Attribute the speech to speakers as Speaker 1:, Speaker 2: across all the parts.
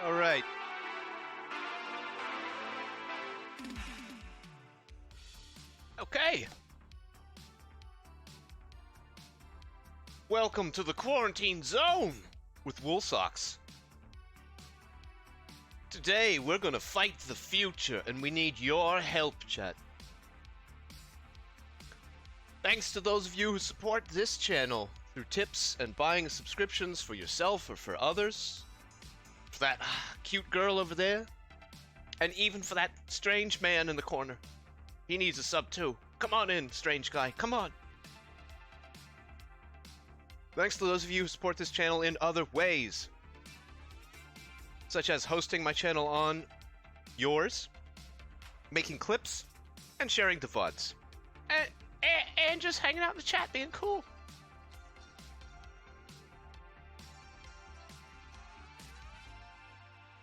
Speaker 1: All right. Okay. Welcome to the quarantine zone with Woolsocks. Today we're gonna fight the future and we need your help, chat. Thanks to those of you who support this channel through tips and buying subscriptions for yourself or for others. For that cute girl over there. And even for that strange man in the corner. He needs a sub too. Come on in, strange guy. Come on. Thanks to those of you who support this channel in other ways. Such as hosting my channel on yours, making clips, and sharing the VODs. And just hanging out in the chat, being cool.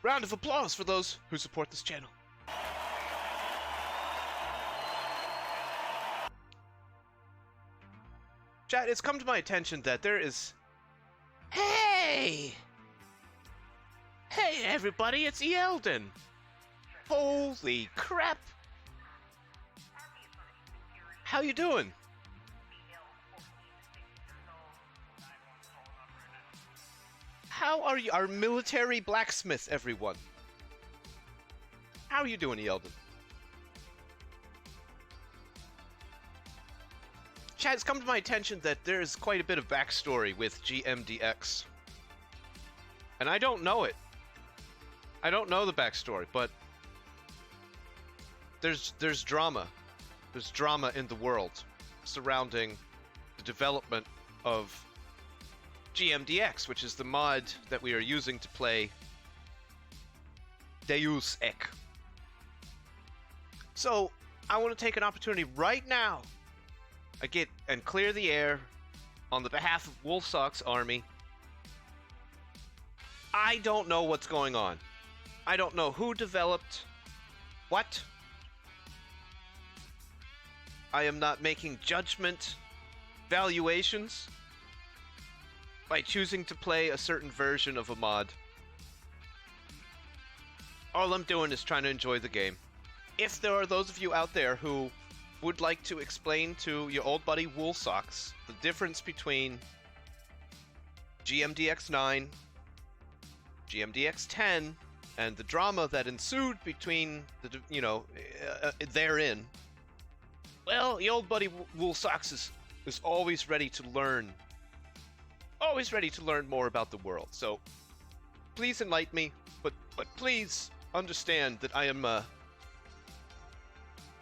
Speaker 1: Round of applause for those who support this channel. Chat, it's come to my attention that there is... Hey! Hey everybody, it's Eldon! Holy crap! How you doing? How are you? Our military blacksmith, everyone. How are you doing, Eldon? Chat, it's come to my attention that there is quite a bit of backstory with GMDX. And I don't know it. I don't know the backstory, but there's drama. There's drama in the world surrounding the development of GMDX, which is the mod that we are using to play Deus Ex. So, I want to take an opportunity right now and clear the air on the behalf of Woolsock's army. I don't know what's going on. I don't know who developed what. I am not making judgment valuations by choosing to play a certain version of a mod. All I'm doing is trying to enjoy the game. If there are those of you out there who would like to explain to your old buddy Woolsocks the difference between GMDX 9, GMDX 10, and the drama that ensued between the, therein, well, the old buddy Woolsocks is always ready to learn. Always ready to learn more about the world. So, please enlighten me, but please understand that I am, I'm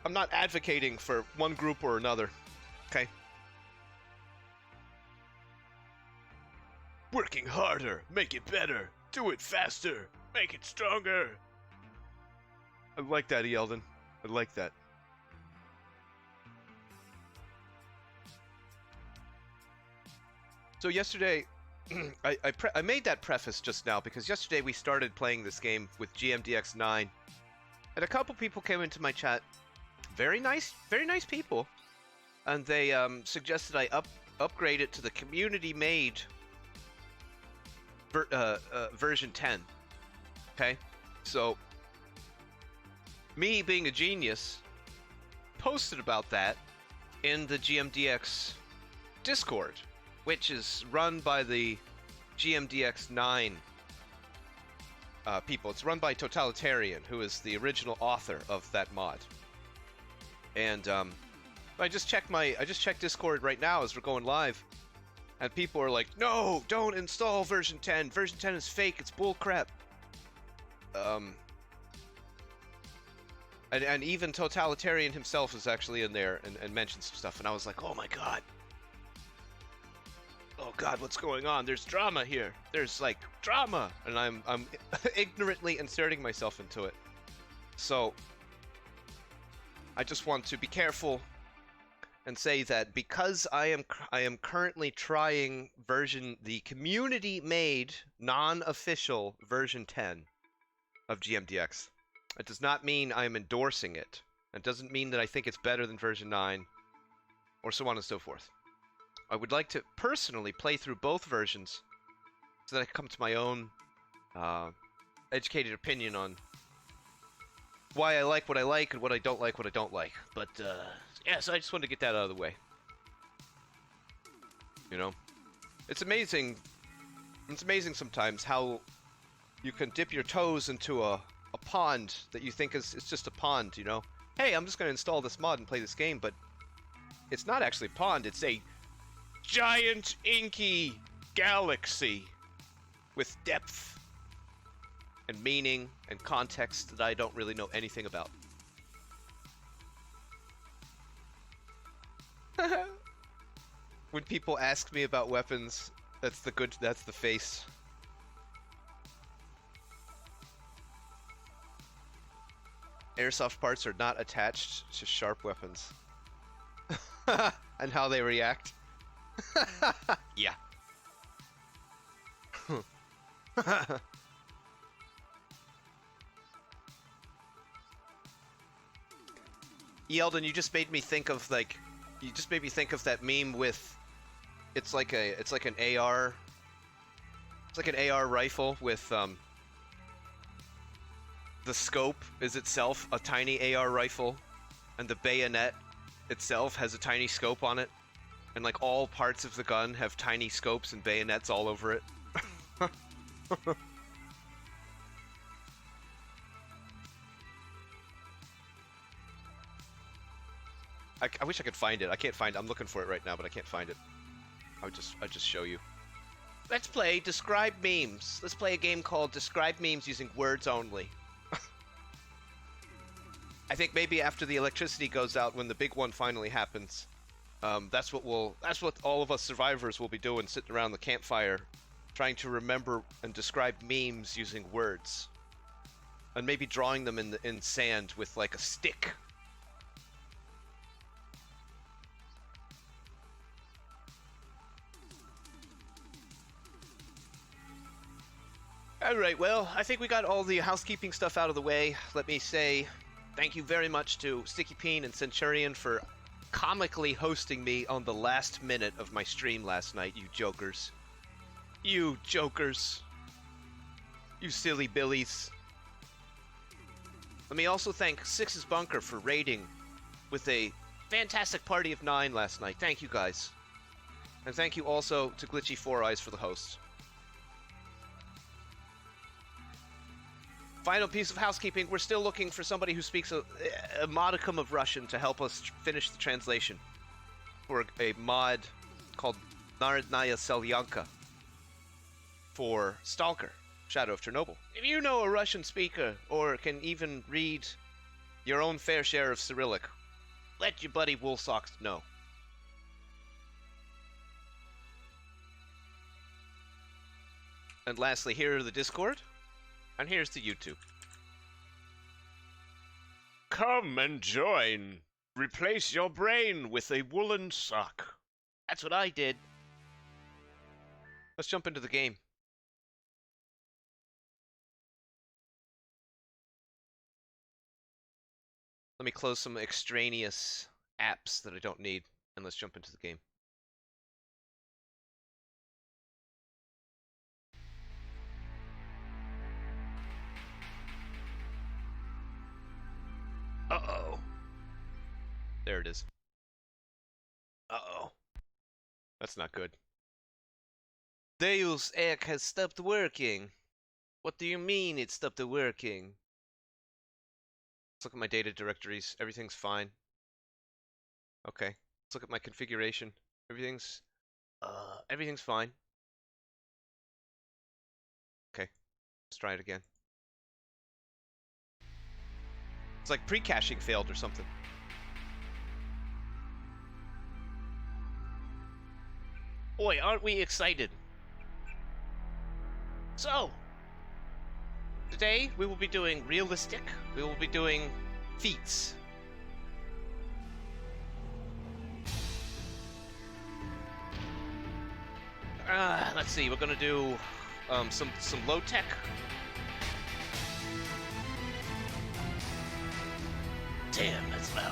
Speaker 1: not advocating for one group or another, okay? Working harder, make it better, do it faster, make it stronger. I like that, Eldon. I like that. So yesterday, I made that preface just now because yesterday we started playing this game with GMDX 9, and a couple people came into my chat, very nice people, and they suggested I upgrade it to the community-made version 10. Okay, so me being a genius posted about that in the GMDX Discord, which is run by the GMDX 9 people. It's run by Totalitarian, who is the original author of that mod. And I just checked Discord right now as we're going live, and people are like, "No, don't install version 10. Version 10 is fake. It's bullcrap." And even Totalitarian himself is actually in there and mentioned some stuff, and I was like, "Oh my god." Oh god, what's going on? There's drama here. There's like drama, and I'm ignorantly inserting myself into it. So I just want to be careful and say that because I am currently trying the community-made, non-official version 10 of GMDX, it does not mean I am endorsing it. It doesn't mean that I think it's better than version 9, or so on and so forth. I would like to personally play through both versions so that I come to my own educated opinion on why I like what I like and what I don't like But, yeah, so I just wanted to get that out of the way. You know? It's amazing sometimes how you can dip your toes into a pond that you think is just a pond, you know? Hey, I'm just going to install this mod and play this game, but it's not actually a pond, it's a giant, inky galaxy with depth and meaning and context that I don't really know anything about. When people ask me about weapons, that's the face. Airsoft parts are not attached to sharp weapons. And how they react. Yeah. Yeldon, you just made me think of that meme with it's like an AR rifle with the scope is itself a tiny AR rifle and the bayonet itself has a tiny scope on it, and like all parts of the gun have tiny scopes and bayonets all over it. I wish I could find it. I can't find it. I'm looking for it right now, but I can't find it. I'll just show you. Let's play Describe Memes. Let's play a game called Describe Memes using words only. I think maybe after the electricity goes out, when the big one finally happens, that's what all of us survivors will be doing, sitting around the campfire, trying to remember and describe memes using words, and maybe drawing them in sand with like a stick. Alright, well, I think we got all the housekeeping stuff out of the way. Let me say thank you very much to Sticky Peen and Centurion for comically hosting me on the last minute of my stream last night, you jokers. You jokers. You silly billies. Let me also thank Six's Bunker for raiding with a fantastic party of 9 last night. Thank you, guys. And thank you also to Glitchy 4 Eyes for the host. Final piece of housekeeping, we're still looking for somebody who speaks a modicum of Russian to help us finish the translation for a mod called Narodnaya Selyanka for Stalker, Shadow of Chernobyl. If you know a Russian speaker or can even read your own fair share of Cyrillic, let your buddy Woolsocks know. And lastly, here are the Discord. And here's the YouTube. Come and join. Replace your brain with a woolen sock. That's what I did. Let's jump into the game. Let me close some extraneous apps that I don't need, and let's jump into the game. Uh-oh. There it is. Uh-oh. That's not good. Deus Ex has stopped working. What do you mean it stopped working? Let's look at my data directories. Everything's fine. Okay. Let's look at my configuration. Everything's fine. Okay. Let's try it again. It's like pre-caching failed or something. Boy, aren't we excited? So, today we will be doing realistic. We will be doing feats. Let's see. We're gonna do some low tech. Damn, that's loud.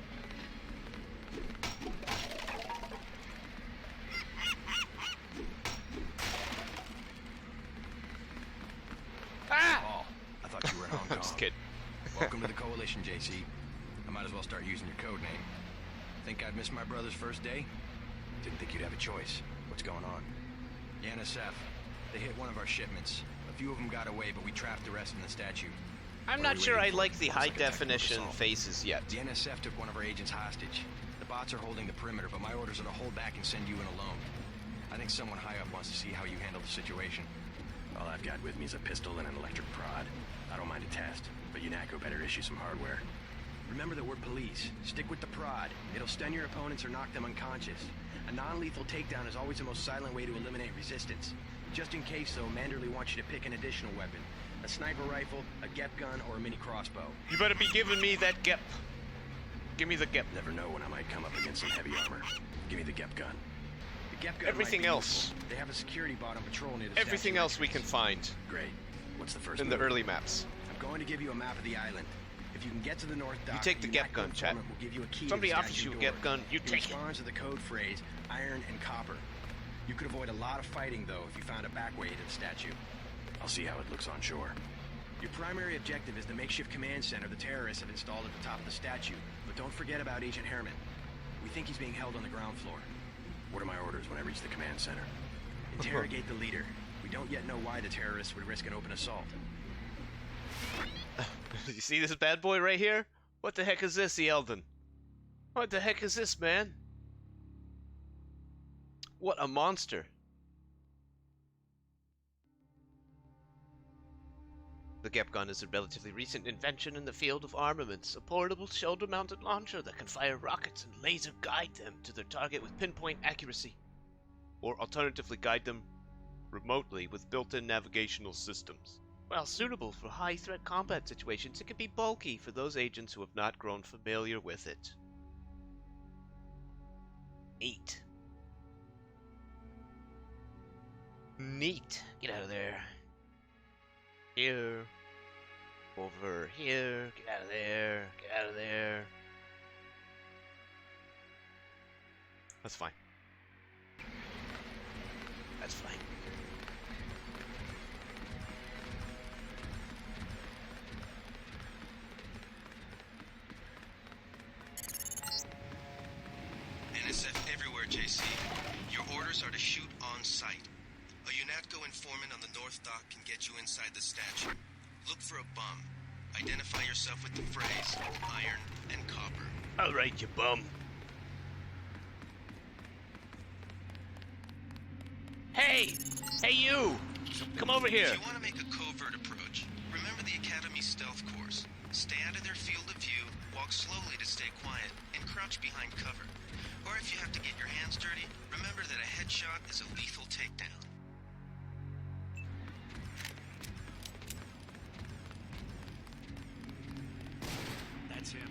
Speaker 2: Welcome to the Coalition, JC. I might as well start using your code name. Think I'd miss my brother's first day? Didn't think you'd have a choice. What's going on? The NSF. They hit one of our shipments. A few of them got away, but we trapped the rest in the statue.
Speaker 1: I'm not sure I like the high definition faces yet.
Speaker 2: The NSF took one of our agents hostage. The bots are holding the perimeter, but my orders are to hold back and send you in alone. I think someone high up wants to see how you handle the situation. All I've got with me is a pistol and an electric prod. I don't mind a test, but UNACO better issue some hardware. Remember that we're police. Stick with the prod. It'll stun your opponents or knock them unconscious. A non-lethal takedown is always the most silent way to eliminate resistance. Just in case, though, Manderley wants you to pick an additional weapon. A sniper rifle, a GEP gun, or a mini crossbow.
Speaker 1: You better be giving me that GEP. Give me the GEP.
Speaker 2: Never know when I might come up against some heavy armor. Give me the GEP gun. The GEP gun
Speaker 1: Everything
Speaker 2: might be
Speaker 1: else.
Speaker 2: useful. They have a security bot on patrol near the
Speaker 1: Everything
Speaker 2: statue
Speaker 1: else we
Speaker 2: entrance.
Speaker 1: can find
Speaker 2: Great. What's the first
Speaker 1: in the
Speaker 2: move?
Speaker 1: early maps.
Speaker 2: I'm going to give you a map of the island. If you can get to the north dock,
Speaker 1: take the GEP gun, chat.
Speaker 2: Will give you a key
Speaker 1: Somebody
Speaker 2: to the
Speaker 1: offers
Speaker 2: statue
Speaker 1: you a
Speaker 2: door.
Speaker 1: GEP gun, you
Speaker 2: He
Speaker 1: take it.
Speaker 2: responds to the code phrase, iron and copper. You could avoid a lot of fighting, though, if you found a back way to the statue. I'll see how it looks on shore. Your primary objective is the makeshift command center the terrorists have installed at the top of the statue. But don't forget about Agent Herman. We think he's being held on the ground floor. What are my orders when I reach the command center? Interrogate the leader. We don't yet know why the terrorists would risk an open assault.
Speaker 1: You see this bad boy right here? What the heck is this, Eldon? What the heck is this, man? What a monster. The GEP gun is a relatively recent invention in the field of armaments, a portable shoulder-mounted launcher that can fire rockets and laser guide them to their target with pinpoint accuracy, or alternatively guide them remotely with built-in navigational systems. While suitable for high-threat combat situations, it can be bulky for those agents who have not grown familiar with it. 8. Neat. Get out of there. Here. Over here. Get out of there. Get out of there. That's fine. That's fine.
Speaker 3: NSF everywhere, JC. Your orders are to shoot on sight. A UNATCO informant on the North Dock can get you inside the statue. Look for a bum. Identify yourself with the phrase, iron and copper.
Speaker 1: Alright, you bum. Hey! Hey, you! Come over here.
Speaker 3: If you want to make a covert approach, remember the Academy stealth course. Stay out of their field of view, walk slowly to stay quiet, and crouch behind cover. Or if you have to get your hands dirty, remember that a headshot is a lethal takedown.
Speaker 4: That's him.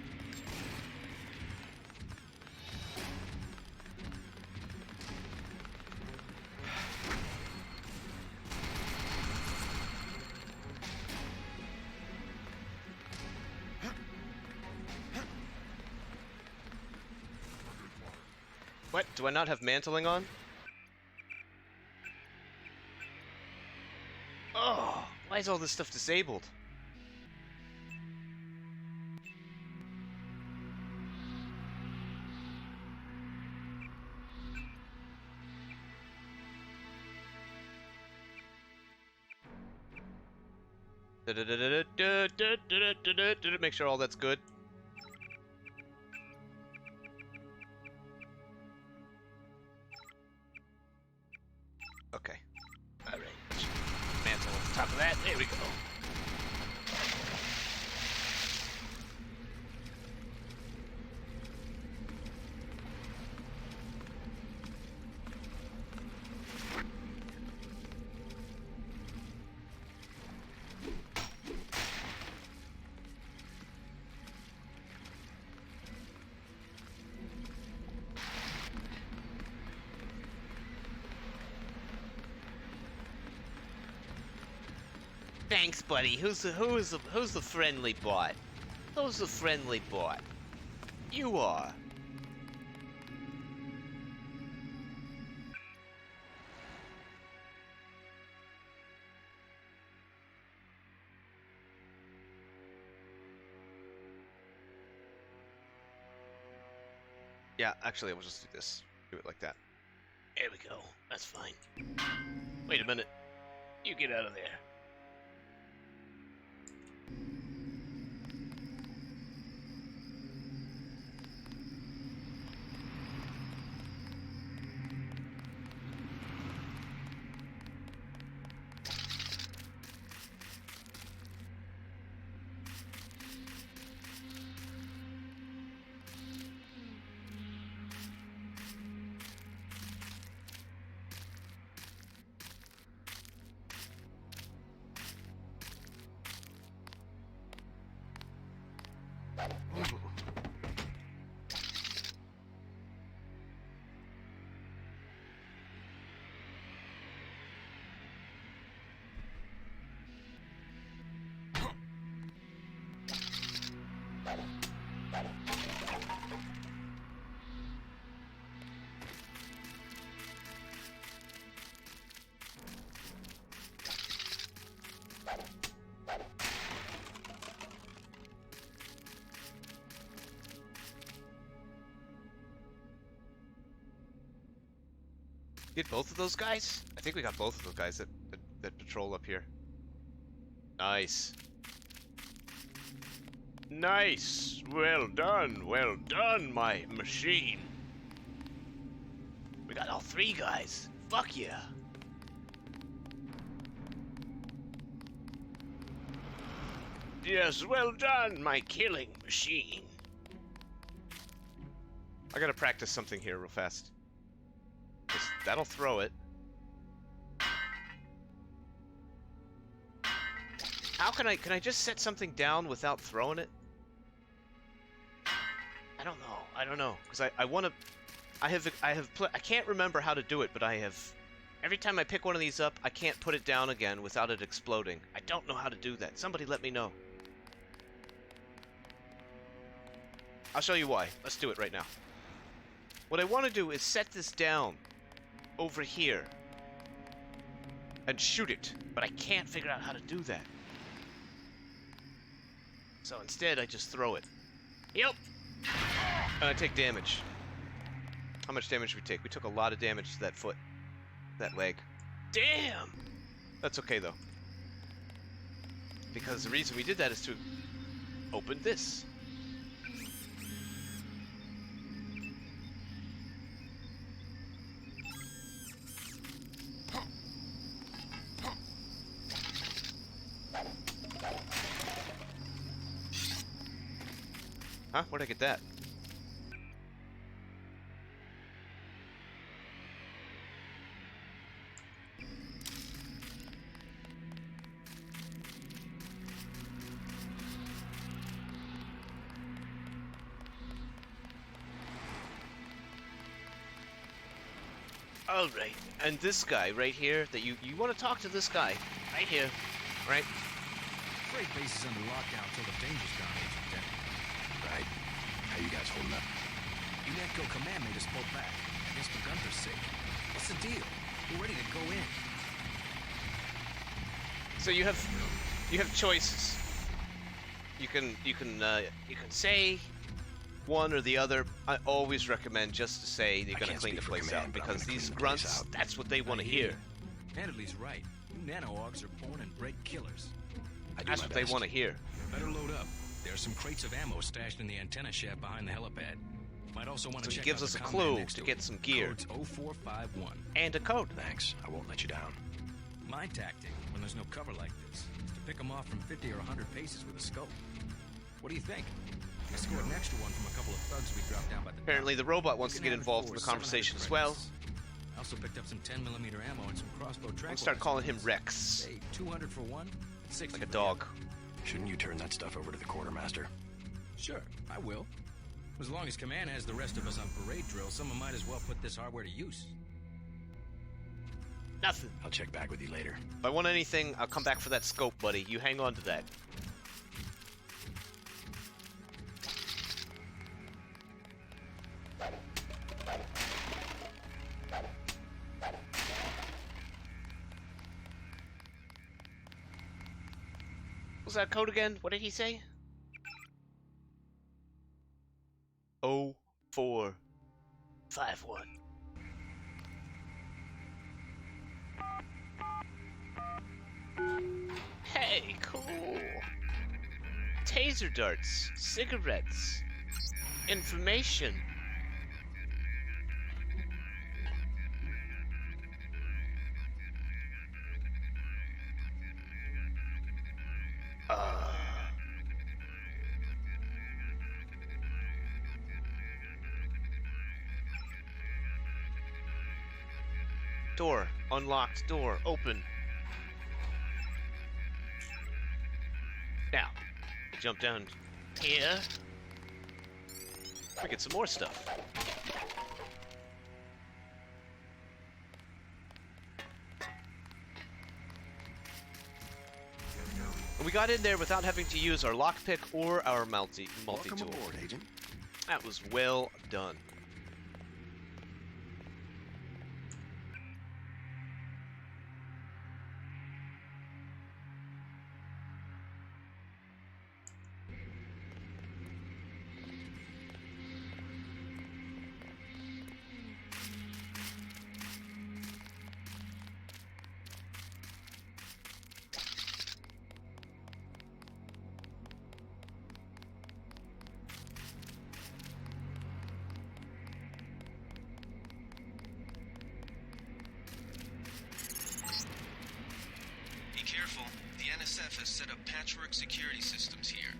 Speaker 1: What? Do I not have mantling on? Oh, why is all this stuff disabled? Make sure all that's good. Okay. Alright. Mantle on top of that. There we go. Thanks, buddy. Who's the friendly bot? Who's the friendly bot? You are. Yeah, actually, we'll just do this. Do it like that.
Speaker 5: There we go. That's fine. Wait a minute. You get out of there.
Speaker 1: Get both of those guys? I think we got both of those guys that patrol up here. Nice. Nice! Well done, my machine.
Speaker 5: We got all 3 guys. Fuck yeah. Yes, well done, my killing machine.
Speaker 1: I gotta practice something here real fast. That'll throw it. How can I just set something down without throwing it?
Speaker 5: I don't know.
Speaker 1: Because I want to... I can't remember how to do it, but I have... Every time I pick one of these up, I can't put it down again without it exploding. I don't know how to do that. Somebody let me know. I'll show you why. Let's do it right now. What I want to do is set this down over here and shoot it, but I can't figure out how to do that. So instead, I just throw it.
Speaker 5: Yep.
Speaker 1: And I take damage. How much damage did we take? We took a lot of damage to that foot. That leg.
Speaker 5: Damn.
Speaker 1: That's okay, though. Because the reason we did that is to open this. Huh? Where'd I get that?
Speaker 5: All right.
Speaker 1: And this guy right here, that you want to talk to this guy
Speaker 5: Right here.
Speaker 1: right?
Speaker 2: Freight base is under lockdown until the danger's gone, Agent Dent. Right. How you guys holding up? UNETCO command made us pull back. I guess the Gunther's sick. What's the deal? We're ready to go in.
Speaker 1: So you have choices. You can say one or the other. I always recommend just to say you're gonna
Speaker 2: can't
Speaker 1: clean the
Speaker 2: speak for
Speaker 1: place
Speaker 2: command,
Speaker 1: out,
Speaker 2: but I'm
Speaker 1: because
Speaker 2: gonna
Speaker 1: these
Speaker 2: clean the place
Speaker 1: grunts,
Speaker 2: out.
Speaker 1: that's what they want to hear.
Speaker 2: Handley's right. You nano-augs are born and bred killers.
Speaker 1: That's what they want to hear.
Speaker 2: Better load up. There are some crates of ammo stashed in the antenna shaft behind the helipad. Might also want to
Speaker 1: So he
Speaker 2: check
Speaker 1: gives
Speaker 2: out
Speaker 1: us
Speaker 2: the
Speaker 1: a
Speaker 2: command
Speaker 1: clue
Speaker 2: next
Speaker 1: to
Speaker 2: it.
Speaker 1: get some gear.
Speaker 2: Code's 0451.
Speaker 1: And a code.
Speaker 2: Thanks. I won't let you down. My tactic, when there's no cover like this, is to pick them off from 50 or 100 paces with a scope. What do you think? I scored an extra one from a couple of thugs we dropped down by the
Speaker 1: Apparently the robot wants to
Speaker 2: Looking
Speaker 1: get
Speaker 2: at it
Speaker 1: involved in
Speaker 2: for
Speaker 1: the conversation
Speaker 2: 700
Speaker 1: as well.
Speaker 2: credits. I also picked up some 10mm ammo and some crossbow
Speaker 1: I'm
Speaker 2: tranquilizer.
Speaker 1: gonna start calling him Rex.
Speaker 2: Say 200 for one, 60
Speaker 1: Like a
Speaker 2: for the
Speaker 1: dog.
Speaker 2: other. Shouldn't you turn that stuff over to the quartermaster? Sure, I will. As long as command has the rest of us on parade drill, someone might as well put this hardware to use.
Speaker 5: Nothing.
Speaker 2: I'll check back with you later.
Speaker 1: If I want anything, I'll come back for that scope, buddy. You hang on to that. What's that code again? What did he say? 0451.
Speaker 5: 5-1. Hey, cool. Taser darts, cigarettes, information.
Speaker 1: Door. Unlocked. Door. Open. Now, jump down
Speaker 5: Here.
Speaker 1: we get some more stuff. And we got in there without having to use our lockpick or our multi-tool.
Speaker 2: Welcome aboard, Agent.
Speaker 1: That was well done.
Speaker 3: Be careful. The NSF has set up patchwork security systems here.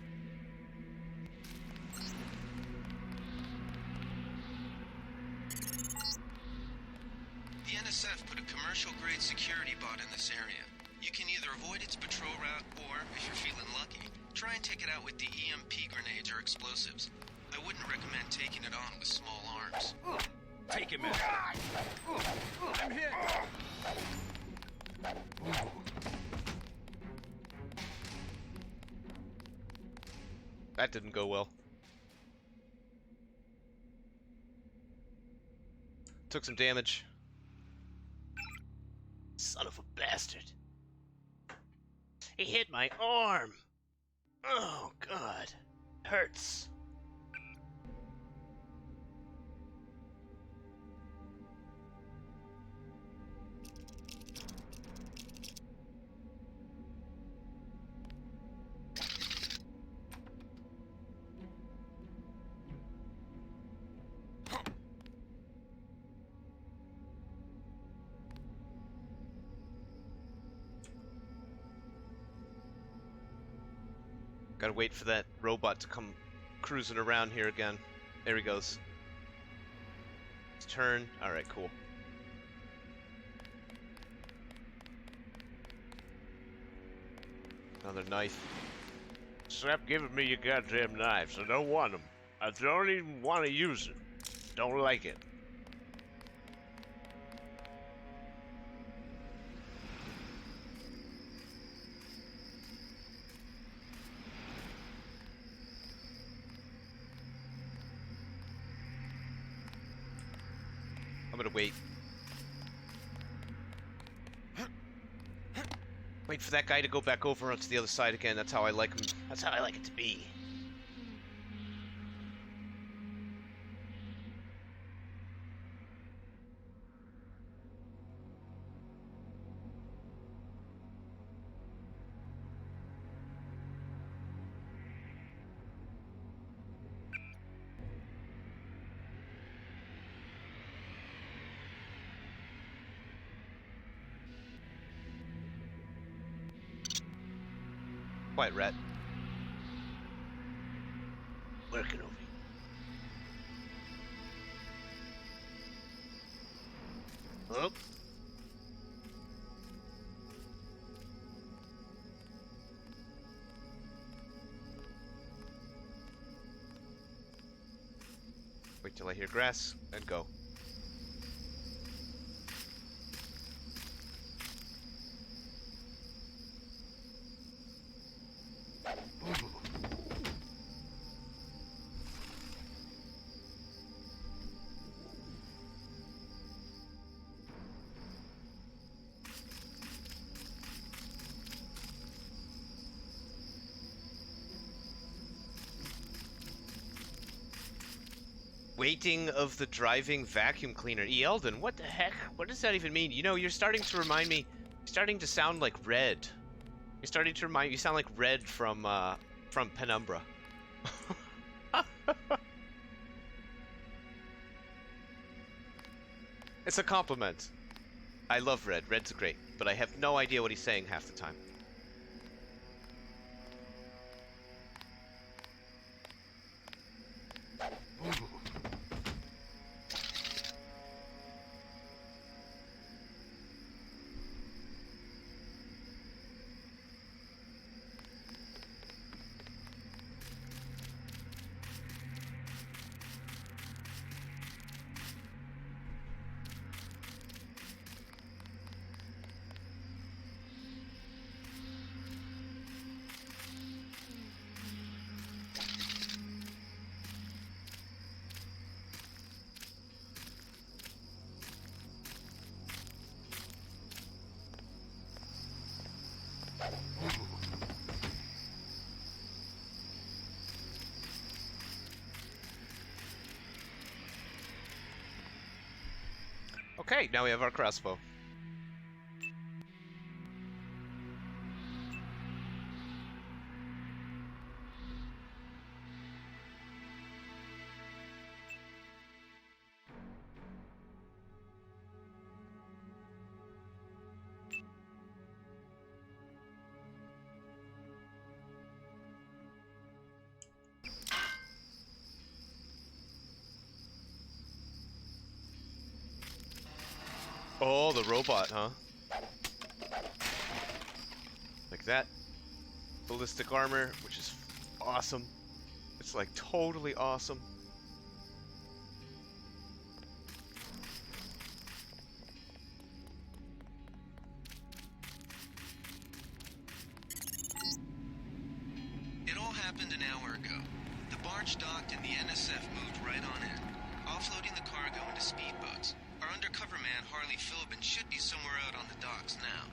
Speaker 3: The NSF put a commercial-grade security bot in this area. You can either avoid its patrol route, or, if you're feeling lucky, try and take it out with the EMP grenades or explosives. I wouldn't recommend taking it on with small arms.
Speaker 2: Take him in. I'm hit.
Speaker 1: That didn't go well. Took some damage.
Speaker 5: Son of a bastard. He hit my arm. Oh, God. Hurts.
Speaker 1: Gotta wait for that robot to come cruising around here again. There he goes. His turn. Alright, cool. Another knife.
Speaker 5: Stop giving me your goddamn knives. I don't want them. I don't even want to use it. Don't like it.
Speaker 1: I'm gonna wait. Wait for that guy to go back over onto the other side again. That's how I like him.
Speaker 5: That's how I like it to be.
Speaker 1: Quiet, rat.
Speaker 5: Working over you. Up.
Speaker 1: Wait till I hear grass and go. Waiting of the driving vacuum cleaner. Eldon, what the heck? What does that even mean? You know, you're starting to remind me, starting to sound like Red. You're starting to remind, you sound like Red from Penumbra. It's a compliment. I love Red. Red's great, but I have no idea what he's saying half the time. Okay, now we have our crossbow. Oh, the robot, huh? Like that. Ballistic armor, which is awesome. It's like totally awesome.
Speaker 3: It all happened an hour ago. The barge docked and the NSF moved right on in, offloading the cargo into speedboats. Our undercover man, Harley Philbin, should be somewhere out on the docks now.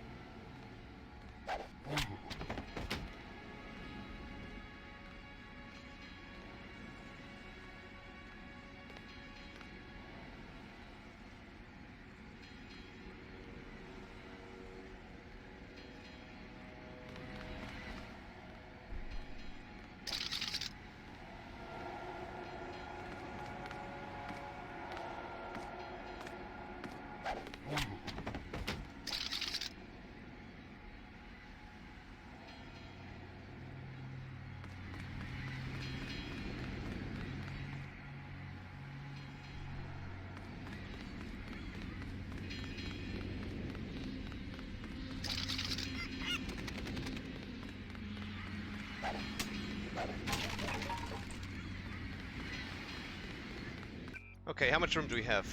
Speaker 1: Okay, how much room do we have?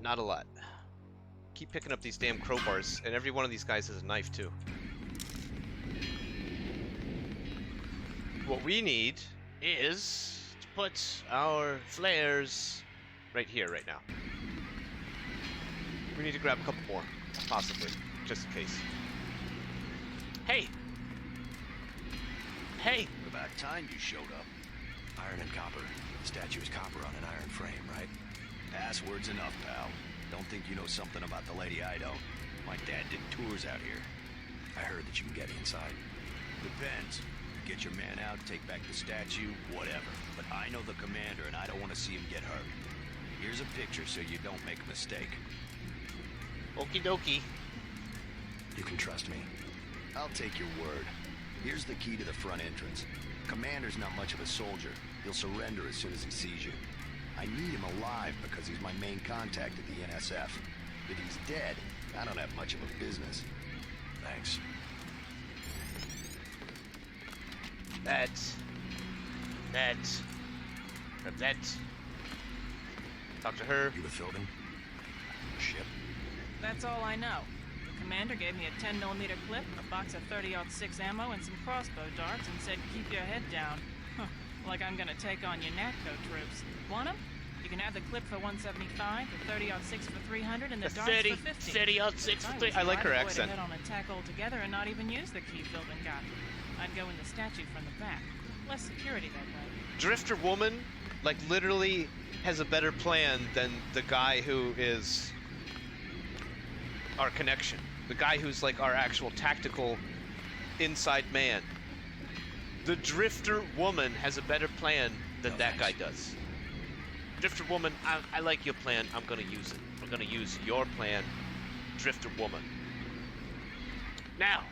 Speaker 1: Not a lot. Keep picking up these damn crowbars, and every one of these guys has a knife too. What we need is to put our flares right here, right now. We need to grab a couple more, possibly, just in case. Hey! Hey!
Speaker 2: About time you showed up. Iron and copper. The statue is copper on an iron frame, right? Password's enough, pal. Don't think you know something about the lady I don't. My dad did tours out here. I heard that you can get inside. Depends. Get your man out, take back the statue, whatever. But I know the commander and I don't want to see him get hurt. Here's a picture so you don't make a mistake.
Speaker 1: Okie dokie.
Speaker 2: You can trust me. I'll take your word. Here's the key to the front entrance. Commander's not much of a soldier. He'll surrender as soon as he sees you. I need him alive because he's my main contact at the NSF. If he's dead, I don't have much of a business. Thanks.
Speaker 1: That. Talk to her.
Speaker 2: You with Philbin? Ship.
Speaker 6: That's all I know. The commander gave me a 10mm clip, a box of 30-06 ammo, and some crossbow darts, and said keep your head down. Like I'm gonna take on your NATCO troops. Want 'em? You can have the clip for 175, the 30-06 for 300, and the darts for 50.
Speaker 1: 30-06 for 300. I like her accent.
Speaker 6: I'd head on attack altogether and not even use the key Philbin got. I'd go in the statue from the back. Less security that way.
Speaker 1: Drifter woman, like literally has a better plan than the guy who is our connection. The guy who's like our actual tactical inside man. The Drifter Woman has a better plan than that guy does. Drifter Woman, I like your plan. I'm gonna use it. I'm gonna use your plan, Drifter Woman. Now,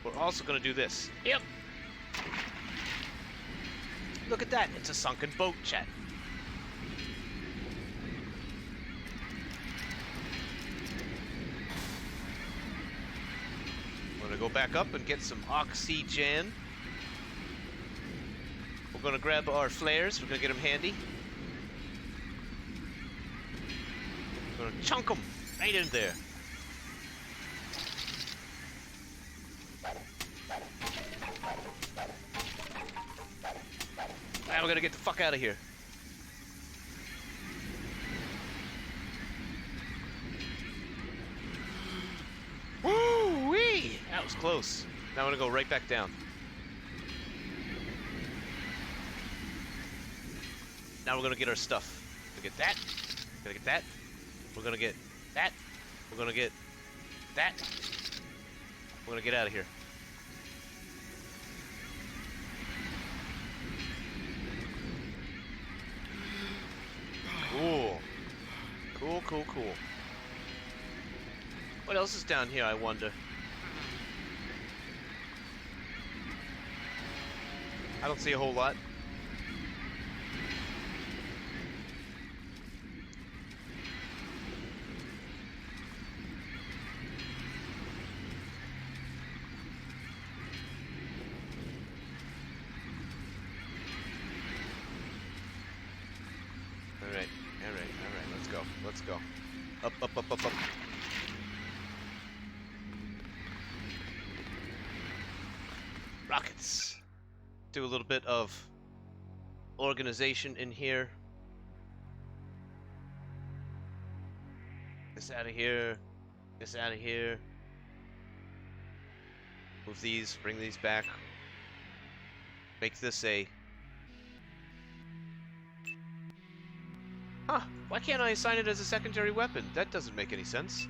Speaker 1: we're also gonna do this. Yep. Look at that. It's a sunken boat, chat. I'm gonna go back up and get some oxygen. We're gonna grab our flares. We're gonna get them handy. We're gonna chunk them right in there. Now we're gonna get the fuck out of here. Woo-wee! That was close. Now I'm gonna go right back down. Now we're gonna get our stuff. We're gonna get that. We're gonna get that. We're gonna get that. We're gonna get that. We're gonna get out of here. Cool. Cool, cool, cool. What else is down here, I wonder? I don't see a whole lot. Let's go. Up, up, up, up, up. Rockets. Do a little bit of organization in here. This out of here. This out of here. Move these, bring these back. Make this a... Huh, why can't I assign it as a secondary weapon? That doesn't make any sense.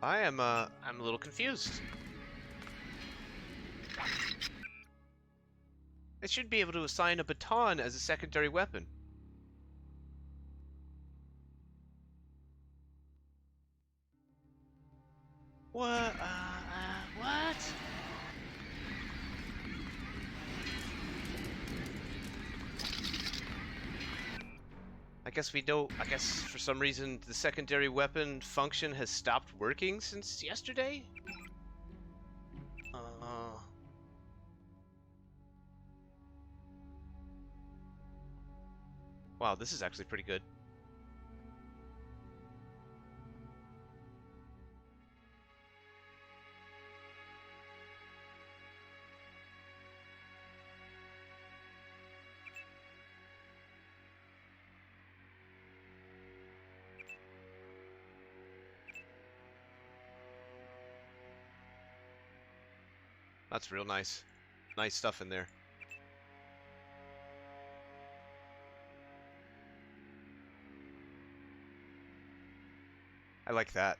Speaker 1: I'm a little confused. I should be able to assign a baton as a secondary weapon. What? What? I guess we don't. I guess for some reason the secondary weapon function has stopped working since yesterday? Wow, this is actually pretty good. That's real nice. Nice stuff in there. I like that.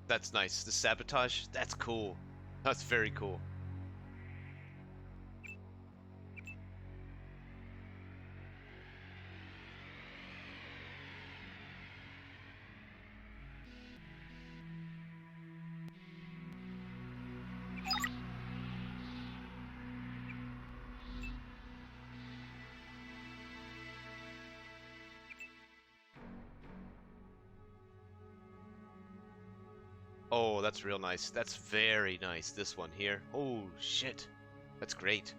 Speaker 1: That's nice. The sabotage, that's cool. That's very cool. Oh, that's real nice. That's very nice, this one here. Oh, shit. That's great.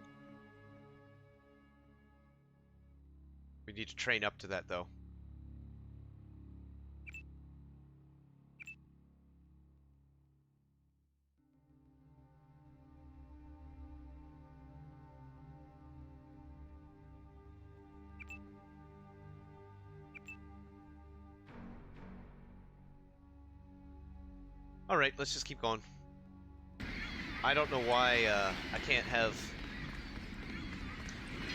Speaker 1: We need to train up to that, though. Alright, let's just keep going. I don't know why I can't have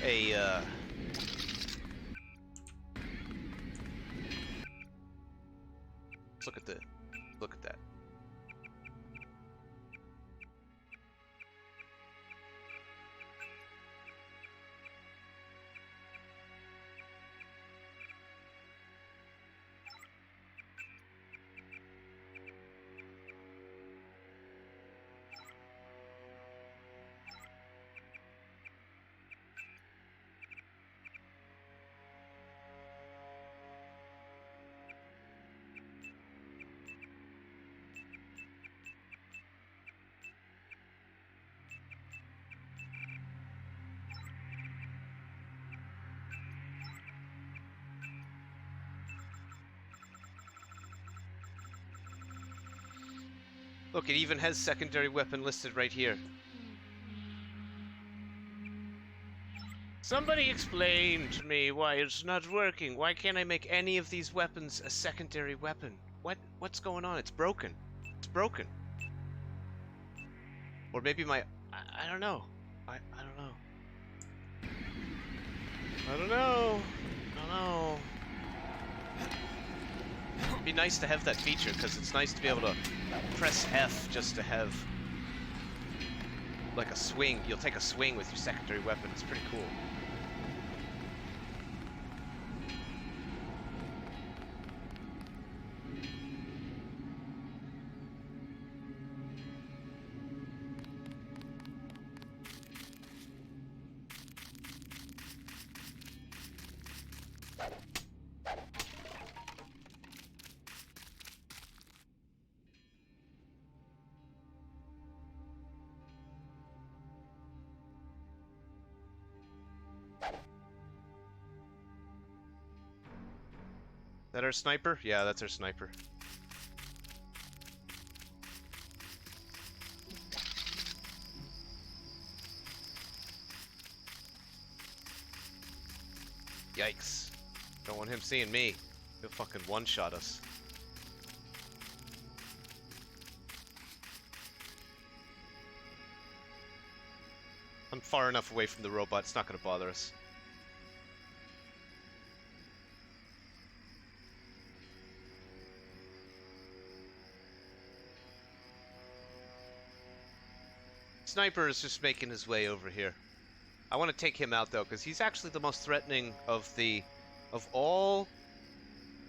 Speaker 1: a let's look at that. Look, it even has secondary weapon listed right here. Somebody explain to me why it's not working. Why can't I make any of these weapons a secondary weapon? What's going on? It's broken. It's broken. Or maybe my... I don't know. I don't know. I don't know. I don't know. It'd be nice to have that feature, because it's nice to be able to press F just to have like a swing. You'll take a swing with your secondary weapon. It's pretty cool. That our sniper? Yeah, that's our sniper. Yikes. Don't want him seeing me. He'll fucking one-shot us. I'm far enough away from the robot, it's not gonna bother us. Sniper is just making his way over here. I want to take him out though, because he's actually the most threatening of all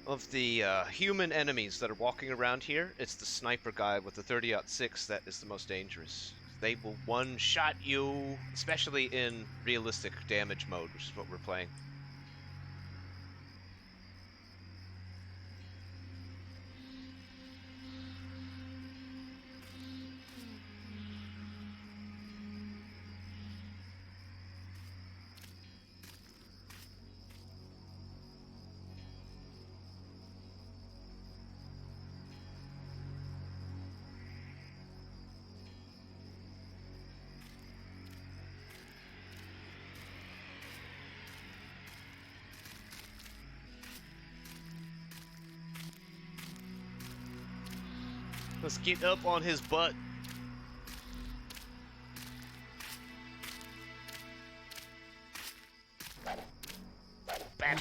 Speaker 1: of the human enemies that are walking around here. It's the sniper guy with the 30-06 that is the most dangerous. They will one-shot you, especially in realistic damage mode, which is what we're playing. Let's get up on his butt. Bam. I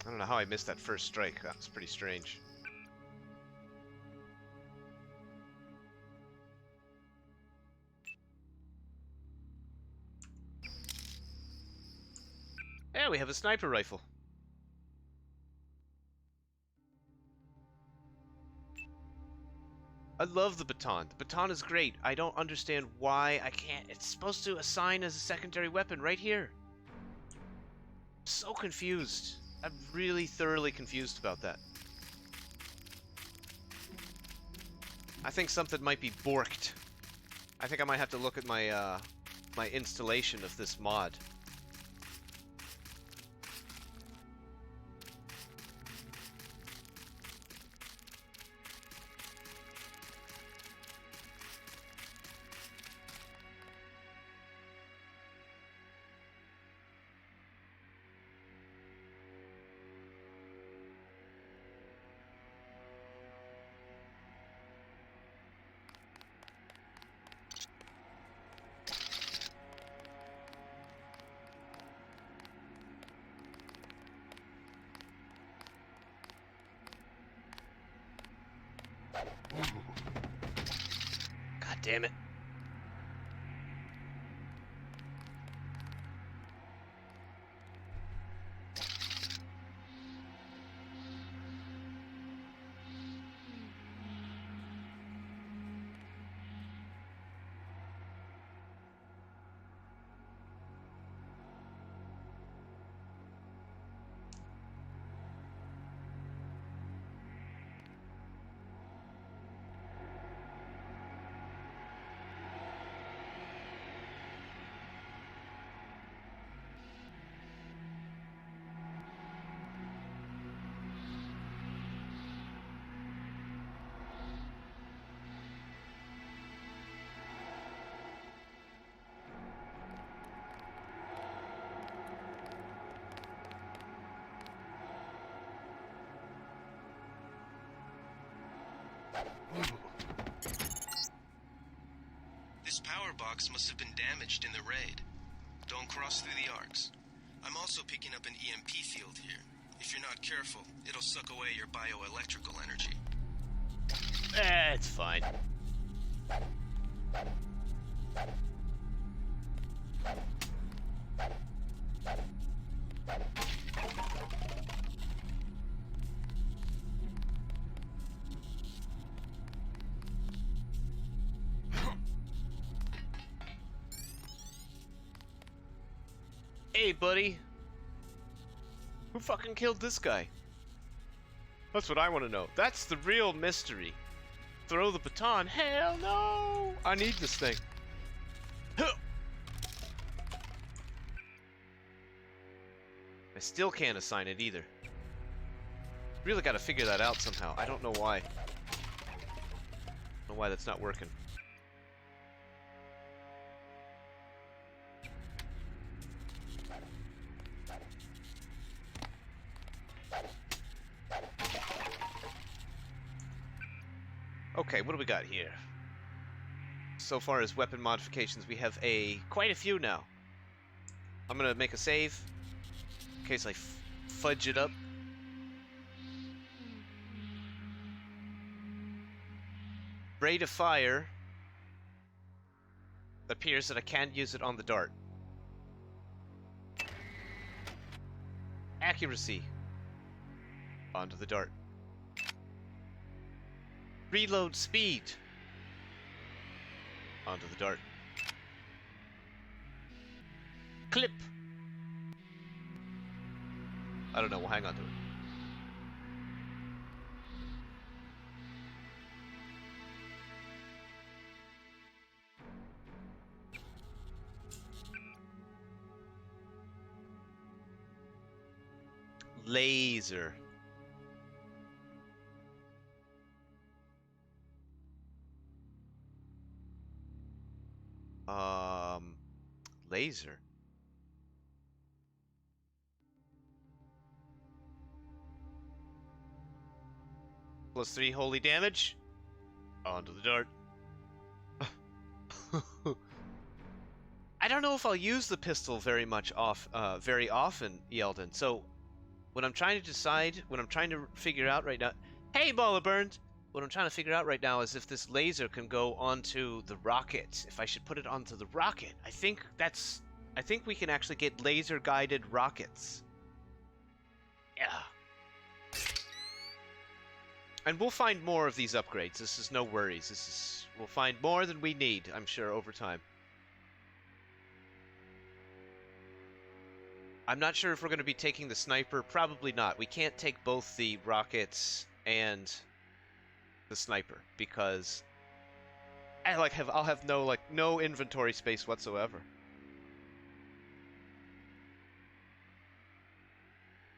Speaker 1: don't know how I missed that first strike. That was pretty strange. Yeah, we have a sniper rifle. I love the baton. The baton is great. I don't understand why I can't. It's supposed to assign as a secondary weapon right here. I'm so confused. I'm really thoroughly confused about that. I think something might be borked. I think I might have to look at my my installation of this mod. God damn it.
Speaker 3: This power box must have been damaged in the raid. Don't cross through the arcs. I'm also picking up an EMP field here. If you're not careful, it'll suck away your bioelectrical energy.
Speaker 1: It's fine. Hey, buddy. Who fucking killed this guy? That's what I want to know. That's the real mystery. Throw the baton? Hell no! I need this thing. I still can't assign it either. Really gotta figure that out somehow. I don't know why. I don't know why that's not working. Okay, what do we got here? So far as weapon modifications, we have quite a few now. I'm gonna make a save in case I fudge it up. Rate of fire appears that I can't use it on the dart. Accuracy onto the dart. Reload speed onto the dart. Clip. I don't know, we'll hang on to it. Laser. Laser. +3 holy damage. Onto the dart. I don't know if I'll use the pistol very often, Yeldon. So, what I'm trying to decide, what I'm trying to figure out right now... Hey, Ball of Burns! What I'm trying to figure out right now is if this laser can go onto the rocket. If I should put it onto the rocket. I think we can actually get laser-guided rockets. Yeah. And we'll find more of these upgrades. This is no worries. We'll find more than we need, I'm sure, over time. I'm not sure if we're going to be taking the sniper. Probably not. We can't take both the rockets and the sniper because I'll have no inventory space whatsoever.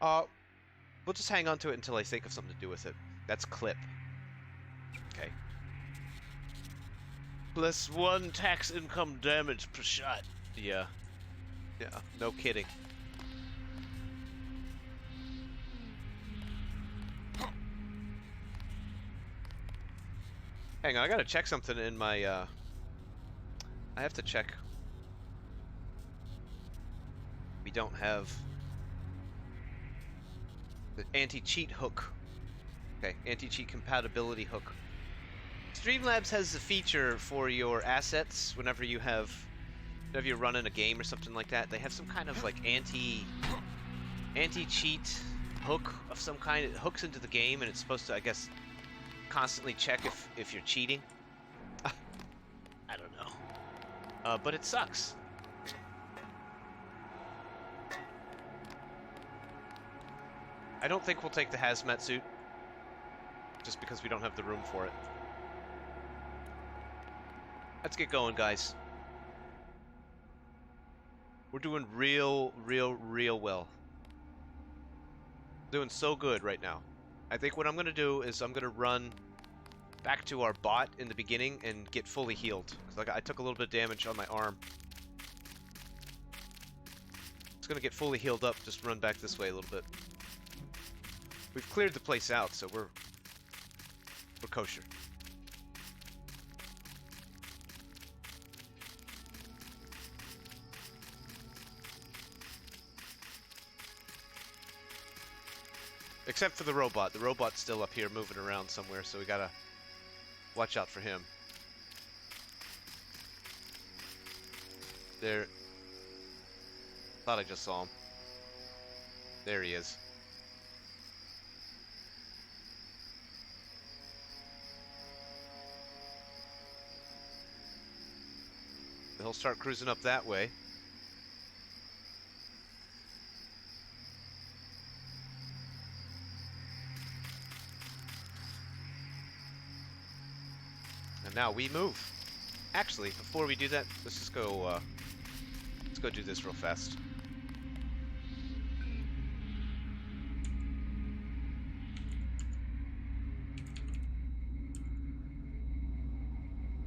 Speaker 1: We'll just hang on to it until I think of something to do with it. That's clip. Okay.
Speaker 5: +1 tax income damage per shot.
Speaker 1: Yeah. Yeah, no kidding. Hang on, I gotta check something in my, I have to check. We don't have the anti-cheat hook. Okay, anti-cheat compatibility hook. Streamlabs has a feature for your assets whenever you run in a game or something like that. They have some kind of like anti-cheat hook of some kind. It hooks into the game and it's supposed to, I guess, constantly check if you're cheating. I don't know. But it sucks. I don't think we'll take the hazmat suit, just because we don't have the room for it. Let's get going, guys. We're doing real well. Doing so good right now. I think what I'm going to do is I'm going to run back to our bot in the beginning and get fully healed. Because I took a little bit of damage on my arm. It's going to get fully healed up, just run back this way a little bit. We've cleared the place out, so we're kosher. Except for the robot. The robot's still up here moving around somewhere, so we gotta watch out for him. There. Thought I just saw him. There he is. He'll start cruising up that way. And now we move. Actually, before we do that, let's just go, let's go do this real fast.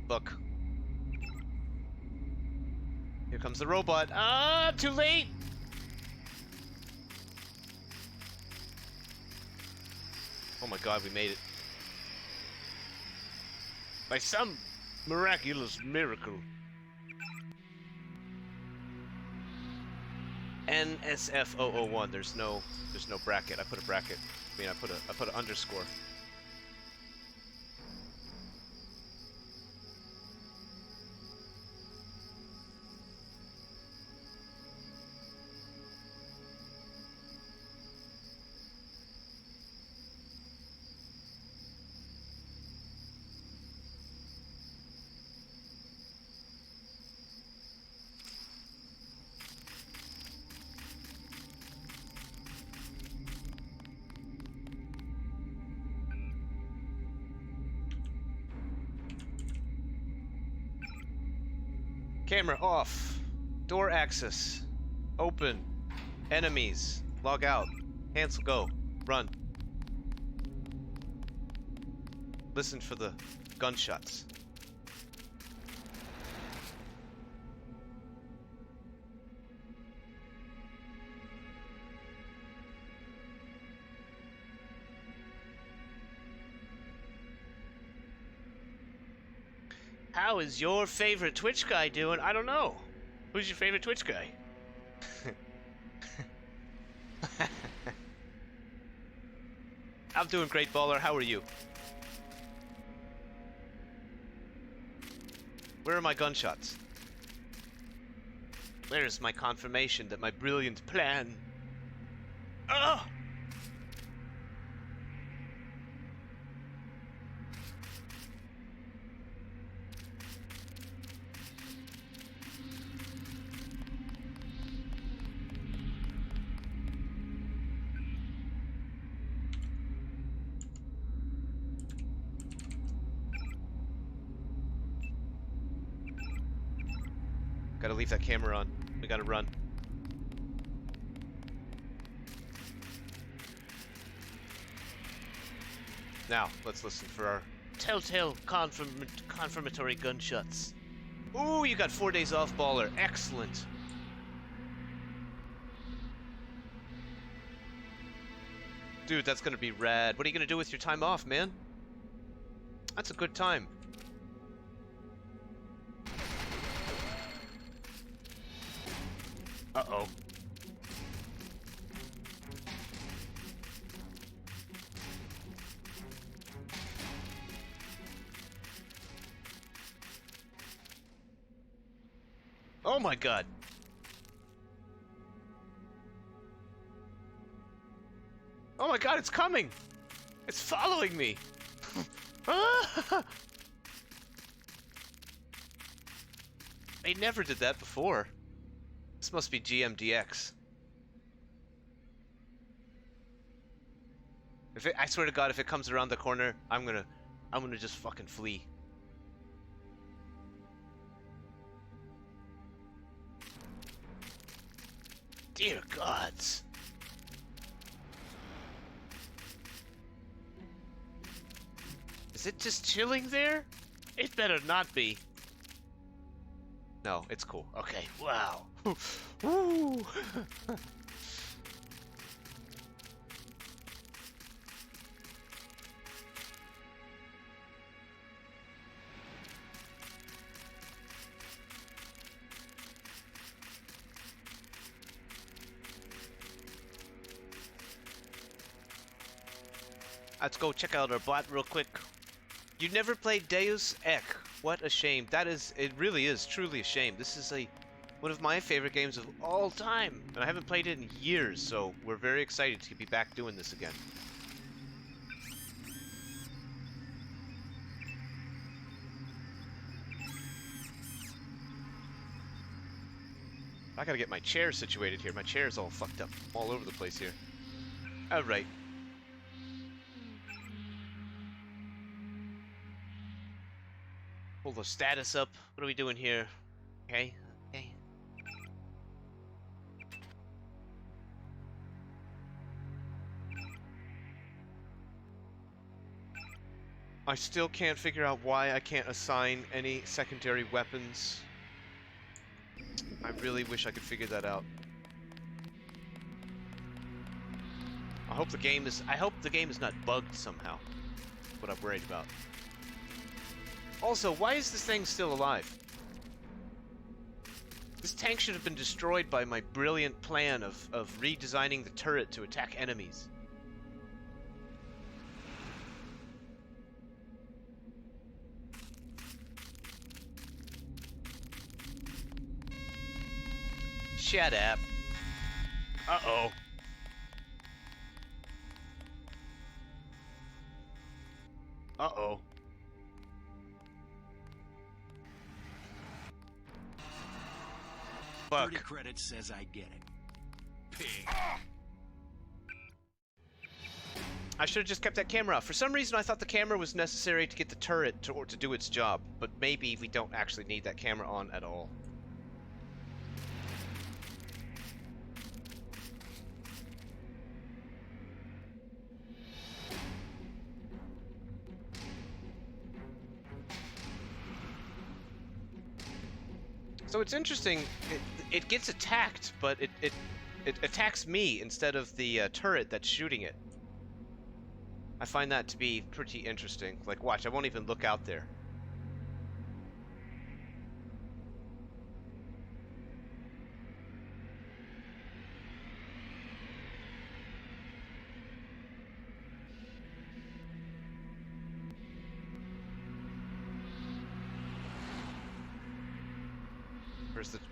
Speaker 1: Look. Here comes the robot. Ah, too late! Oh my god, we made it.
Speaker 5: By some miraculous miracle.
Speaker 1: NSF001. There's no bracket. I put a bracket. I mean, I put an underscore. Camera off. Door access. Open. Enemies. Log out. Cancel. Go. Run. Listen for the gunshots.
Speaker 5: How is your favorite Twitch guy doing? I don't know. Who's your favorite Twitch guy?
Speaker 1: I'm doing great, Baller. How are you? Where are my gunshots? Where is my confirmation that my brilliant plan... Oh! Gotta leave that camera on. We gotta run. Now, let's listen for our telltale confirmatory gunshots. Ooh, you got 4 days off, baller. Excellent. Dude, that's gonna be rad. What are you gonna do with your time off, man? That's a good time. Uh-oh. Oh my god. Oh my god, it's coming! It's following me! Ah! I never did that before. This must be GMDX. I swear to god, if it comes around the corner, I'm gonna just fucking flee. Dear gods. Is it just chilling there? It better not be. No, it's cool. Okay, wow. Woo! Let's go check out our bot real quick. You never played Deus Ex. What a shame. It really is truly a shame. This is one of my favorite games of all time. And I haven't played it in years, so we're very excited to be back doing this again. I gotta get my chair situated here. My chair's all fucked up all over the place here. Alright. Pull the status up. What are we doing here? Okay. Okay. I still can't figure out why I can't assign any secondary weapons. I really wish I could figure that out. I hope the game is not bugged somehow. That's what I'm worried about. Also, why is this thing still alive? This tank should have been destroyed by my brilliant plan of redesigning the turret to attack enemies. Shut up. Uh-oh. Uh-oh. Fuck.
Speaker 4: 30 credits says I get it. Pig.
Speaker 1: I should have just kept that camera off. For some reason, I thought the camera was necessary to get the turret to do its job, but maybe we don't actually need that camera on at all. So it's interesting, it gets attacked, but it attacks me instead of the turret that's shooting it. I find that to be pretty interesting. Like, watch, I won't even look out there.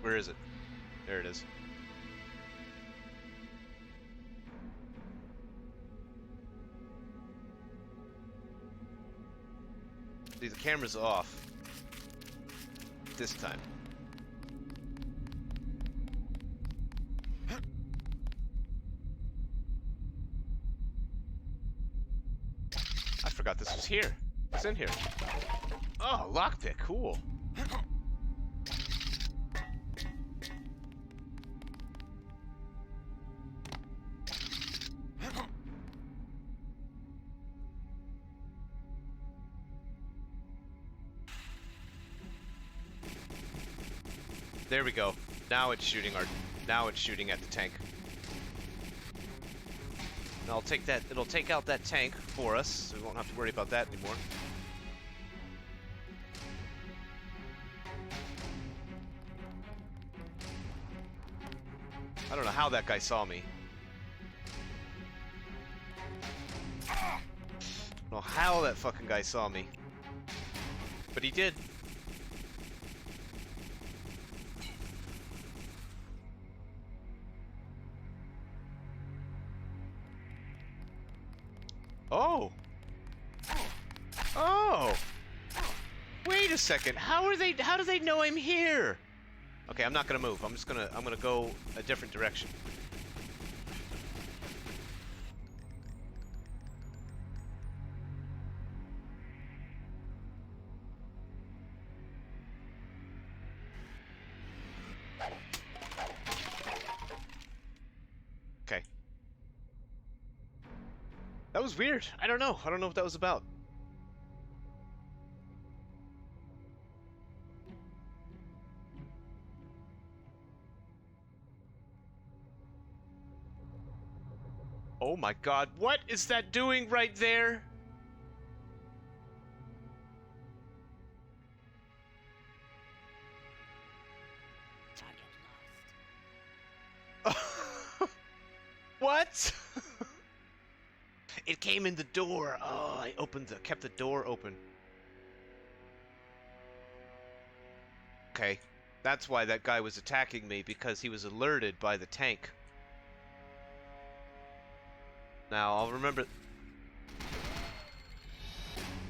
Speaker 1: Where is it? There it is. See, the camera's off. This time. I forgot this was here. It's in here. Oh, lockpick, cool. There we go. Now it's shooting now it's shooting at the tank. And I'll take that. It'll take out that tank for us, so we won't have to worry about that anymore. I don't know how that guy saw me. I don't know how that fucking guy saw me. But he did. Oh! Oh! Wait a second. How do they know I'm here? Okay, I'm not gonna move. I'm gonna go a different direction. Okay. That was weird. I don't know. I don't know what that was about. Oh my god, what is that doing right there? What? It came in the door. Oh, I kept the door open. Okay, that's why that guy was attacking me, because he was alerted by the tank. Now, I'll remember...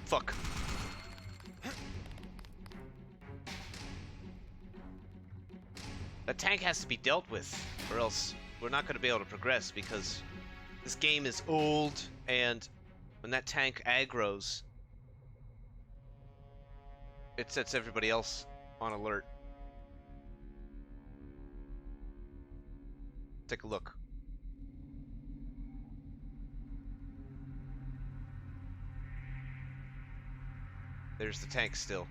Speaker 1: Fuck. The tank has to be dealt with, or else we're not going to be able to progress, because this game is old, and when that tank aggroes, it sets everybody else on alert. Take a look. There's the tank still.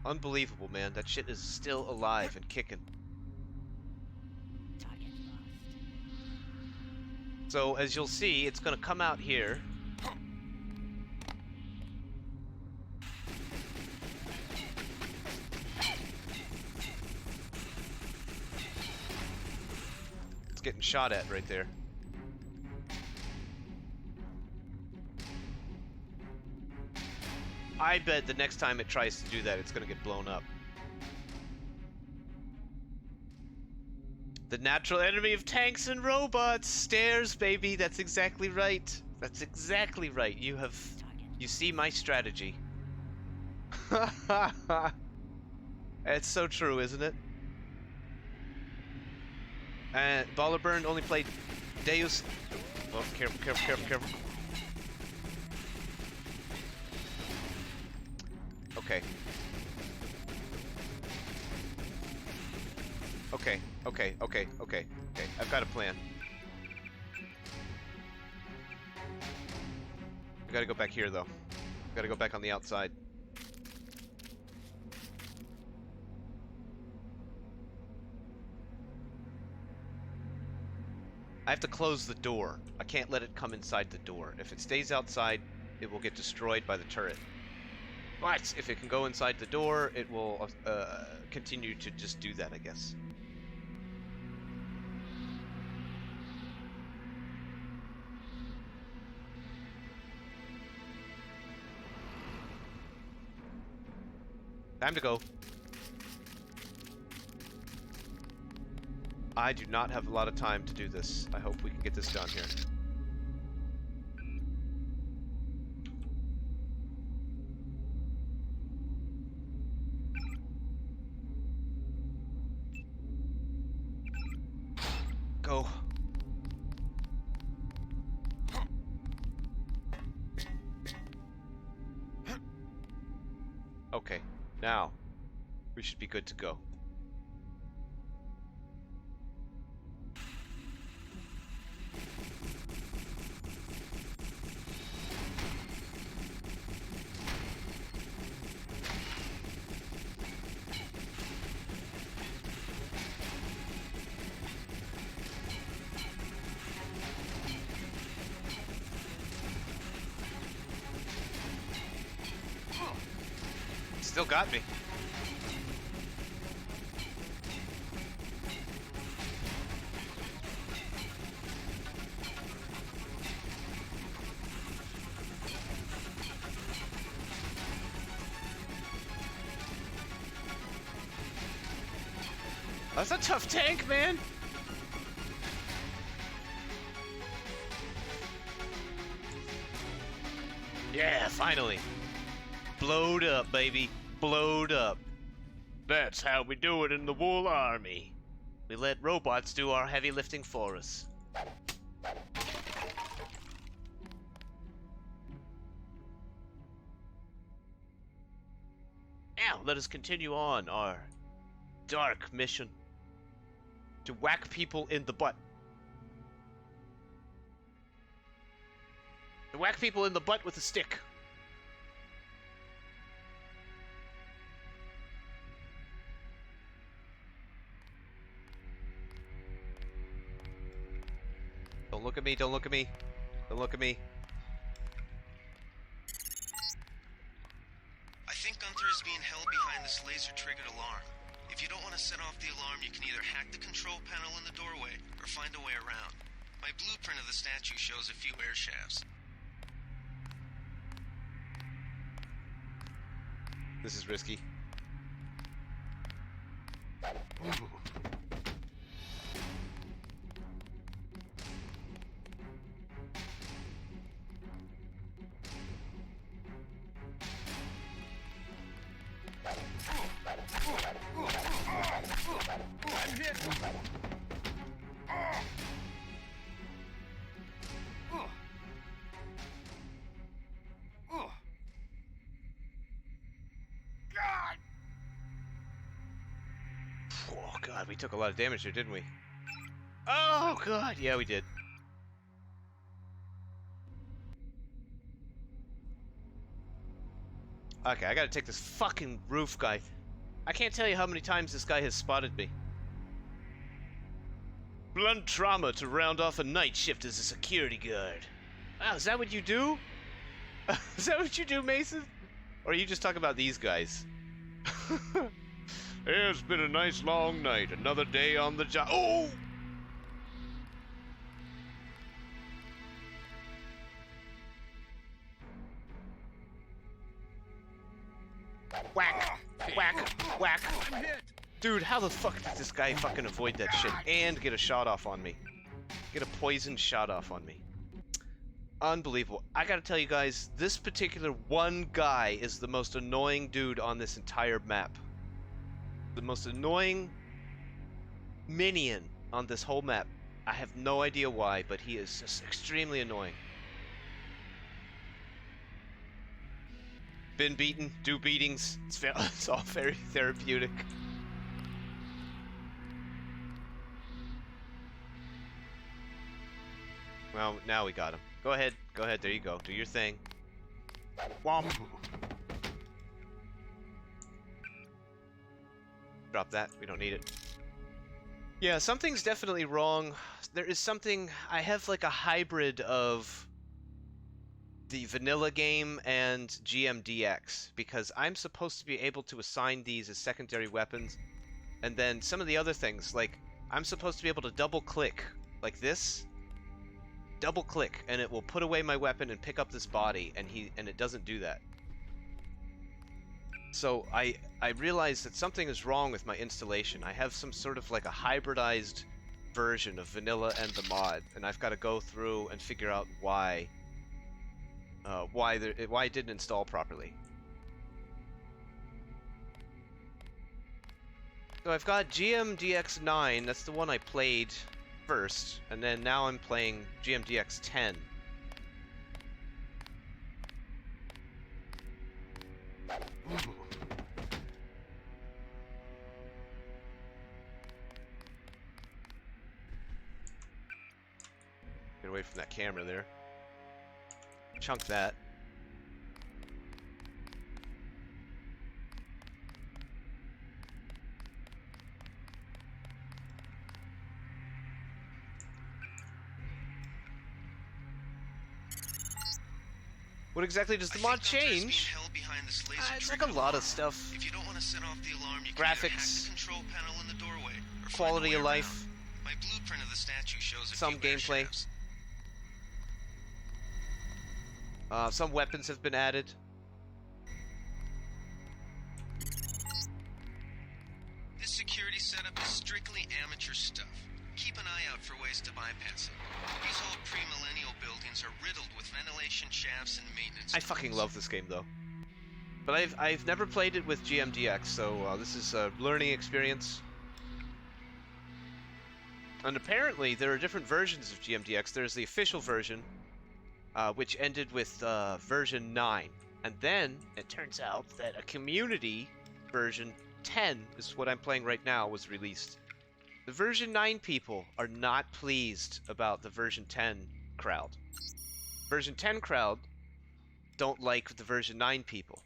Speaker 1: Unbelievable, man. That shit is still alive and kicking. So, as you'll see, it's gonna come out here. It's getting shot at right there. I bet the next time it tries to do that, it's gonna get blown up. The natural enemy of tanks and robots! Stairs, baby! That's exactly right. That's exactly right. You see my strategy. It's so true, isn't it? And Baller Burn only played Deus... Oh, careful, careful, careful, careful. Okay. Okay, okay, okay, okay, okay. I've got a plan. I gotta go back here, though. I gotta go back on the outside. I have to close the door. I can't let it come inside the door. If it stays outside, it will get destroyed by the turret. But if it can go inside the door, it will continue to just do that, I guess. Time to go. I do not have a lot of time to do this. I hope we can get this done here. Go. Okay, now we should be good to go. Still got me. That's a tough tank, man. Yeah, finally. Blowed up, baby. Blowed up.
Speaker 5: That's how we do it in the Wool Army.
Speaker 1: We let robots do our heavy lifting for us. Now, let us continue on our dark mission to whack people in the butt. To whack people in the butt with a stick. Don't look at me, don't look at me. Don't look at me.
Speaker 3: I think Gunther is being held behind this laser-triggered alarm. If you don't want to set off the alarm, you can either hack the control panel in the doorway, or find a way around. My blueprint of the statue shows a few air shafts.
Speaker 1: This is risky. Oh god, we took a lot of damage there, didn't we? Oh god, yeah we did. Okay, I gotta take this fucking roof guy. I can't tell you how many times this guy has spotted me. Blunt trauma to round off a night shift as a security guard. Wow, is that what you do? Is that what you do, Mason? Or are you just talking about these guys?
Speaker 5: It's been a nice long night. Another day on the job. Oh!
Speaker 1: Whack! Whack! Whack! Dude, how the fuck did this guy fucking avoid that shit and get a shot off on me? Get a poisoned shot off on me. Unbelievable. I gotta tell you guys, this particular one guy is the most annoying dude on this entire map. The most annoying minion on this whole map. I have no idea why, but he is just extremely annoying. Been beaten, do beatings. It's all very therapeutic. Well, now we got him. Go ahead, there you go. Do your thing. Womp. Drop that, we don't need it. Yeah, something's definitely wrong. There is something, I have like a hybrid of the vanilla game and GMDX, because I'm supposed to be able to assign these as secondary weapons, and then some of the other things, like, I'm supposed to be able to double click, like this, double click, and it will put away my weapon and pick up this body, and it doesn't do that. So I realized that something is wrong with my installation. I have some sort of like a hybridized version of vanilla and the mod, and I've got to go through and figure out why it didn't install properly. So I've got GMDX 9, that's the one I played first, and then now I'm playing GMDX 10. Get away from that camera there. Chunk that. What exactly does the mod change?
Speaker 3: Being held behind the wireless laser
Speaker 1: It's like
Speaker 3: triggered
Speaker 1: a lot
Speaker 3: alarm.
Speaker 1: of stuff.
Speaker 3: If you don't want to set off the alarm, you can either hack
Speaker 1: Graphics,
Speaker 3: the control panel in the doorway or
Speaker 1: quality
Speaker 3: find
Speaker 1: of
Speaker 3: a way
Speaker 1: life.
Speaker 3: around. My blueprint of the statue shows a
Speaker 1: Some
Speaker 3: few air
Speaker 1: gameplay.
Speaker 3: shafts.
Speaker 1: Some weapons have been added.
Speaker 3: This security setup is strictly amateur stuff. Keep an eye out for ways to bypass it. These old pre-millennial buildings are riddled with ventilation shafts and maintenance.
Speaker 1: I fucking love this game though. But I've never played it with GMDX, so this is a learning experience. And apparently there are different versions of GMDX. There's the official version, which ended with version 9. And then it turns out that a community version 10 is what I'm playing right now was released. The version 9 people are not pleased about the version 10 crowd. Version 10 crowd don't like the version 9 people.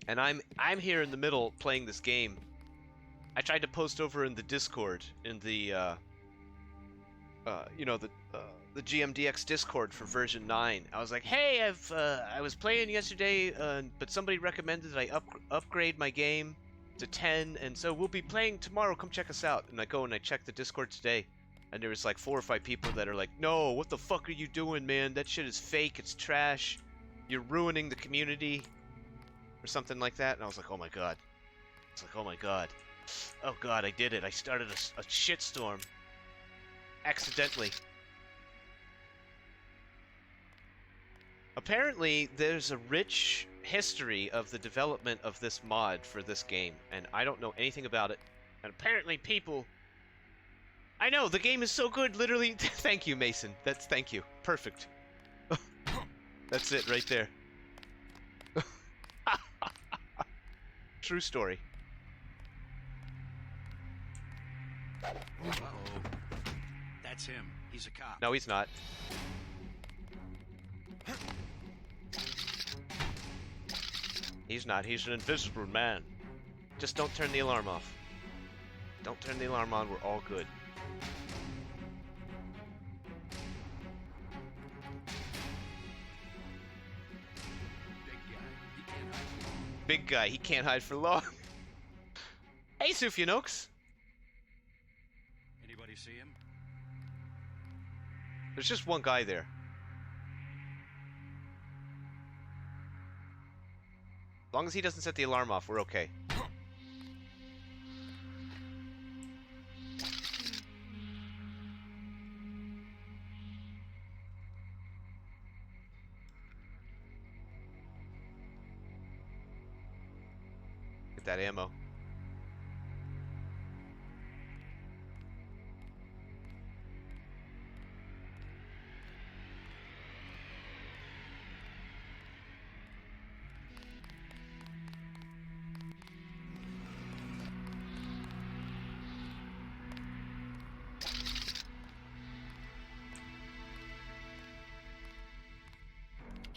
Speaker 1: And I'm here in the middle playing this game. I tried to post over in the Discord, in the the GMDX Discord for version 9. I was like, hey, I was playing yesterday, but somebody recommended that I upgrade my game to 10, and so we'll be playing tomorrow. Come check us out. And I go and I check the Discord today, and there was like 4 or 5 people that are like, no, what the fuck are you doing, man? That shit is fake. It's trash. You're ruining the community, or something like that. And I was like, oh my god. It's like, oh my god. Oh god, I did it. I started a shitstorm. Accidentally. Apparently, there's a rich history of the development of this mod for this game, and I don't know anything about it. And apparently people... I know, the game is so good, literally... Thank you, Mason. Thank you. Perfect. That's it, right there. True story.
Speaker 2: Uh-oh. That's him. He's a cop.
Speaker 1: No, he's not. He's not. He's an invisible man. Just don't turn the alarm off. Don't turn the alarm on. We're all good. Big guy. He can't hide for long. Hey, Sufjanokes.
Speaker 2: Anybody see him?
Speaker 1: There's just one guy there. As long as he doesn't set the alarm off, we're okay. Get that ammo.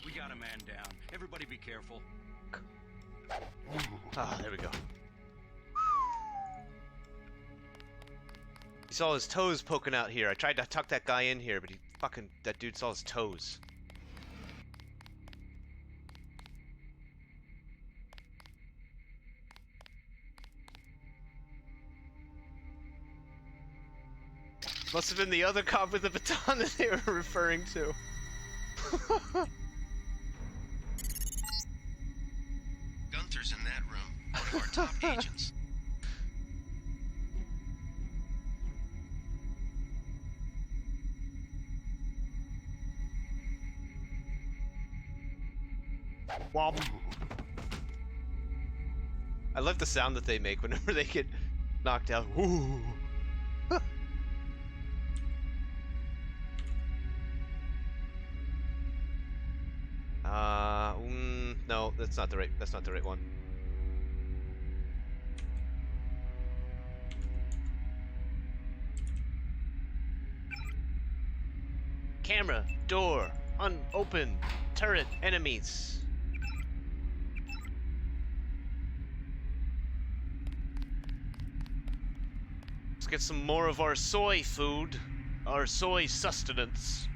Speaker 2: We got a man down. Everybody be careful.
Speaker 1: Ah, there we go. He saw his toes poking out here. I tried to tuck that guy in here, but that dude saw his toes. Must have been the other cop with the baton that they were referring to.
Speaker 3: Gunther's in that room, one of our top agents.
Speaker 1: Womp. I love the sound that they make whenever they get knocked out. Ooh. No, that's not the right one. Camera, door, unopened, turret, enemies. Let's get some more of our soy food, our soy sustenance.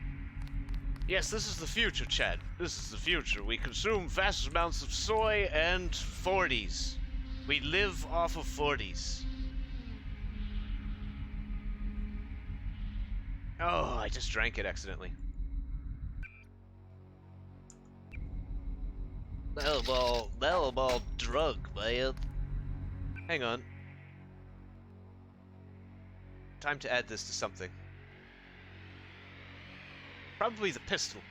Speaker 5: Yes, this is the future, Chad. This is the future. We consume vast amounts of soy and 40s. We live off of 40s. Oh, I just drank it accidentally. Ball drug, man. Hang on. Time to add this to something. Probably the pistol.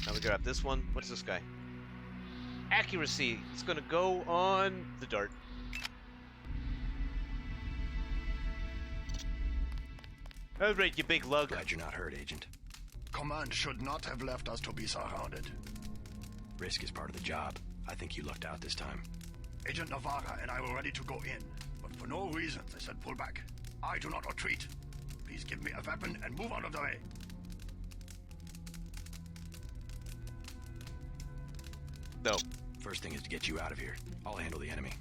Speaker 5: Now we grab this one. What is this guy? Accuracy. It's gonna go on the dart. Alright, you big lug.
Speaker 2: Glad you're not hurt, Agent.
Speaker 7: Command should not have left us to be surrounded.
Speaker 2: Risk is part of the job. I think you lucked out this time.
Speaker 7: Agent Navarra and I were ready to go in, but for no reason they said pull back. I do not retreat. Please give me a weapon and move out of the way.
Speaker 1: No.
Speaker 2: First thing is to get you out of here. I'll handle the enemy.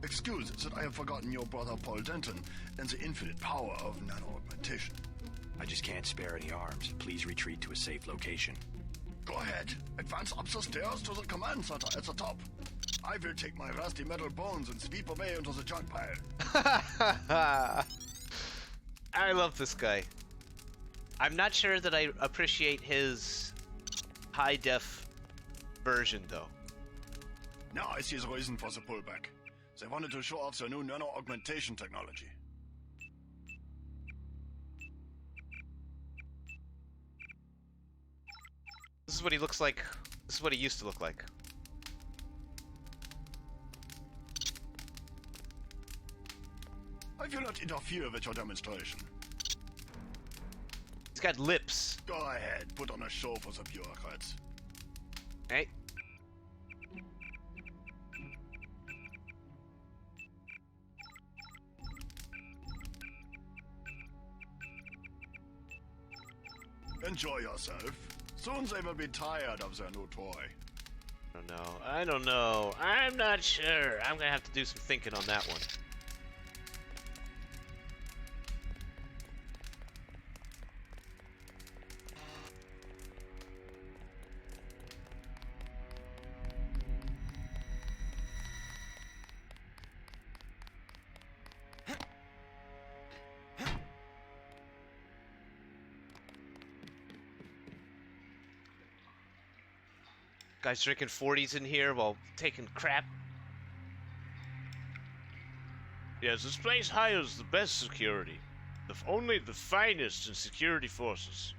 Speaker 7: Excuse that I have forgotten your brother Paul Denton and the infinite power of nano-augmentation.
Speaker 2: I just can't spare any arms. Please retreat to a safe location.
Speaker 7: Go ahead. Advance up the stairs to the command center at the top. I will take my rusty metal bones and sweep away into the junk pile.
Speaker 1: I love this guy. I'm not sure that I appreciate his high-def version, though.
Speaker 7: Now I see the reason for the pullback. They wanted to show off their new nano-augmentation technology.
Speaker 1: This is what he looks like. This is what he used to look like.
Speaker 7: I will not interfere with your demonstration.
Speaker 1: He's got lips.
Speaker 7: Go ahead, put on a show for the bureaucrats.
Speaker 1: Hey.
Speaker 7: Enjoy yourself. Soon they will be tired of their new toy.
Speaker 1: I don't know. I'm not sure. I'm gonna have to do some thinking on that one. Guys drinking 40s in here while taking crap.
Speaker 5: Yes, this place hires the best security. Only the finest in security forces.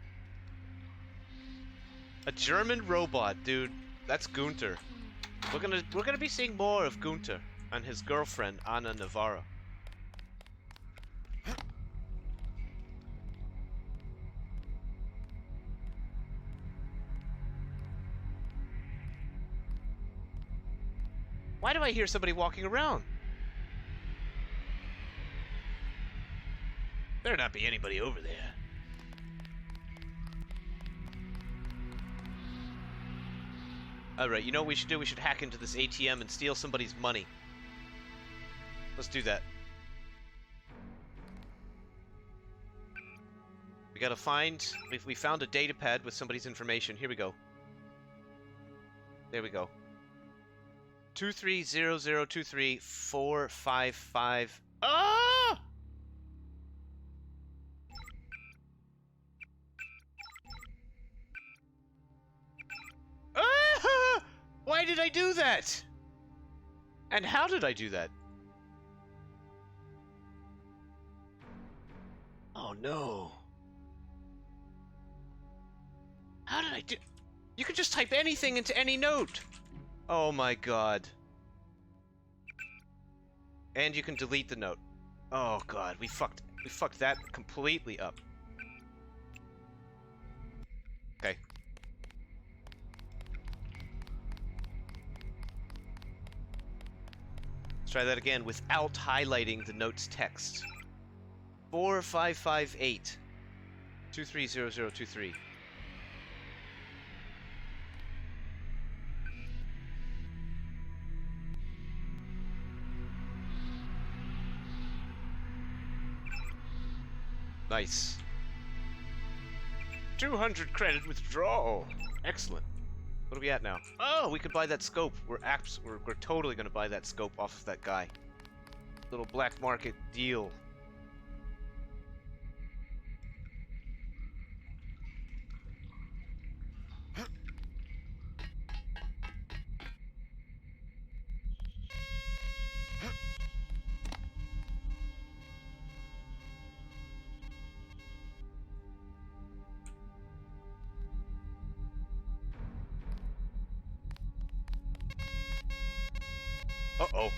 Speaker 1: A German robot, dude. That's Gunther. We're gonna be seeing more of Gunther and his girlfriend Anna Navarra. Why do I hear somebody walking around? Better not be anybody over there. Alright, you know what we should do? We should hack into this ATM and steal somebody's money. Let's do that. We gotta find... We found a data pad with somebody's information. Here we go. There we go. 2300234555. Ah! Ah! Why did I do that? And how did I do that? Oh no. How did I do? You can just type anything into any note. Oh my god. And you can delete the note. Oh god, we fucked that completely up. Okay. Let's try that again without highlighting the note's text. 4558 230023. Nice.
Speaker 5: 200 credit withdrawal. Excellent.
Speaker 1: What are we at now? Oh, we could buy that scope. We're totally gonna buy that scope off of that guy. Little black market deal. Uh-oh.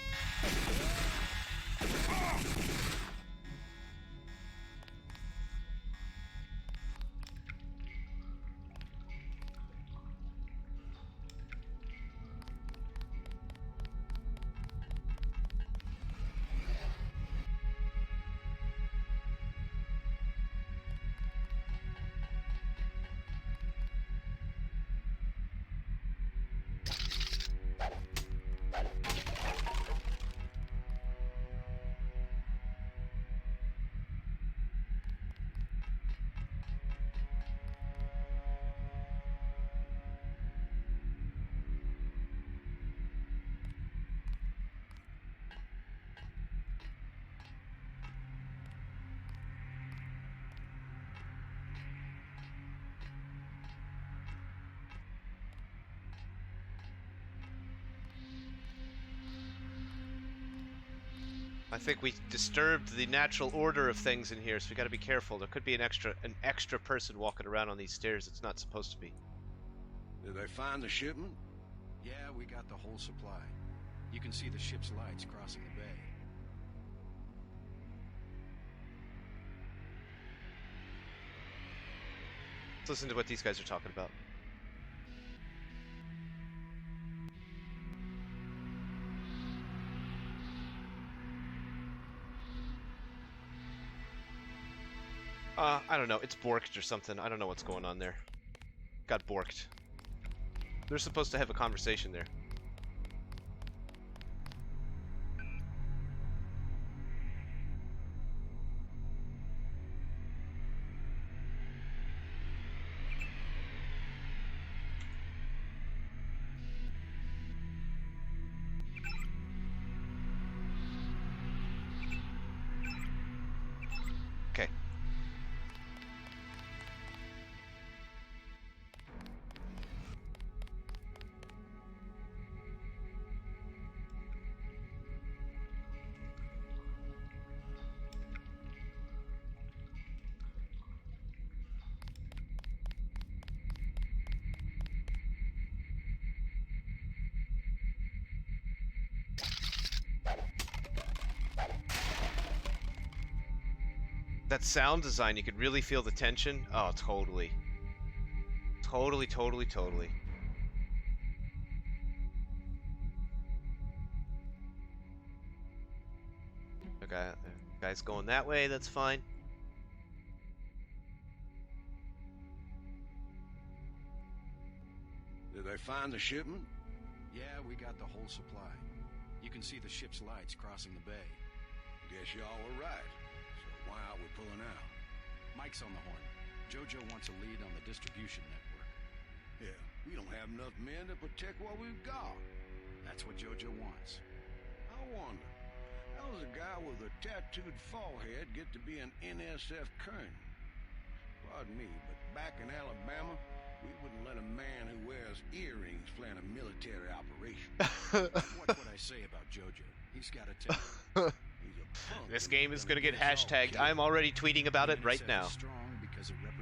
Speaker 1: I think we disturbed the natural order of things in here, so we gotta be careful. There could be an extra person walking around on these stairs it's not supposed to be.
Speaker 7: Did they find the shipment?
Speaker 2: Yeah, we got the whole supply. You can see the ship's lights crossing the bay.
Speaker 1: Let's listen to what these guys are talking about. I don't know. It's borked or something. I don't know what's going on there. Got borked. They're supposed to have a conversation there. Okay. That sound design, you could really feel the tension. Oh, totally. Totally. Okay, guy's going that way, that's fine.
Speaker 7: Did they find the shipment?
Speaker 2: Yeah, we got the whole supply. You can see the ship's lights crossing the bay.
Speaker 7: Guess y'all were right. So why are we pulling out?
Speaker 2: Mike's on the horn. Jojo wants a lead on the distribution network.
Speaker 7: Yeah, we don't have enough men to protect what we've got.
Speaker 2: That's what Jojo wants.
Speaker 7: I wonder, how does a guy with a tattooed forehead get to be an NSF colonel? Pardon me, but back in Alabama, we wouldn't let a man who wears earrings plan a military operation.
Speaker 2: What would I say about Jojo? He's got a temper.
Speaker 7: He's a punk.
Speaker 1: This game is gonna get hashtagged. I'm already tweeting about it right now.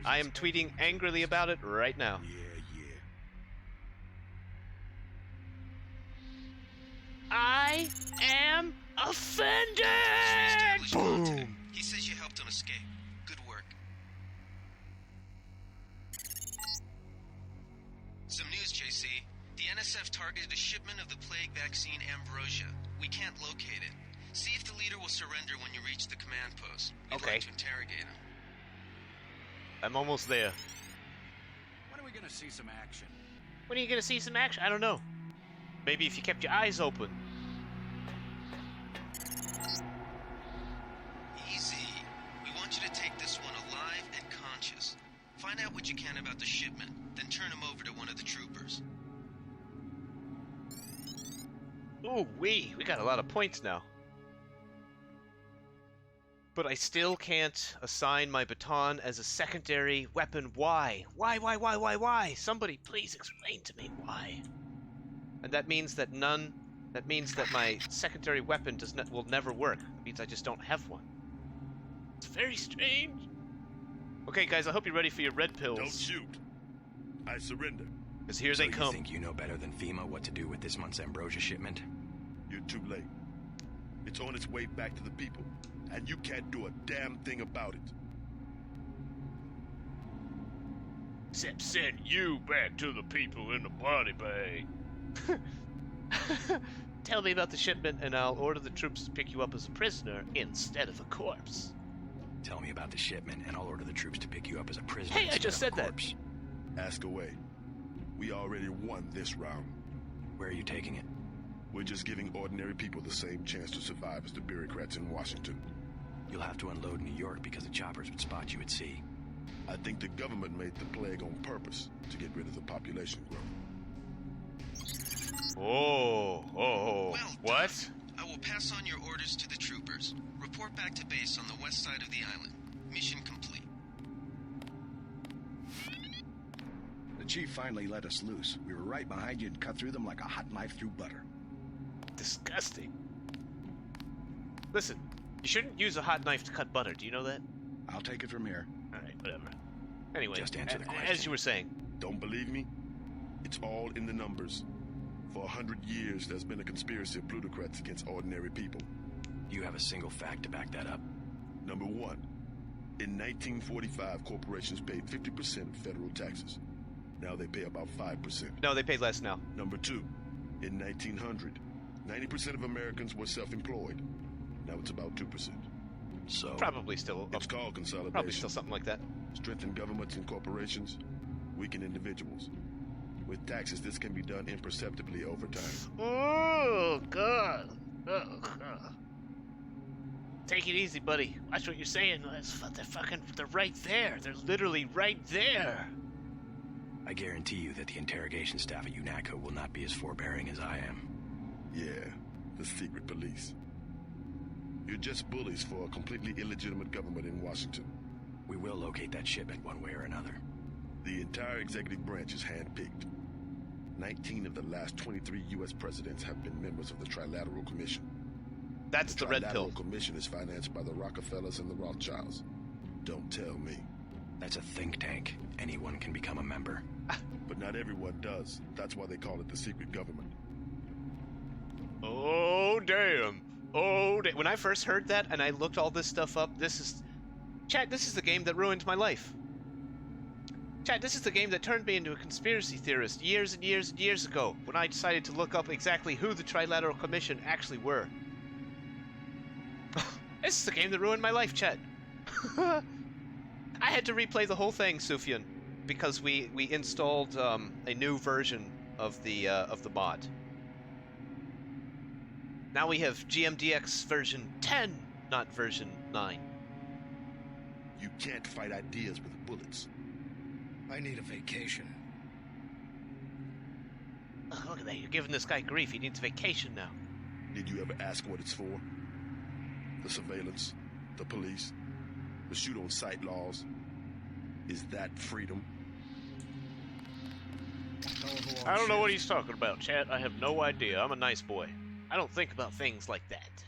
Speaker 1: I am tweeting angrily about it right now.
Speaker 7: Yeah.
Speaker 5: I am offended!
Speaker 3: Establish contact. He says you helped him escape. Good work. Some news, JC. The NSF targeted a shipment of the plague vaccine Ambrosia. We can't locate it. See if the leader will surrender when you reach the command post. We'd
Speaker 1: Okay.
Speaker 3: like to interrogate him.
Speaker 1: I'm almost there.
Speaker 2: When are we gonna see some action?
Speaker 5: When are you gonna see some action? I don't know.
Speaker 1: Maybe if you kept your eyes open.
Speaker 3: Easy. We want you to take this one alive and conscious. Find out what you can about the shipment, then turn him over to one of the troopers.
Speaker 1: Ooh, we got a lot of points now. But I still can't assign my baton as a secondary weapon. Why? Why? Somebody please explain to me why. And that means that my secondary weapon will never work. It means I just don't have one. It's very strange. Okay, guys, I hope you're ready for your red pills.
Speaker 8: Don't shoot. I surrender.
Speaker 1: Because here
Speaker 2: So
Speaker 1: they come.
Speaker 2: You think you know better than FEMA what to do with this month's ambrosia shipment?
Speaker 8: You're too late. It's on its way back to the people, and you can't do a damn thing about it.
Speaker 5: Except send you back to the people in the body bag.
Speaker 1: Tell me about the shipment, and I'll order the troops to pick you up as a prisoner instead of a corpse.
Speaker 2: Tell me about the shipment, and I'll order the troops to pick you up as a prisoner.
Speaker 1: Hey, I just said that.
Speaker 8: Ask away. We already won this round.
Speaker 2: Where are you taking it?
Speaker 8: We're just giving ordinary people the same chance to survive as the bureaucrats in Washington.
Speaker 2: You'll have to unload New York because the choppers would spot you at sea.
Speaker 8: I think the government made the plague on purpose to get rid of the population growth.
Speaker 5: Oh,
Speaker 3: Well
Speaker 5: what?
Speaker 3: done. I will pass on your orders to the troopers. Report back to base on the west side of the island. Mission complete.
Speaker 7: The chief finally let us loose. We were right behind you and cut through them like a hot knife through butter.
Speaker 1: Disgusting. Listen, you shouldn't use a hot knife to cut butter. Do you know that?
Speaker 7: I'll take it from here.
Speaker 1: Alright, whatever. Anyway,
Speaker 2: Just answer the
Speaker 1: as
Speaker 2: question.
Speaker 1: you were saying.
Speaker 8: Don't believe me? It's all in the numbers. For 100 years, there's been a conspiracy of plutocrats against ordinary people.
Speaker 2: You have a single fact to back that up.
Speaker 8: Number one, in 1945, corporations paid 50% of federal taxes. Now they pay about 5%.
Speaker 1: No, they pay less now.
Speaker 8: Number two, in 1900, 90% of Americans were self-employed. Now it's about 2%.
Speaker 2: So,
Speaker 1: Probably still.
Speaker 8: It's called consolidation.
Speaker 1: Probably still something like that.
Speaker 8: Strengthen governments and corporations, weaken individuals. With taxes, this can be done imperceptibly over time.
Speaker 5: Oh, God. Oh, God.
Speaker 1: Take it easy, buddy. Watch what you're saying. They're right there. They're literally right there.
Speaker 2: I guarantee you that the interrogation staff at UNATCO will not be as forbearing as I am.
Speaker 8: Yeah, the secret police. You're just bullies for a completely illegitimate government in Washington.
Speaker 2: We will locate that shipment one way or another.
Speaker 8: The entire executive branch is handpicked. 19 of the last 23 U.S. presidents have been members of the Trilateral Commission.
Speaker 1: That's the red pill.
Speaker 8: Trilateral Commission is financed by the Rockefellers and the Rothschilds. Don't tell me.
Speaker 2: That's a think tank. Anyone can become a member.
Speaker 8: But not everyone does. That's why they call it the secret government.
Speaker 1: Oh, damn. When I first heard that and I looked all this stuff up, this is the game that ruined my life. Chad, this is the game that turned me into a conspiracy theorist years and years and years ago when I decided to look up exactly who the Trilateral Commission actually were. This is the game that ruined my life, Chad. I had to replay the whole thing, Sufyan, because we installed a new version of the mod. Now we have GMDX version 10, not version 9.
Speaker 8: You can't fight ideas with bullets.
Speaker 7: I need a vacation.
Speaker 1: Oh, look at that, you're giving this guy grief. He needs a vacation now.
Speaker 8: Did you ever ask what it's for? The surveillance, the police, the shoot-on-sight laws. Is that freedom?
Speaker 5: I don't know what he's talking about, Chad. I have no idea. I'm a nice boy.
Speaker 1: I don't think about things like that.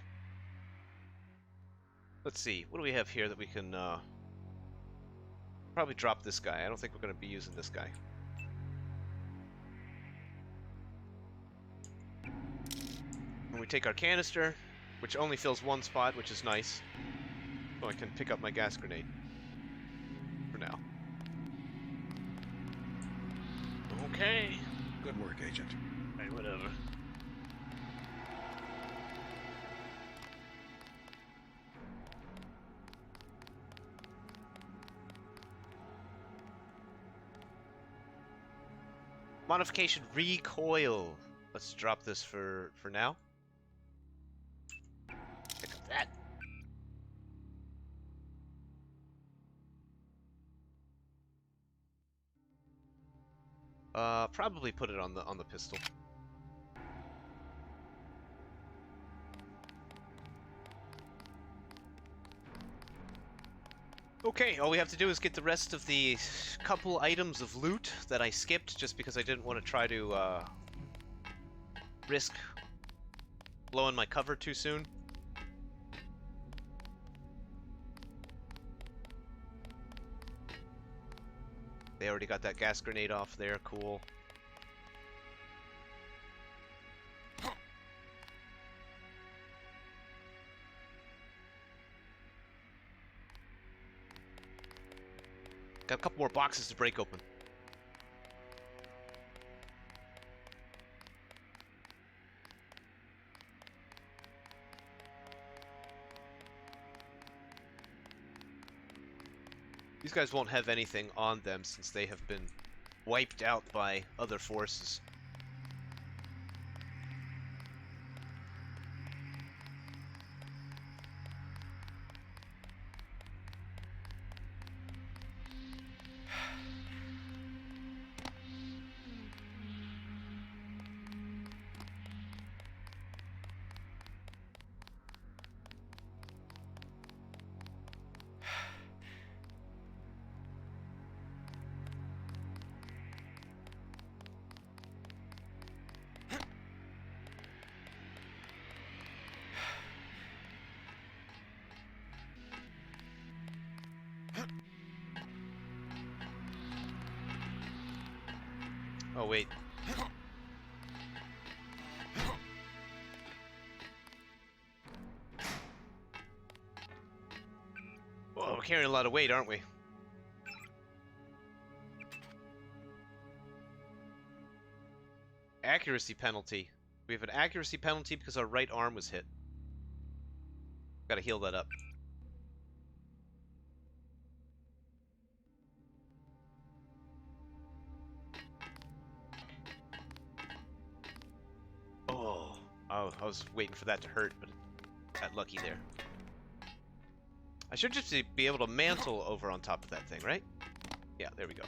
Speaker 1: Let's see, what do we have here that we can, probably drop this guy. I don't think we're going to be using this guy. And we take our canister, which only fills one spot, which is nice. So I can pick up my gas grenade. For now.
Speaker 5: Okay.
Speaker 7: Good work, Agent.
Speaker 5: Hey, whatever.
Speaker 1: Modification recoil. Let's drop this for now. Pick up that. Probably put it on the pistol. Okay, all we have to do is get the rest of the couple items of loot that I skipped just because I didn't want to try to risk blowing my cover too soon. They already got that gas grenade off there, cool. Got a couple more boxes to break open. These guys won't have anything on them since they have been wiped out by other forces. Oh, wait. Whoa, we're carrying a lot of weight, aren't we? Accuracy penalty. We have an accuracy penalty because our right arm was hit. Gotta heal that up. Oh, I was waiting for that to hurt, but got lucky there. I should just be able to mantle over on top of that thing, right? Yeah, there we go.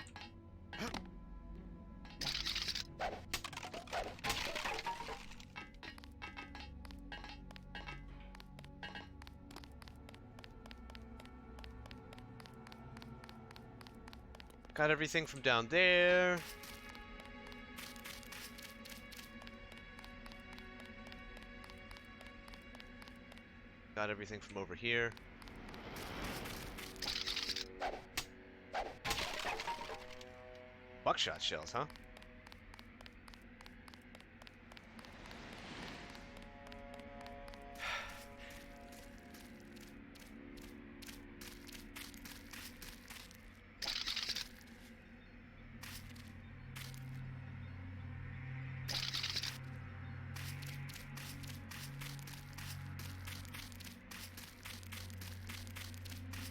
Speaker 1: Got everything from down there. Got everything from over here. Buckshot shells, huh?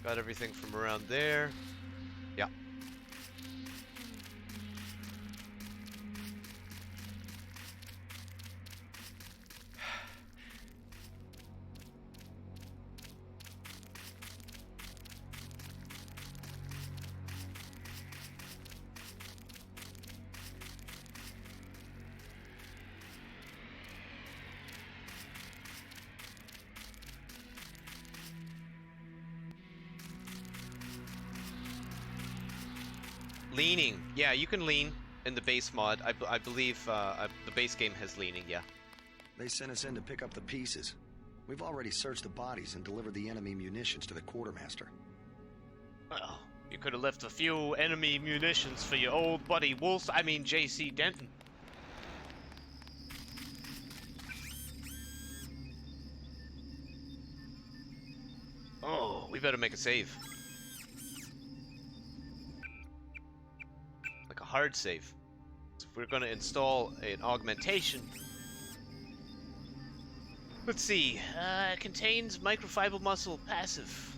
Speaker 1: Got everything from around there. Yeah. Leaning. Yeah, you can lean in the base mod. I believe the base game has leaning, yeah.
Speaker 2: They sent us in to pick up the pieces. We've already searched the bodies and delivered the enemy munitions to the quartermaster.
Speaker 5: Well, you could have left a few enemy munitions for your old buddy JC Denton. Oh,
Speaker 1: We better make a save. Like a hard save. So if we're gonna install an augmentation. Let's see. Contains microfiber muscle passive.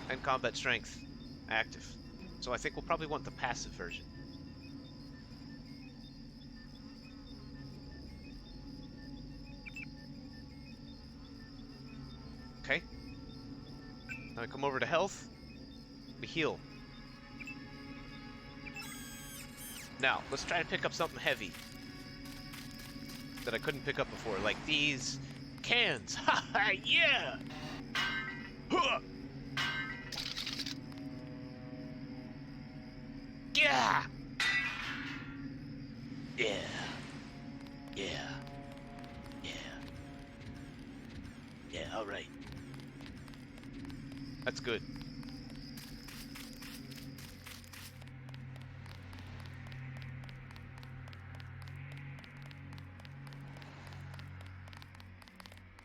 Speaker 1: And combat strength active. So I think we'll probably want the passive version. Okay. Now we come over to health. We heal. Now, let's try to pick up something heavy that I couldn't pick up before, like these cans. Ha ha, yeah! Huh. Yeah! Yeah. Yeah. Yeah. Yeah, alright. That's good.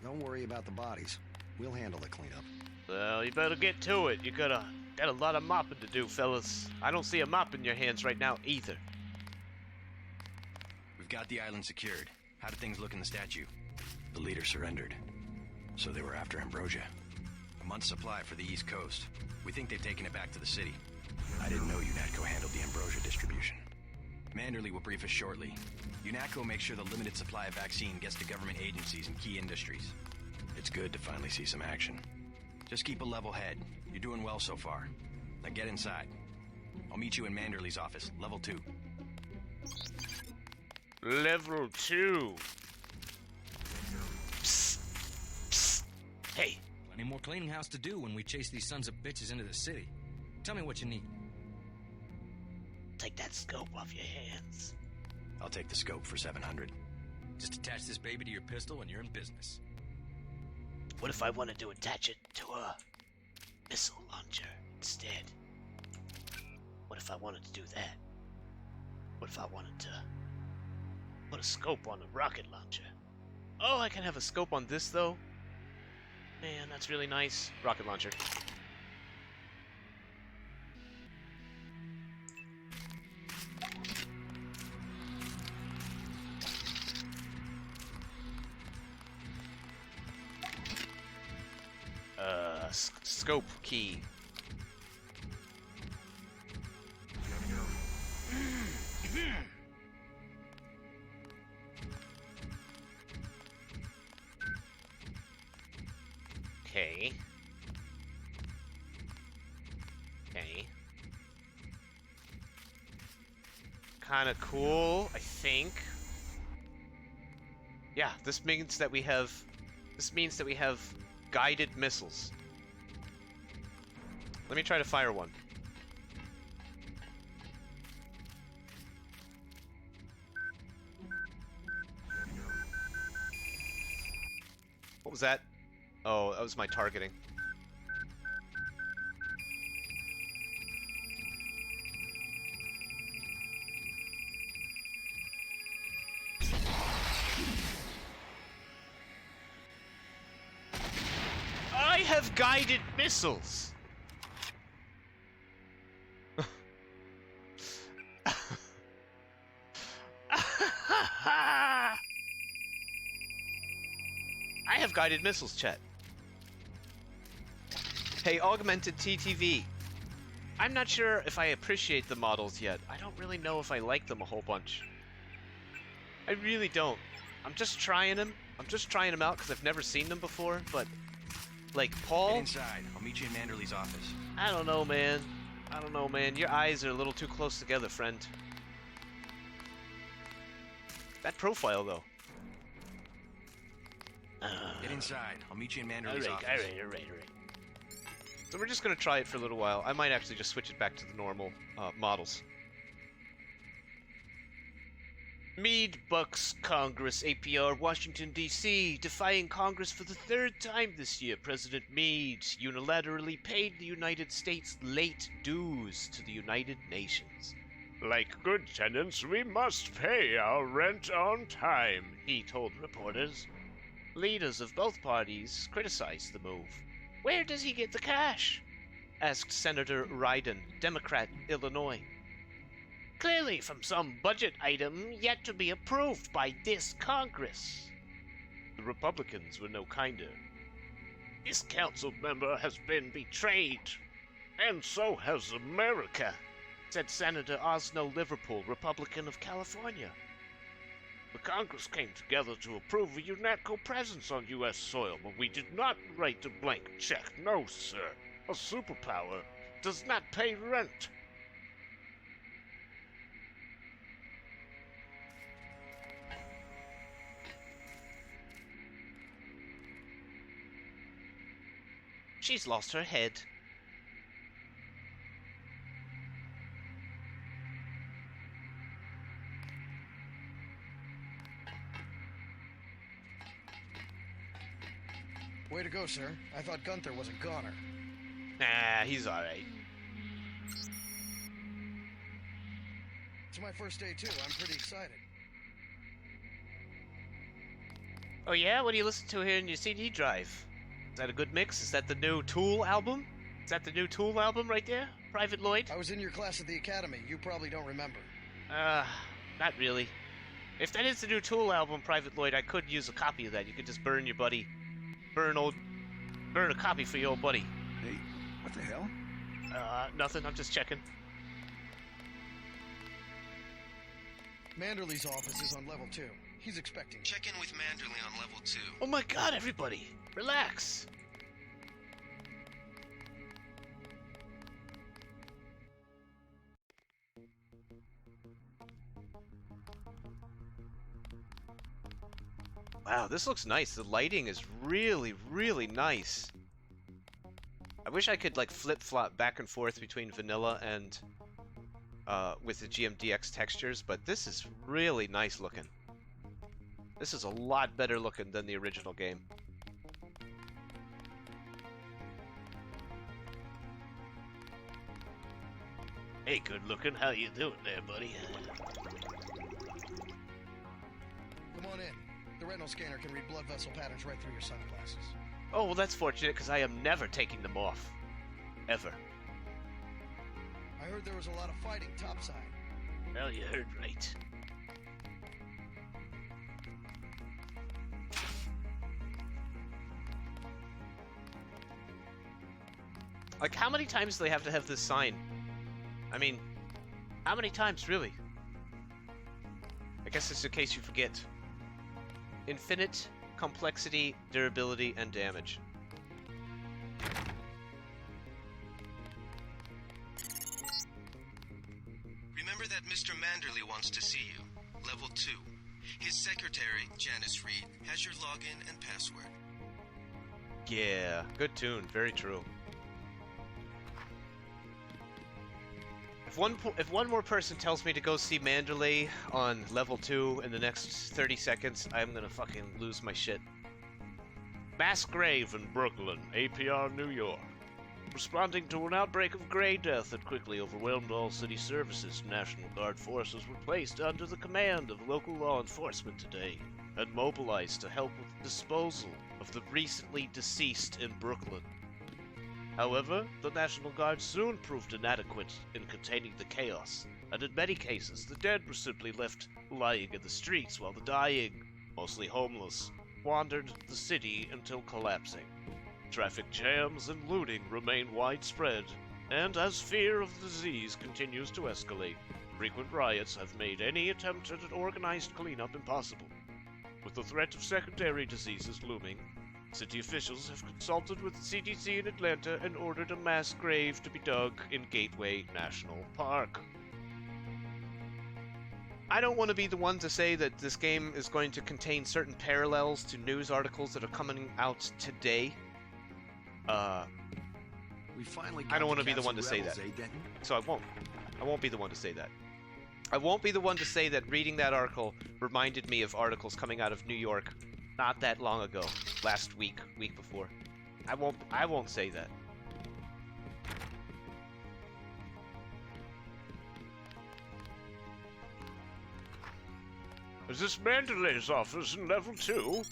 Speaker 2: Don't worry about the bodies. We'll handle the cleanup.
Speaker 5: Well, you better get to it. You got a lot of mopping to do, fellas. I don't see a mop in your hands right now either.
Speaker 2: We've got the island secured. How did things look in the statue? The leader surrendered. So they were after Ambrosia. A month's supply for the East Coast. We think they've taken it back to the city. I didn't know UNATCO handled the Ambrosia distribution. Manderley will brief us shortly. UNATCO makes sure the limited supply of vaccine gets to government agencies and key industries. It's good to finally see some action. Just keep a level head. You're doing well so far. Now get inside. I'll meet you in Manderley's office, level 2.
Speaker 5: Level 2.
Speaker 1: Psst. Psst. Hey.
Speaker 9: Plenty more cleaning house to do when we chase these sons of bitches into the city. Tell me what you need.
Speaker 5: Take that scope off your hands.
Speaker 2: I'll take the scope for 700.
Speaker 9: Just attach this baby to your pistol and you're in business.
Speaker 5: What if I wanted to attach it to a missile launcher instead? What if I wanted to do that? What if I wanted to put a scope on a rocket launcher?
Speaker 1: Oh, I can have a scope on this, though. Man, that's really nice. Rocket launcher. Scope key. Okay. Okay. Kind of cool, I think. Yeah, this means that we have guided missiles. Let me try to fire one. What was that? Oh, that was my targeting. I have guided missiles! I have guided missiles, chat. Hey, Augmented TTV. I'm not sure if I appreciate the models yet. I don't really know if I like them a whole bunch. I really don't. I'm just trying them. I'm just trying them out because I've never seen them before, but... Like, Paul...
Speaker 2: Get inside. I'll meet you in Manderley's office.
Speaker 1: I don't know, man. I don't know, man. Your eyes are a little too close together, friend. That profile, though.
Speaker 2: Get inside. I'll meet you in Manderley's office.
Speaker 1: All right. So we're just gonna try it for a little while. I might actually just switch it back to the normal models. Meade bucks Congress, APR, Washington, D.C. Defying Congress for the third time this year, President Meade unilaterally paid the United States late dues to the United Nations.
Speaker 5: Like good tenants, we must pay our rent on time,
Speaker 1: He told reporters. Leaders of both parties criticized the move. Where does he get the cash? Asked Senator Ryden, Democrat, Illinois. Clearly from some budget item yet to be approved by this Congress. The Republicans were no kinder.
Speaker 5: This council member has been betrayed, and so has America,
Speaker 1: said Senator Osno Liverpool, Republican of California.
Speaker 5: The Congress came together to approve a UNATCO presence on U.S. soil, but we did not write a blank check. No, sir. A superpower does not pay rent.
Speaker 1: She's lost her head.
Speaker 2: Way to go, sir. I thought Gunther was a goner.
Speaker 1: Nah, he's alright.
Speaker 2: It's my first day, too. I'm pretty excited.
Speaker 1: Oh yeah? What do you listen to here in your CD drive? Is that a good mix? Is that the new Tool album? Is that the new Tool album right there? Private Lloyd?
Speaker 2: I was in your class at the academy. You probably don't remember.
Speaker 1: Not really. If that is the new Tool album, Private Lloyd, I could use a copy of that. You could just burn your buddy. Burn a copy for your old buddy.
Speaker 7: Hey, what the hell?
Speaker 1: Nothing. I'm just checking.
Speaker 2: Manderley's office is on level 2. He's expecting you.
Speaker 3: Check in with Manderley on level 2.
Speaker 1: Oh my god, everybody! Relax! Wow, this looks nice. The lighting is really, really nice. I wish I could, like, flip-flop back and forth between vanilla and, with the GMDX textures, but this is really nice looking. This is a lot better looking than the original game. Hey, good looking. How you doing there, buddy?
Speaker 2: Come on in. The retinal scanner can read blood vessel patterns right through your sunglasses.
Speaker 1: Oh, well, that's fortunate, because I am never taking them off. Ever.
Speaker 2: I heard there was a lot of fighting topside.
Speaker 1: Well, you heard right. Like, how many times do they have to have this sign? I mean, how many times, really? I guess it's in case you forget. Infinite complexity, durability, and damage.
Speaker 3: Remember that Mr. Manderley wants to see you. Level 2. His secretary, Janice Reed, has your login and password.
Speaker 1: Yeah, good tune. Very true. If one more person tells me to go see Manderley on level 2 in the next 30 seconds, I'm gonna fucking lose my shit. Mass grave in Brooklyn, APR, New York. Responding to an outbreak of gray death that quickly overwhelmed all city services, National Guard forces were placed under the command of local law enforcement today and mobilized to help with the disposal of the recently deceased in Brooklyn. However, the National Guard soon proved inadequate in containing the chaos, and in many cases the dead were simply left lying in the streets while the dying, mostly homeless, wandered the city until collapsing. Traffic jams and looting remain widespread, and as fear of the disease continues to escalate, frequent riots have made any attempt at an organized cleanup impossible. With the threat of secondary diseases looming, city officials have consulted with the CDC in Atlanta and ordered a mass grave to be dug in Gateway National Park. I don't want to be the one to say that this game is going to contain certain parallels to news articles that are coming out today.
Speaker 8: We finally
Speaker 1: I don't want to be the one to say that. So I won't. I won't be the one to say that. I won't be the one to say that reading that article reminded me of articles coming out of New York not that long ago. Last week, week before. I won't say that. Is this Manderley's office in level 2?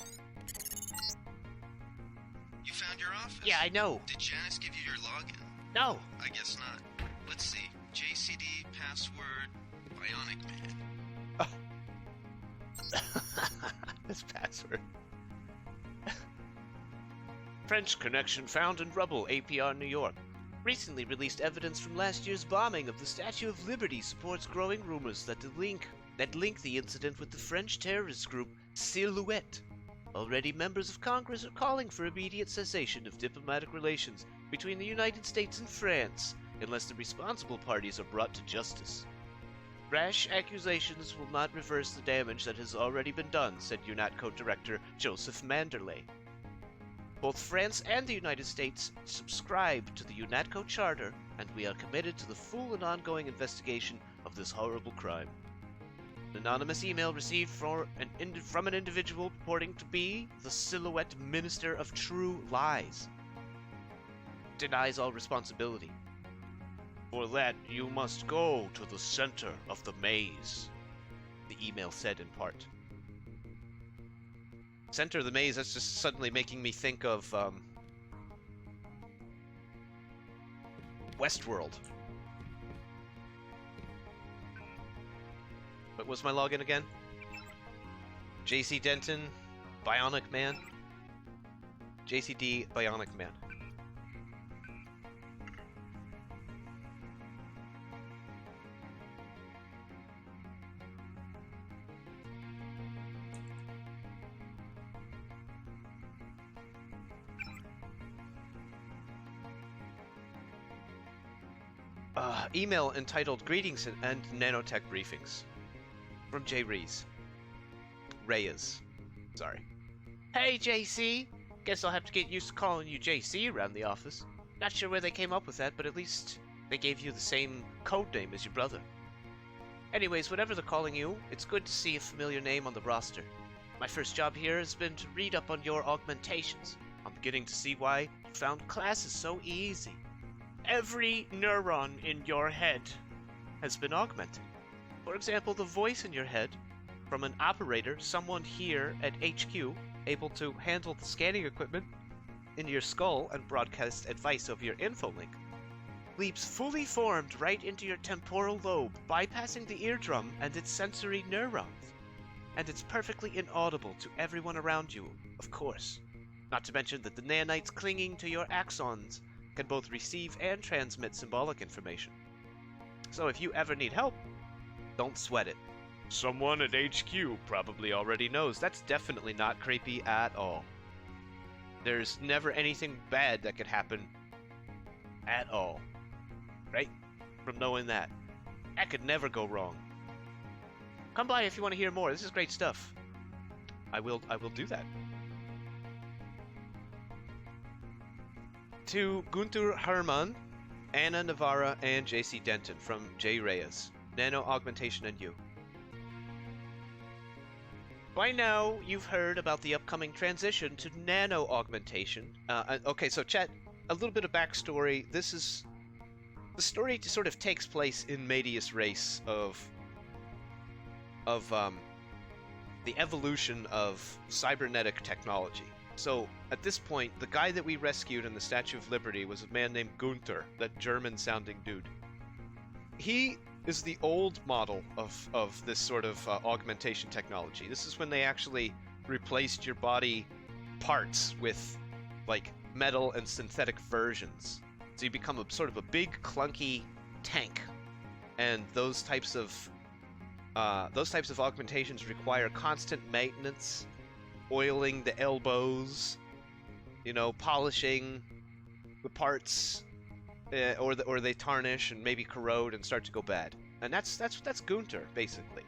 Speaker 3: You found your office?
Speaker 1: Yeah, I know.
Speaker 3: Did Janice give you your login?
Speaker 1: No.
Speaker 3: I guess not. Let's see. JCD, password, Bionic Man.
Speaker 1: This password. French connection found in rubble, APR, New York. Recently released evidence from last year's bombing of the Statue of Liberty supports growing rumors that link the incident with the French terrorist group Silhouette. Already members of Congress are calling for immediate cessation of diplomatic relations between the United States and France, unless the responsible parties are brought to justice. Rash accusations will not reverse the damage that has already been done, said UNATCO Director Joseph Manderley. Both France and the United States subscribe to the Untitled Charter, and we are committed to the full and ongoing investigation of this horrible crime. An anonymous email received from an individual purporting to be the Silhouette Minister of True Lies. Denies all responsibility. For that, you must go to the center of the maze, the email said in part. Center of the maze, that's just suddenly making me think of Westworld. What was my login again? JC Denton, Bionic Man. JCD, Bionic Man. Email entitled Greetings and Nanotech Briefings. From J. Reyes. Sorry. Hey, JC! Guess I'll have to get used to calling you JC around the office. Not sure where they came up with that, but at least they gave you the same code name as your brother. Anyways, whatever they're calling you, it's good to see a familiar name on the roster. My first job here has been to read up on your augmentations. I'm beginning to see why you found classes so easy. Every neuron in your head has been augmented. For example, the voice in your head from an operator, someone here at HQ, able to handle the scanning equipment in your skull and broadcast advice over your infolink, leaps fully formed right into your temporal lobe, bypassing the eardrum and its sensory neurons. And it's perfectly inaudible to everyone around you, of course. Not to mention that the nanites clinging to your axons can both receive and transmit symbolic information. So if you ever need help, don't sweat it. Someone at HQ probably already knows. That's definitely not creepy at all. There's never anything bad that could happen at all. Right? From knowing that. That could never go wrong. Come by if you want to hear more. This is great stuff. I will do that. To Gunther Hermann, Anna Navarra, and JC Denton from J. Reyes. Nano Augmentation and you. By now, you've heard about the upcoming transition to nano augmentation. Okay, so chat, a little bit of backstory. This is... The story sort of takes place in medias res of the evolution of cybernetic technology. So, at this point, the guy that we rescued in the Statue of Liberty was a man named Gunther, that German-sounding dude. He is the old model of this sort of augmentation technology. This is when they actually replaced your body parts with, like, metal and synthetic versions. So you become a sort of a big, clunky tank. And those types of augmentations require constant maintenance, oiling the elbows, polishing the parts, or they tarnish and maybe corrode and start to go bad. And that's Gunther, basically.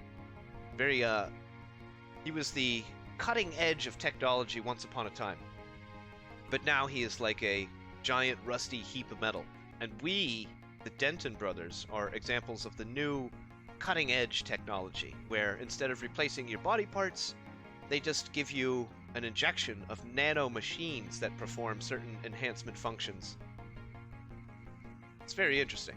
Speaker 1: He was the cutting edge of technology once upon a time. But now he is like a giant rusty heap of metal. And we, the Denton brothers, are examples of the new cutting edge technology, where instead of replacing your body parts, they just give you an injection of nano machines that perform certain enhancement functions. It's very interesting.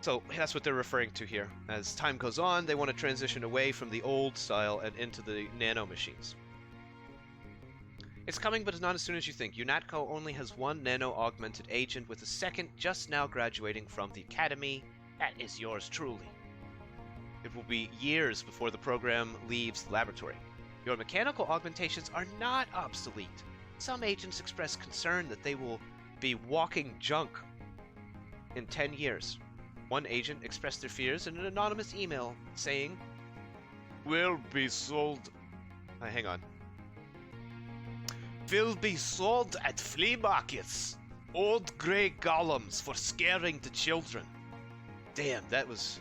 Speaker 1: So that's what they're referring to here. As time goes on, they want to transition away from the old style and into the nano machines. It's coming, but it's not as soon as you think. UNATCO only has one nano-augmented agent, with a second just now graduating from the academy. That is yours truly. It will be years before the program leaves the laboratory. Your mechanical augmentations are not obsolete. Some agents express concern that they will be walking junk in 10 years. One agent expressed their fears in an anonymous email saying, "Will be sold..." hang on. "Will be sold at flea markets. Old grey golems for scaring the children." Damn, that was...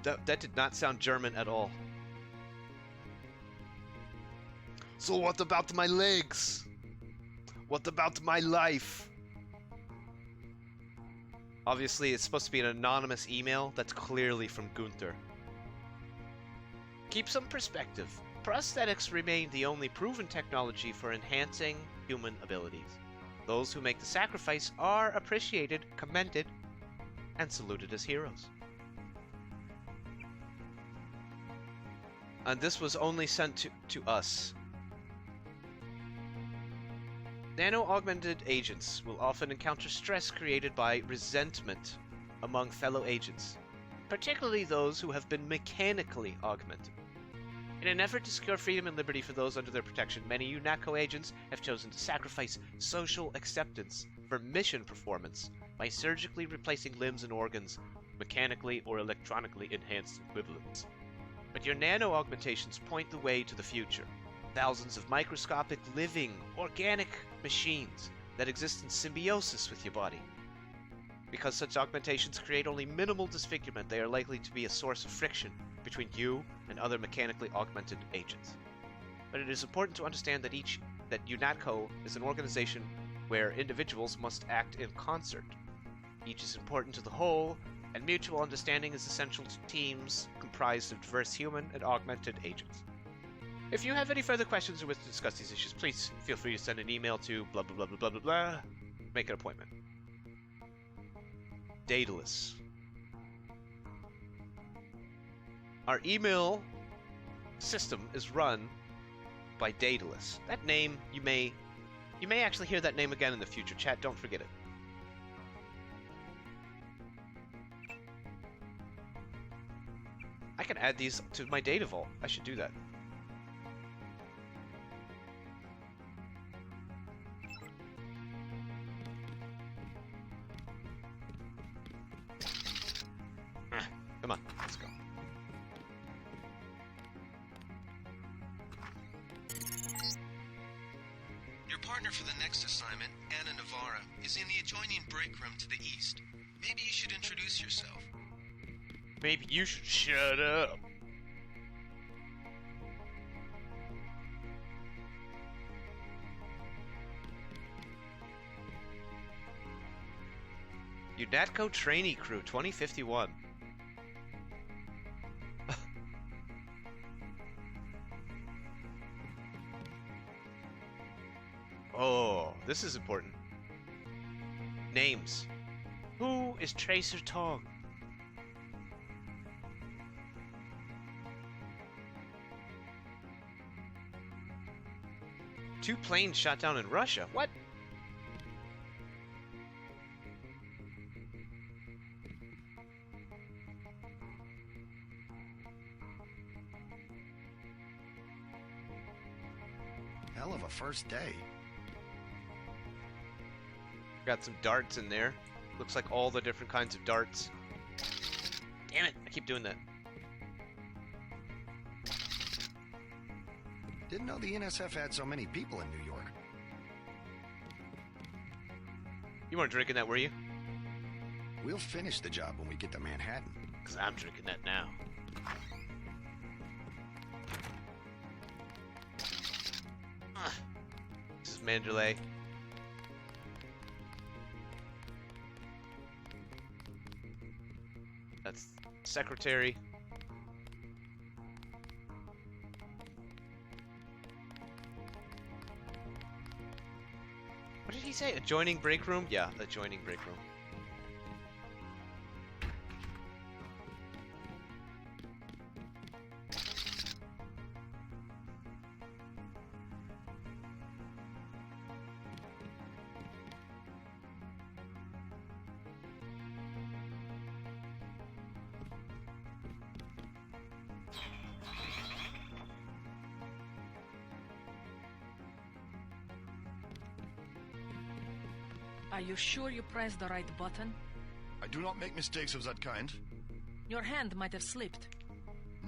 Speaker 1: That did not sound German at all. So what about my legs? What about my life? Obviously, it's supposed to be an anonymous email that's clearly from Gunther. Keep some perspective. Prosthetics remain the only proven technology for enhancing human abilities. Those who make the sacrifice are appreciated, commended, and saluted as heroes. And this was only sent to us. Nano-augmented agents will often encounter stress created by resentment among fellow agents, particularly those who have been mechanically augmented. In an effort to secure freedom and liberty for those under their protection, many UNATCO agents have chosen to sacrifice social acceptance for mission performance by surgically replacing limbs and organs, mechanically or electronically enhanced equivalents. But your nano-augmentations point the way to the future. Thousands of microscopic, living, organic machines that exist in symbiosis with your body. Because such augmentations create only minimal disfigurement, they are likely to be a source of friction between you and other mechanically augmented agents. But it is important to understand that UNATCO is an organization where individuals must act in concert. Each is important to the whole, and mutual understanding is essential to teams comprised of diverse human and augmented agents. If you have any further questions or wish to discuss these issues, please feel free to send an email to blah blah blah blah blah blah blah. Make an appointment. Daedalus. Our email system is run by Daedalus. That name, you may actually hear that name again in the future. Chat, don't forget it. I can add these to my data vault. I should do that. Come on, let's go.
Speaker 3: Your partner for the next assignment, Anna Navarra, is in the adjoining break room to the east. Maybe you should introduce yourself.
Speaker 1: Maybe you should shut up. UNATCO Trainee Crew 2051. Oh, this is important. Names. Who is Tracer Tong? Two planes shot down in Russia. What?
Speaker 2: Hell of a first day.
Speaker 1: Got some darts in there. Looks like all the different kinds of darts. Damn it, I keep doing that.
Speaker 2: Didn't know the NSF had so many people in New York.
Speaker 1: You weren't drinking that, were you?
Speaker 2: We'll finish the job when we get to Manhattan.
Speaker 1: Because I'm drinking that now. This is Mandalay. That's secretary. What did he say? Adjoining break room? Yeah, adjoining break room.
Speaker 10: Are you sure you pressed the right button?
Speaker 8: I do not make mistakes of that kind.
Speaker 10: Your hand might have slipped.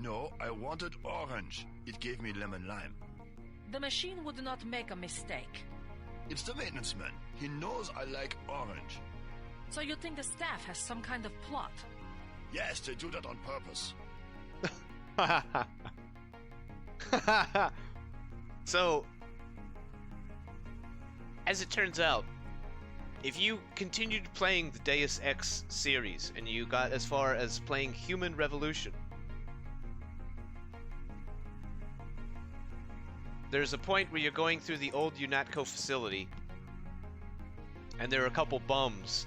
Speaker 8: No, I wanted orange. It gave me lemon lime.
Speaker 10: The machine would not make a mistake.
Speaker 8: It's the maintenance man. He knows I like orange.
Speaker 10: So you think the staff has some kind of plot?
Speaker 8: Yes, they do that on purpose.
Speaker 1: So, as it turns out, if you continued playing the Deus Ex series and you got as far as playing Human Revolution, there's a point where you're going through the old UNATCO facility and there are a couple bums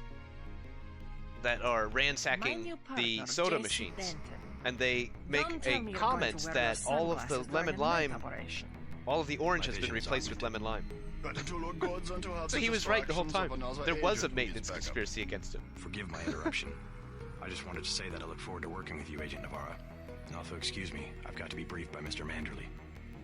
Speaker 1: that are ransacking the soda machines. And they make a comment that all of the lemon lime, all of the orange has been replaced with lemon lime. So he was right the whole time. There was a maintenance conspiracy against him.
Speaker 2: Forgive my interruption. I just wanted to say that I look forward to working with you, Agent Navarro. And also excuse me, I've got to be briefed by Mr. Manderley.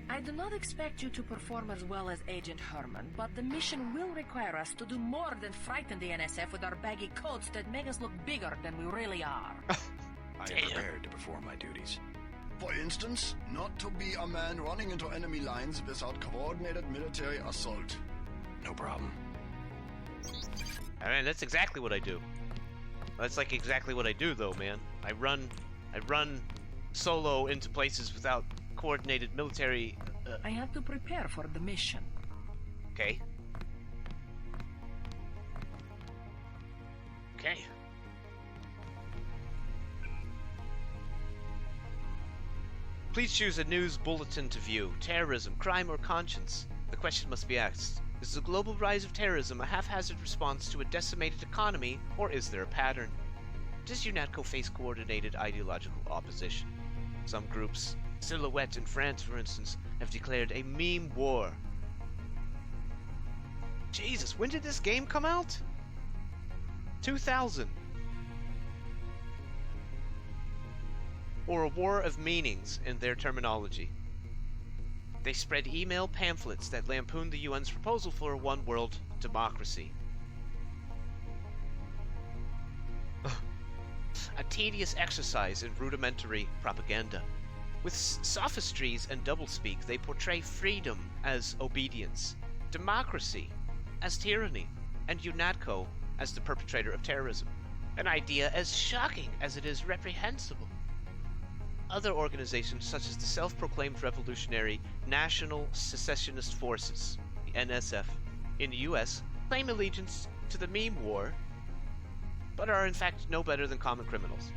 Speaker 10: I do not expect you to perform as well as Agent Herman, but the mission will require us to do more than frighten the NSF with our baggy coats that make us look bigger than we really are.
Speaker 2: I am prepared to perform my duties.
Speaker 11: For instance, not to be a man running into enemy lines without coordinated military assault.
Speaker 2: No problem.
Speaker 1: I mean, that's exactly what I do. That's like exactly what I do, though, man. I run solo into places without coordinated military.
Speaker 10: I have to prepare for the mission.
Speaker 1: Okay. Okay. Please choose a news bulletin to view. Terrorism, crime, or conscience? The question must be asked. Is the global rise of terrorism a haphazard response to a decimated economy, or is there a pattern? Does UNATCO face coordinated ideological opposition? Some groups, Silhouette in France for instance, have declared a meme war. Jesus, when did this game come out? 2000. Or a war of meanings in their terminology. They spread email pamphlets that lampooned the UN's proposal for a one-world democracy. A tedious exercise in rudimentary propaganda. With sophistries and doublespeak, they portray freedom as obedience, democracy as tyranny, and UNATCO as the perpetrator of terrorism. An idea as shocking as it is reprehensible. Other organizations, such as the self-proclaimed revolutionary National Secessionist Forces, the NSF, in the US, claim allegiance to the meme war, but are in fact no better than common criminals.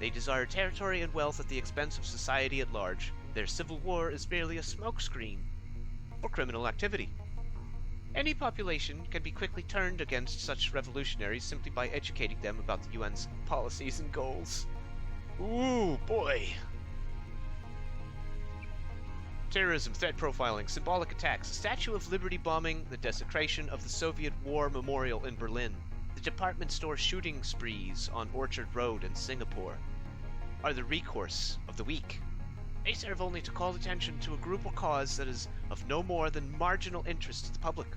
Speaker 1: They desire territory and wealth at the expense of society at large. Their civil war is merely a smokescreen for criminal activity. Any population can be quickly turned against such revolutionaries simply by educating them about the UN's policies and goals. Ooh, boy. Terrorism, threat profiling, symbolic attacks, the Statue of Liberty bombing, the desecration of the Soviet War Memorial in Berlin, the department store shooting sprees on Orchard Road in Singapore, are the recourse of the weak. They serve only to call attention to a group or cause that is of no more than marginal interest to the public.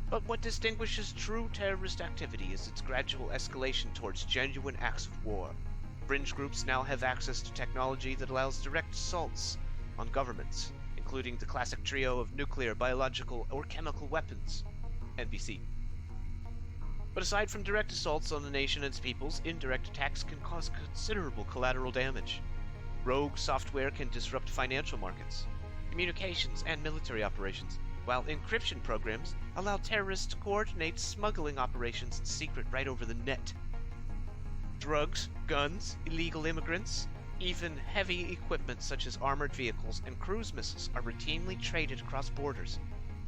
Speaker 1: But what distinguishes true terrorist activity is its gradual escalation towards genuine acts of war. Fringe groups now have access to technology that allows direct assaults on governments, including the classic trio of nuclear, biological, or chemical weapons, NBC. But aside from direct assaults on the nation and its peoples, indirect attacks can cause considerable collateral damage. Rogue software can disrupt financial markets, communications, and military operations, while encryption programs allow terrorists to coordinate smuggling operations in secret right over the net. Drugs, guns, illegal immigrants, even heavy equipment such as armored vehicles and cruise missiles are routinely traded across borders,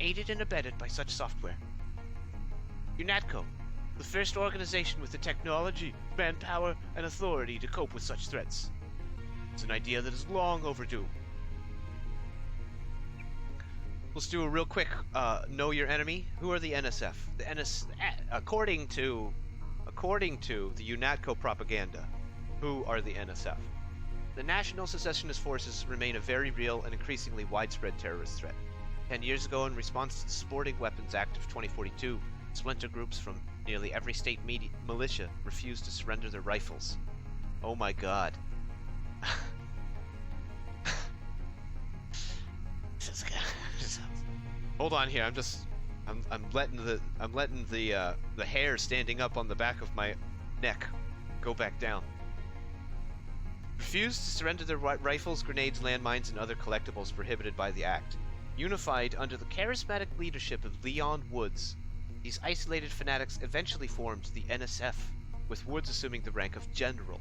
Speaker 1: aided and abetted by such software. UNATCO, the first organization with the technology, manpower, and authority to cope with such threats. It's an idea that is long overdue. Let's do a real quick know your enemy. Who are the NSF? According to the UNATCO propaganda, who are the NSF? The National Secessionist Forces remain a very real and increasingly widespread terrorist threat. 10 years ago, in response to the Sporting Weapons Act of 2042, splinter groups from nearly every state militia refused to surrender their rifles. Oh my god. Hold on here. I'm letting the hair standing up on the back of my neck go back down. Refused to surrender their rifles, grenades, landmines, and other collectibles prohibited by the act. Unified under the charismatic leadership of Leon Woods, these isolated fanatics eventually formed the NSF, with Woods assuming the rank of general.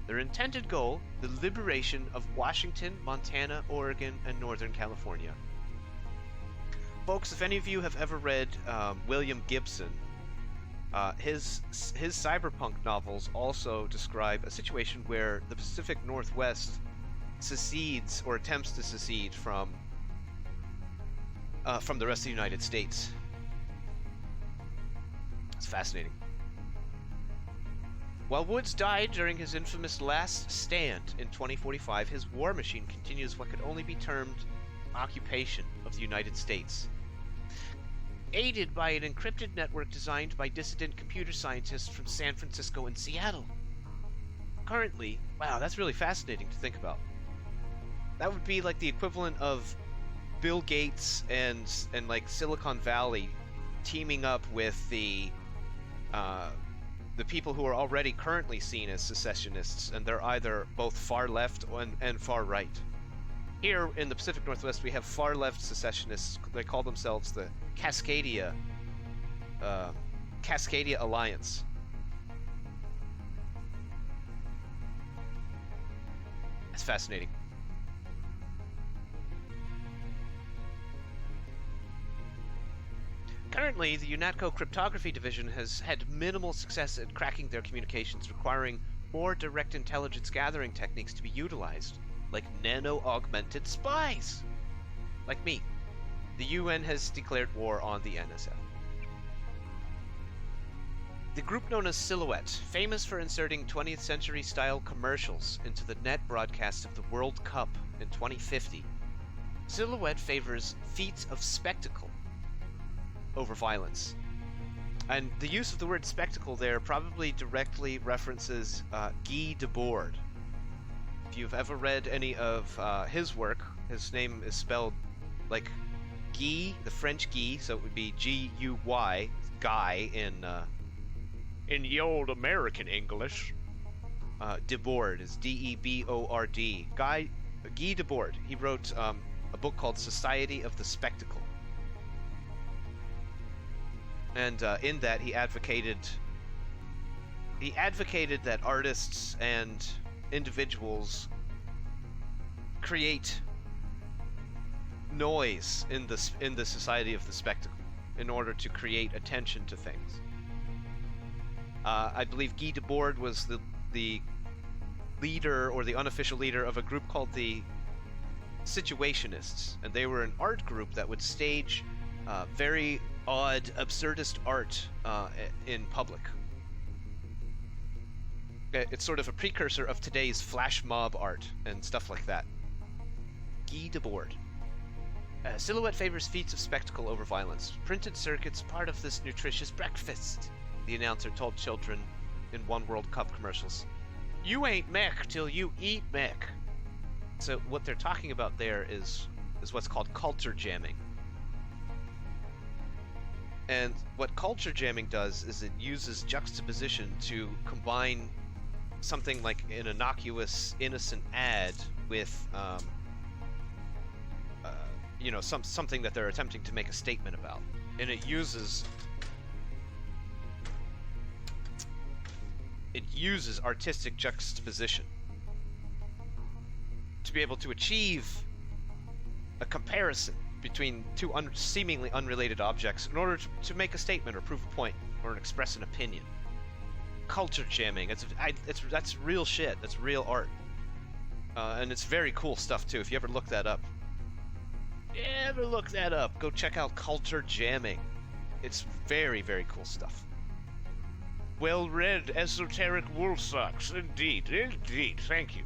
Speaker 1: Their intended goal, the liberation of Washington, Montana, Oregon, and Northern California. Folks, if any of you have ever read William Gibson, his cyberpunk novels also describe a situation where the Pacific Northwest secedes or attempts to secede from the rest of the United States. It's fascinating. While Woods died during his infamous last stand in 2045, his war machine continues what could only be termed occupation of the United States. Aided by an encrypted network designed by dissident computer scientists from San Francisco and Seattle. Currently, wow, that's really fascinating to think about. That would be like the equivalent of Bill Gates and like Silicon Valley teaming up with the people who are already currently seen as secessionists, and they're either both far left and far right. Here in the Pacific Northwest, we have far left secessionists. They call themselves the Cascadia Alliance. That's fascinating. Currently, the UNATCO Cryptography Division has had minimal success at cracking their communications, requiring more direct intelligence gathering techniques to be utilized, like nano-augmented spies! Like me. The UN has declared war on the NSF. The group known as Silhouette, famous for inserting 20th century-style commercials into the net broadcast of the World Cup in 2050, Silhouette favors feats of spectacle over violence. And the use of the word spectacle there probably directly references Guy Debord. If you've ever read any of his work, his name is spelled like Guy, the French Guy, so it would be G-U-Y, Guy in the old American English. Debord is D-E-B-O-R-D. Guy Debord. He wrote a book called Society of the Spectacle. And in that, he advocated that artists and individuals create noise in the society of the spectacle in order to create attention to things. I believe Guy Debord was the leader or the unofficial leader of a group called the Situationists, and they were an art group that would stage very odd, absurdist art in public. It's sort of a precursor of today's flash mob art and stuff like that. Guy Debord. Silhouette favors feats of spectacle over violence. Printed circuits part of this nutritious breakfast, the announcer told children in One World Cup commercials. You ain't mech till you eat mech. So what they're talking about there is what's called culture jamming. And what culture jamming does is it uses juxtaposition to combine something like an innocuous, innocent ad with, something that they're attempting to make a statement about. And it uses artistic juxtaposition to be able to achieve a comparison between two seemingly unrelated objects in order to make a statement or prove a point or express an opinion. Culture jamming, that's real shit. That's real art. And it's very cool stuff too. If you ever look that up, go check out culture jamming. It's very, very cool stuff. Well-read, esoteric wolf socks. Indeed. Thank you.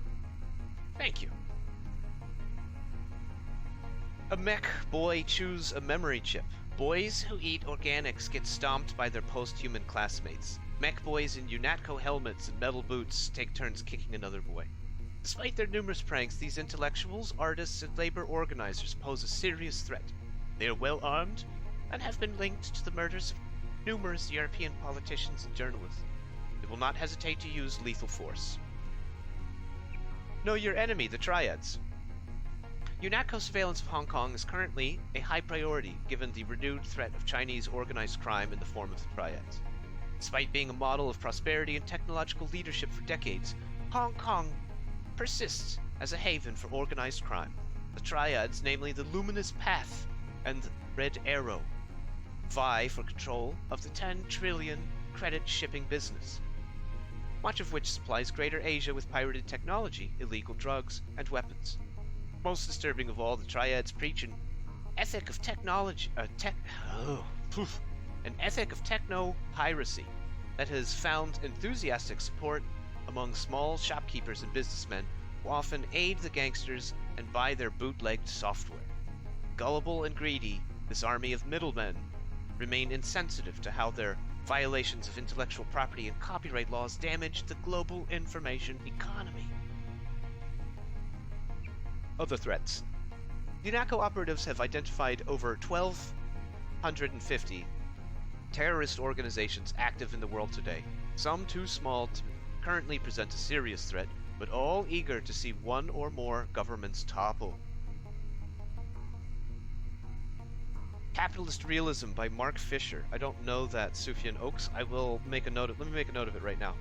Speaker 1: A mech boy chews a memory chip. Boys who eat organics get stomped by their post-human classmates. Mech boys in UNATCO helmets and metal boots take turns kicking another boy. Despite their numerous pranks, these intellectuals, artists, and labor organizers pose a serious threat. They are well armed and have been linked to the murders of numerous European politicians and journalists. They will not hesitate to use lethal force. Know your enemy, the Triads. UNATCO surveillance of Hong Kong is currently a high priority given the renewed threat of Chinese organized crime in the form of the Triads. Despite being a model of prosperity and technological leadership for decades, Hong Kong persists as a haven for organized crime. The Triads, namely the Luminous Path and Red Arrow, vie for control of the 10 trillion credit shipping business, much of which supplies Greater Asia with pirated technology, illegal drugs, and weapons. Most disturbing of all, the Triads preach an ethic of technology, an ethic of techno-piracy that has found enthusiastic support among small shopkeepers and businessmen who often aid the gangsters and buy their bootlegged software. Gullible and greedy, this army of middlemen remain insensitive to how their violations of intellectual property and copyright laws damage the global information economy. Other threats. UNATCO operatives have identified over 1,250 terrorist organizations active in the world today, some too small to currently present a serious threat, but all eager to see one or more governments topple. Capitalist Realism by Mark Fisher. I don't know that, Sufjan Oaks. I will make a note of, let me make a note of it right now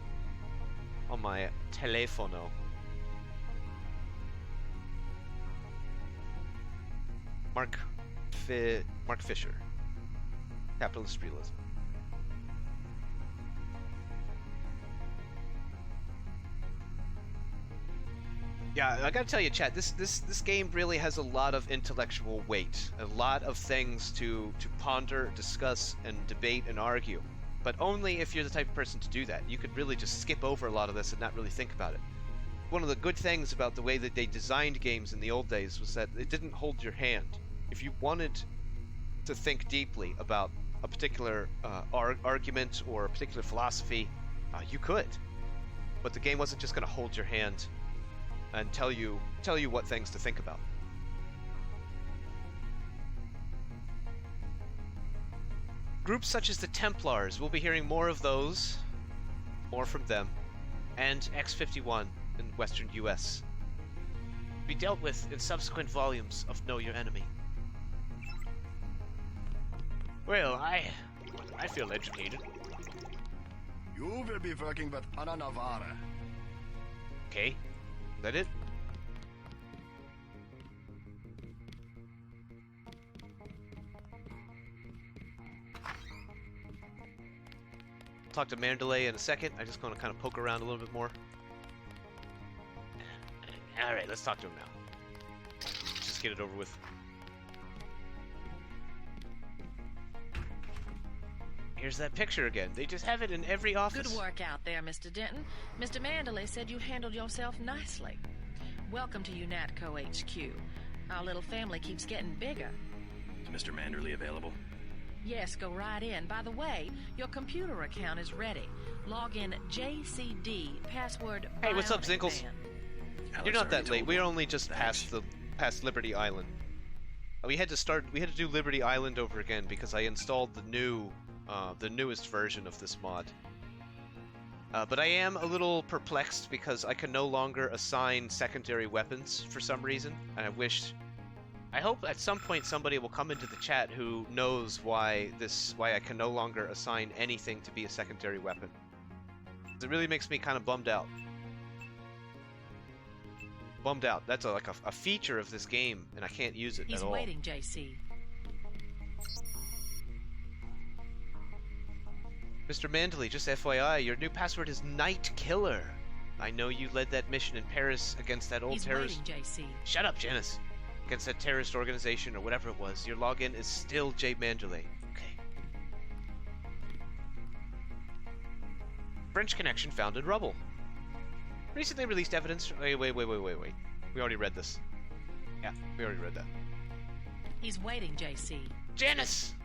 Speaker 1: on my telefono. Mark Fisher. Capitalist Realism. Yeah, I gotta tell you, chat, this game really has a lot of intellectual weight. A lot of things to ponder, discuss, and debate and argue. But only if you're the type of person to do that. You could really just skip over a lot of this and not really think about it. One of the good things about the way that they designed games in the old days was that it didn't hold your hand. If you wanted to think deeply about a particular argument or a particular philosophy, you could. But the game wasn't just going to hold your hand and tell you what things to think about. Groups such as the Templars, we'll be hearing more of those, more from them, and X-51 in western US. Be dealt with in subsequent volumes of Know Your Enemy. Well, I feel educated.
Speaker 11: You will be working with Ana Navarre.
Speaker 1: Okay. Is that it? Talk to Mandalay in a second. I just want to kind of poke around a little bit more. Alright, let's talk to him now. Just get it over with. Here's that picture again. They just have it in every office.
Speaker 10: Good work out there, Mr. Denton. Mr. Mandalay said you handled yourself nicely. Welcome to UNATCO HQ. Our little family keeps getting bigger.
Speaker 2: Is Mr. Manderley available?
Speaker 10: Yes, go right in. By the way, your computer account is ready. Log in JCD, password.
Speaker 1: Hey, what's up, Zinkles? You're not that late. We're only just past Liberty Island. We had to do Liberty Island over again because I installed the newest version of this mod. But I am a little perplexed because I can no longer assign secondary weapons for some reason, and I hope at some point somebody will come into the chat who knows why I can no longer assign anything to be a secondary weapon. It really makes me kind of bummed out. That's like a feature of this game, and I can't use it at all.
Speaker 10: He's waiting, JC.
Speaker 1: Mr. Mandalay, just FYI, your new password is Night Killer. I know you led that mission in Paris against that old terrorist.
Speaker 10: He's waiting, JC.
Speaker 1: Shut up, Janice. Against that terrorist organization or whatever it was. Your login is still J Mandalay. Okay. French Connection found in rubble. Recently released evidence. Wait. We already read this. Yeah, we already read that.
Speaker 10: He's waiting, JC.
Speaker 1: Janice!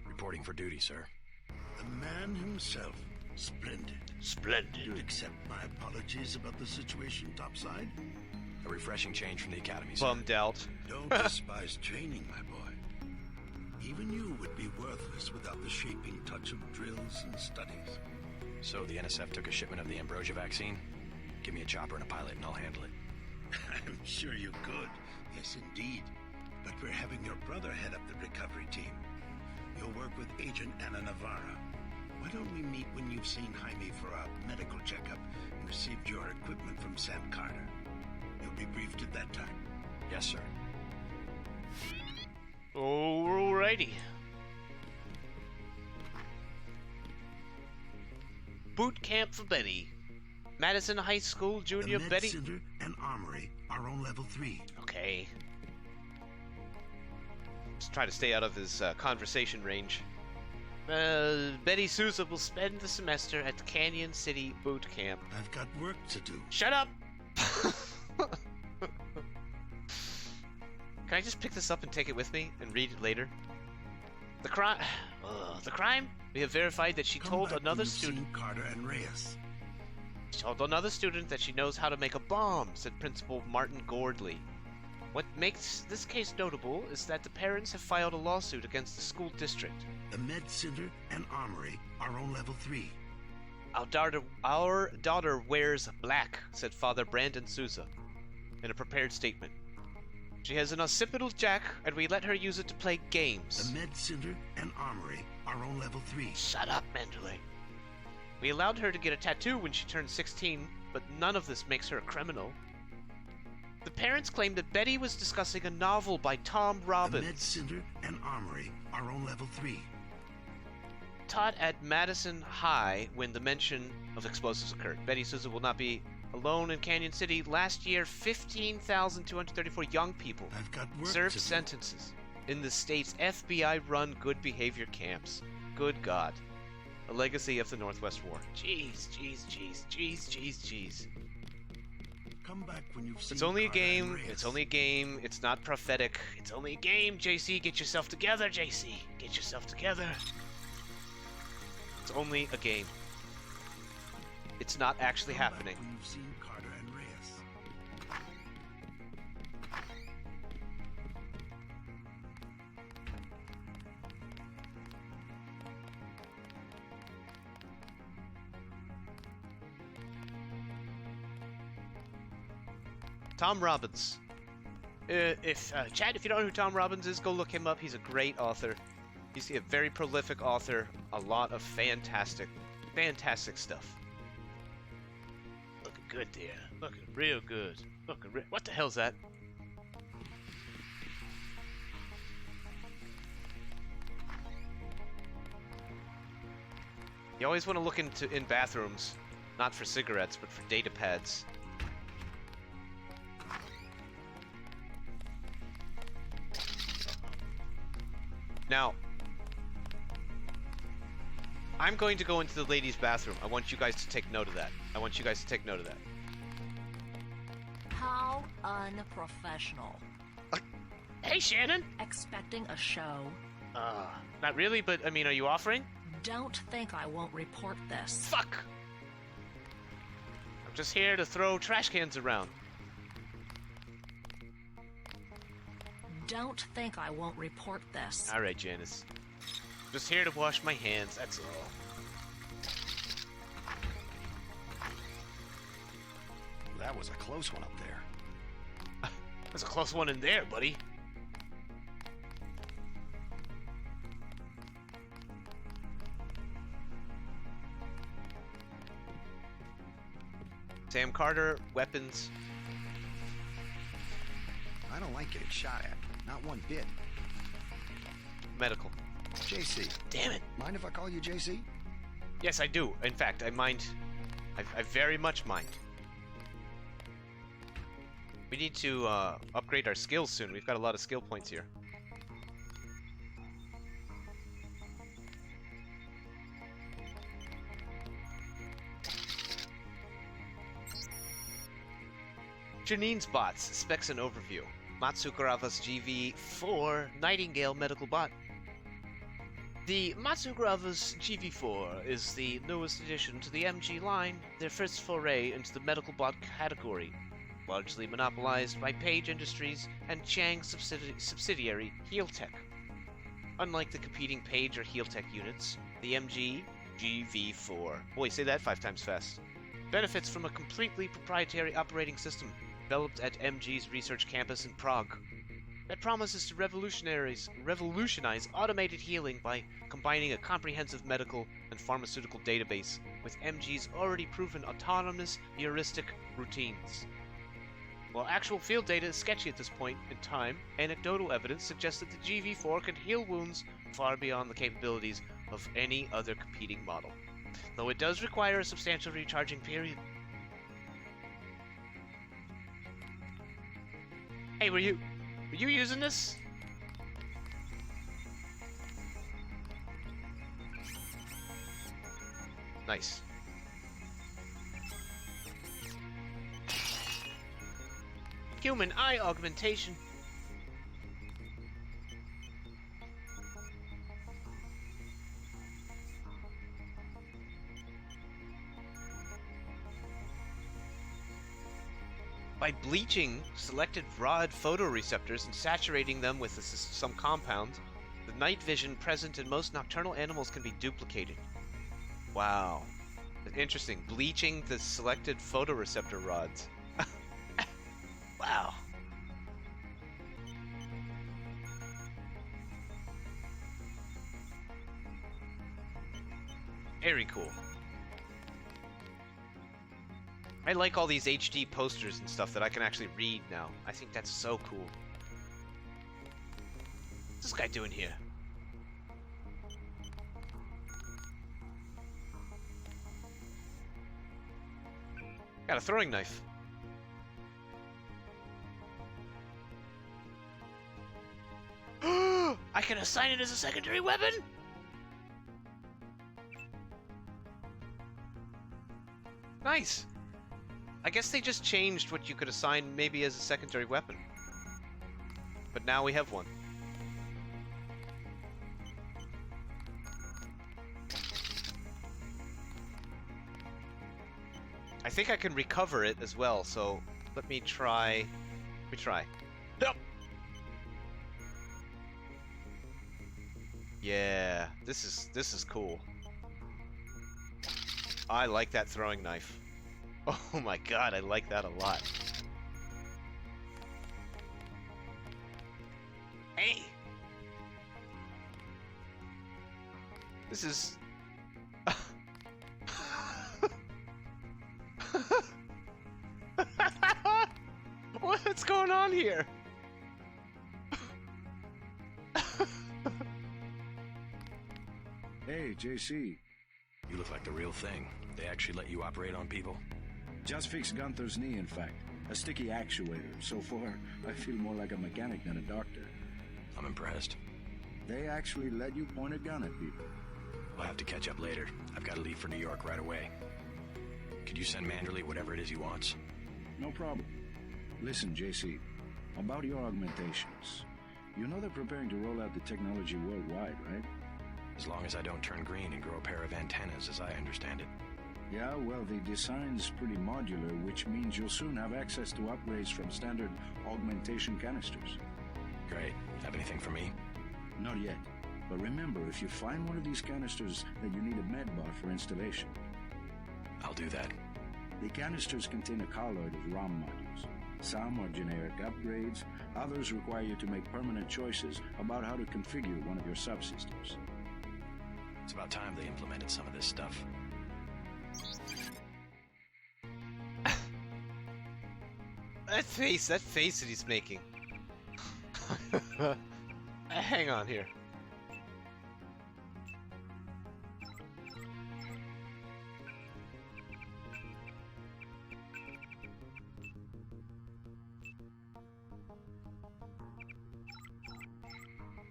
Speaker 2: Reporting for duty, sir.
Speaker 7: The man himself. Splendid.
Speaker 1: Splendid.
Speaker 7: You accept my apologies about the situation topside?
Speaker 2: A refreshing change from the academy, sir.
Speaker 1: Bummed out.
Speaker 7: Don't despise training, my boy. Even you would be worthless without the shaping touch of drills and studies.
Speaker 2: So the NSF took a shipment of the ambrosia vaccine? Give me a chopper and a pilot and I'll handle it.
Speaker 7: I'm sure you could. Yes, indeed. But we're having your brother head up the recovery team. You'll work with Agent Ana Navarra. Why don't we meet when you've seen Jaime for a medical checkup and received your equipment from Sam Carter? You'll be briefed at that time.
Speaker 2: Yes, sir.
Speaker 1: Alrighty. Boot camp for Betty. Madison High School Junior
Speaker 7: the Med
Speaker 1: Betty.
Speaker 7: Center and Armory are on level 3.
Speaker 1: Okay. Just try to stay out of his conversation range. Betty Sousa will spend the semester at the Canyon City Boot Camp.
Speaker 7: I've got work to do.
Speaker 1: Shut up! Can I just pick this up and take it with me and read it later? The crime. The crime? We have verified that she told another student.
Speaker 7: Carter and Reyes.
Speaker 1: She told another student that she knows how to make a bomb, said Principal Martin Gordley. What makes this case notable is that the parents have filed a lawsuit against the school district.
Speaker 7: The Med Center and Armory are on level 3.
Speaker 1: Our daughter wears black, said Father Brandon Sousa in a prepared statement. She has an occipital jack, and we let her use it to play games.
Speaker 7: The Med Center and Armory are on level 3.
Speaker 1: Shut up, Mendeley. We allowed her to get a tattoo when she turned 16, but none of this makes her a criminal. The parents claim that Betty was discussing a novel by Tom Robbins.
Speaker 7: The Med Center and Armory are on level 3.
Speaker 1: Taught at Madison High when the mention of explosives occurred. Betty Sousa will not be alone in Canyon City. Last year, 15,234 young people served sentences in the state's FBI-run good behavior camps. Good God. A legacy of the Northwest War. Jeez.
Speaker 7: Come back when you've seen
Speaker 1: It's only a
Speaker 7: Carter
Speaker 1: game.
Speaker 7: and Reyes.
Speaker 1: It's only a game. It's not prophetic. It's only a game, JC. Get yourself together, JC. Get yourself together. It's only a game. It's not actually
Speaker 7: Come back
Speaker 1: happening.
Speaker 7: when you've seen Carter and Reyes.
Speaker 1: Tom Robbins. Chad, if you don't know who Tom Robbins is, go look him up. He's a great author. He's a very prolific author. A lot of fantastic stuff. Looking good there. Looking real good. What the hell's that? You always want to look in bathrooms, not for cigarettes, but for data pads. Now, I'm going to go into the ladies' bathroom. I want you guys to take note of that.
Speaker 10: How unprofessional.
Speaker 1: Hey, Shannon!
Speaker 10: Expecting a show?
Speaker 1: Not really, but, I mean, are you offering?
Speaker 10: Don't think I won't report this.
Speaker 1: Fuck! I'm just here to throw trash cans around.
Speaker 10: Don't think I won't report this.
Speaker 1: Alright, Janice. Just here to wash my hands, that's all.
Speaker 2: That was a close one up there.
Speaker 1: There's a close one in there, buddy. Sam Carter, weapons.
Speaker 2: I don't like getting shot at. Not one bit.
Speaker 1: Medical.
Speaker 2: JC.
Speaker 1: Damn it.
Speaker 2: Mind if I call you JC?
Speaker 1: Yes, I do. In fact, I mind. I very much mind. We need to upgrade our skills soon. We've got a lot of skill points here. Janine's bots. Specs and overview. Matsukurava's GV4 Nightingale medical bot. The Matsukurava's GV4 is the newest addition to the MG line, their first foray into the medical bot category. largely monopolized by Page Industries and Chang's subsidiary Healtech. Unlike the competing Page or Healtech units, the MG GV4, boy, say that 5 times fast, benefits from a completely proprietary operating system developed at MG's research campus in Prague that promises to revolutionize automated healing by combining a comprehensive medical and pharmaceutical database with MG's already proven autonomous heuristic routines. While actual field data is sketchy at this point in time, anecdotal evidence suggests that the GV4 can heal wounds far beyond the capabilities of any other competing model, though it does require a substantial recharging period. Hey, were you using this? Nice. Human eye augmentation. By bleaching selected rod photoreceptors and saturating them with some compound, the night vision present in most nocturnal animals can be duplicated. Wow. Interesting. Bleaching the selected photoreceptor rods. Wow. Very cool. I like all these HD posters and stuff that I can actually read now. I think that's so cool. What's this guy doing here? Got a throwing knife. I can assign it as a secondary weapon? Nice. I guess they just changed what you could assign maybe as a secondary weapon. But now we have one. I think I can recover it as well, so let me try. Yep. Yeah, this is cool. I like that throwing knife. Oh my god, I like that a lot. Hey! This is... What's going on here?
Speaker 12: Hey, JC.
Speaker 2: You look like the real thing. They actually let you operate on people?
Speaker 12: Just fixed Gunther's knee, in fact. A sticky actuator. So far, I feel more like a mechanic than a doctor.
Speaker 2: I'm impressed.
Speaker 12: They actually let you point a gun at people.
Speaker 2: We'll have to catch up later. I've got to leave for New York right away. Could you send Manderley whatever it is he wants?
Speaker 12: No problem. Listen, JC. About your augmentations. You know they're preparing to roll out the technology worldwide, right?
Speaker 2: As long as I don't turn green and grow a pair of antennas, as I understand it.
Speaker 12: Yeah, well, the design's pretty modular, which means you'll soon have access to upgrades from standard augmentation canisters.
Speaker 2: Great. Have anything for me?
Speaker 12: Not yet. But remember, if you find one of these canisters, then you need a medbot for installation.
Speaker 2: I'll do that.
Speaker 12: The canisters contain a colloid of ROM modules. Some are generic upgrades, others require you to make permanent choices about how to configure one of your subsystems.
Speaker 2: It's about time they implemented some of this stuff.
Speaker 1: That face that he's making. Hang on here.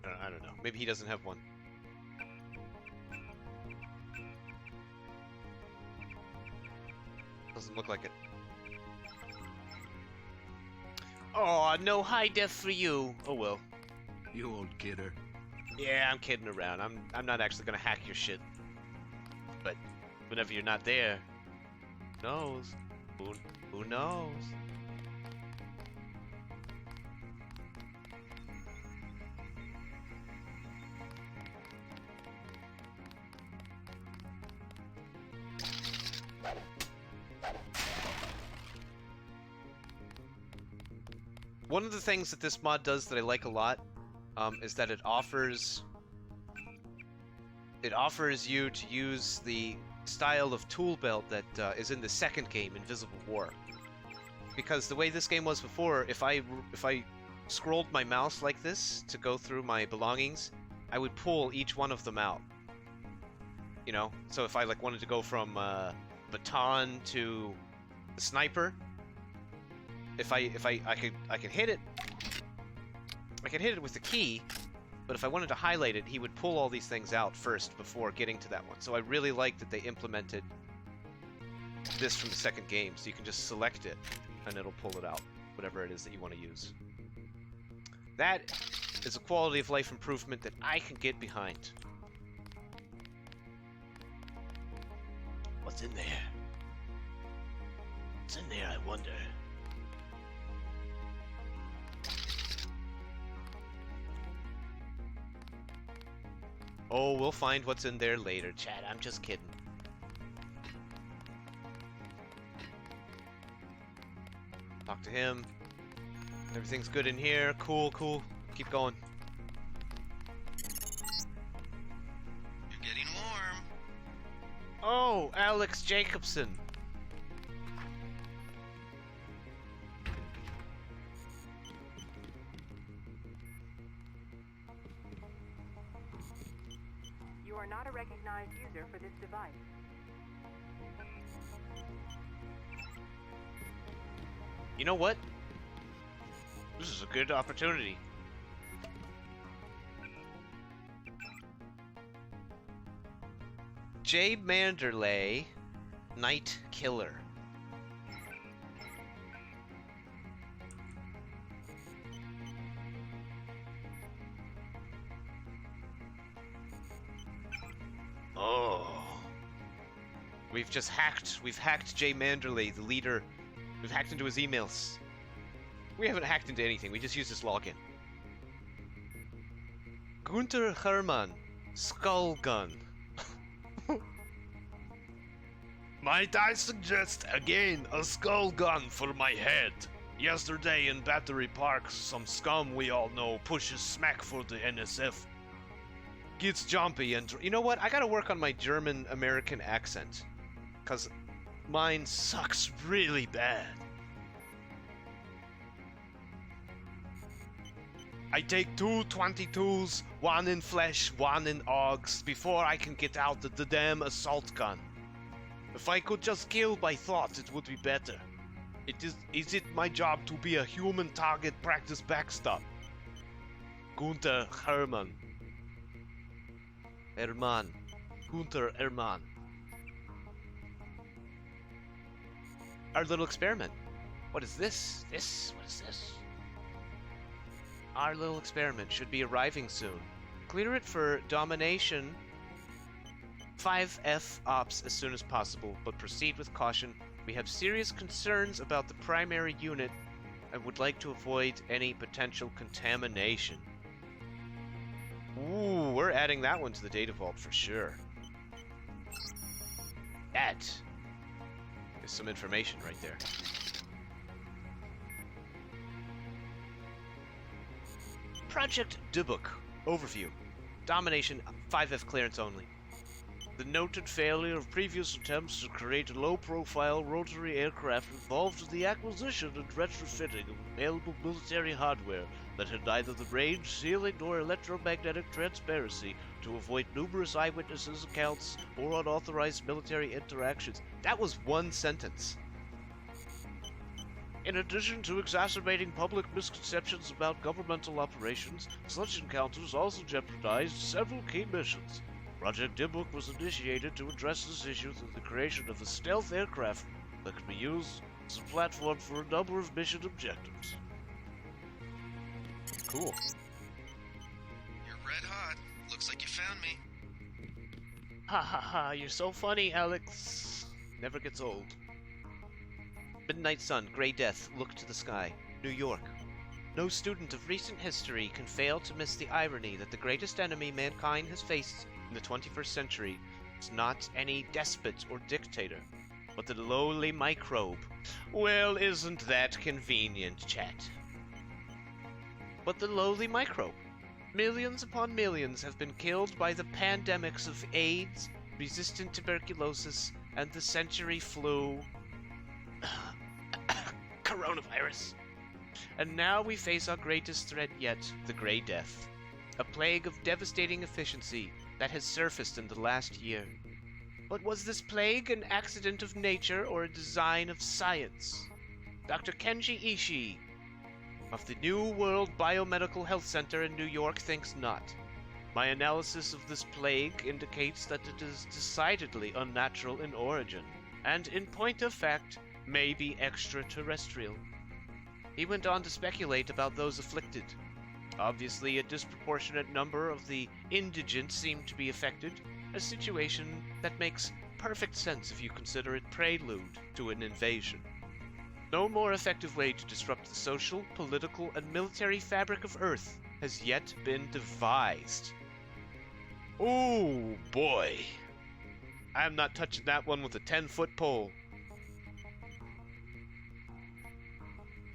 Speaker 1: I don't know. Maybe he doesn't have one. Doesn't look like it. Oh, no high def for you. Oh well.
Speaker 12: You old kidder.
Speaker 1: Yeah, I'm kidding around. I'm not actually gonna hack your shit. But whenever you're not there, who knows? Who knows? One of the things that this mod does that I like a lot is that it offers you to use the style of tool belt that is in the second game, Invisible War. Because the way this game was before, if I scrolled my mouse like this to go through my belongings, I would pull each one of them out. You know, so if I like wanted to go from baton to the sniper, I could hit it. I could hit it with the key, but if I wanted to highlight it, he would pull all these things out first before getting to that one. So I really like that they implemented this from the second game, so you can just select it and it'll pull it out, whatever it is that you want to use. That is a quality of life improvement that I can get behind.
Speaker 5: What's in there? What's in there, I wonder?
Speaker 1: Oh, we'll find what's in there later, Chad. I'm just kidding. Talk to him. Everything's good in here. Cool, cool. Keep going.
Speaker 3: You're getting warm.
Speaker 1: Oh, Alex Jacobson.
Speaker 13: You are not a recognized user for this device.
Speaker 1: You know what? This is a good opportunity. J. Manderley, Night Killer. Oh. We've hacked J. Manderley, the leader. We've hacked into his emails. We haven't hacked into anything, we just used his login. Gunther Hermann, Skull Gun.
Speaker 14: Might I suggest again a skull gun for my head? Yesterday in Battery Park, some scum we all know pushes smack for the NSF.
Speaker 1: Gets jumpy and... You know what? I gotta work on my German-American accent. Because mine sucks really bad. I take 2 22s, 1 in flesh, 1 in augs, before I can get out the damn assault gun. If I could just kill by thought, it would be better. Is it my job to be a human target practice backstop? Gunther Hermann. Gunther Hermann. Our little experiment. What is this? What is this? Our little experiment should be arriving soon. Clear it for domination 5F ops as soon as possible, but proceed with caution. We have serious concerns about the primary unit and would like to avoid any potential contamination. Ooh, we're adding that one to the data vault for sure. That is some information right there. Project Dubuk. Overview. Domination 5F clearance only. The noted failure of previous attempts to create a low-profile rotary aircraft involved the acquisition and retrofitting of available military hardware that had neither the range, sealing, nor electromagnetic transparency to avoid numerous eyewitnesses' accounts or unauthorized military interactions. That was one sentence. In addition to exacerbating public misconceptions about governmental operations, such encounters also jeopardized several key missions. Project Dubuk was initiated to address this issue through the creation of a stealth aircraft that could be used as a platform for a number of mission objectives. Cool.
Speaker 3: You're red hot. Looks like you found me.
Speaker 1: Ha ha ha, you're so funny, Alex. Never gets old. Midnight Sun, Grey Death, Look to the Sky, New York. No student of recent history can fail to miss the irony that the greatest enemy mankind has faced in the 21st century is not any despot or dictator, but the lowly microbe. Well, isn't that convenient, chat? but the lowly microbe. Millions upon millions have been killed by the pandemics of AIDS, resistant tuberculosis, and the century flu. Coronavirus. And now we face our greatest threat yet, the Grey Death. A plague of devastating efficiency that has surfaced in the last year. But was this plague an accident of nature or a design of science? Dr. Kenji Ishii of the New World Biomedical Health Center in New York thinks not. My analysis of this plague indicates that it is decidedly unnatural in origin, and in point of fact, may be extraterrestrial. He went on to speculate about those afflicted. Obviously, a disproportionate number of the indigent seem to be affected, a situation that makes perfect sense if you consider it prelude to an invasion. No more effective way to disrupt the social, political, and military fabric of Earth has yet been devised. Oh boy. I am not touching that one with a 10-foot pole.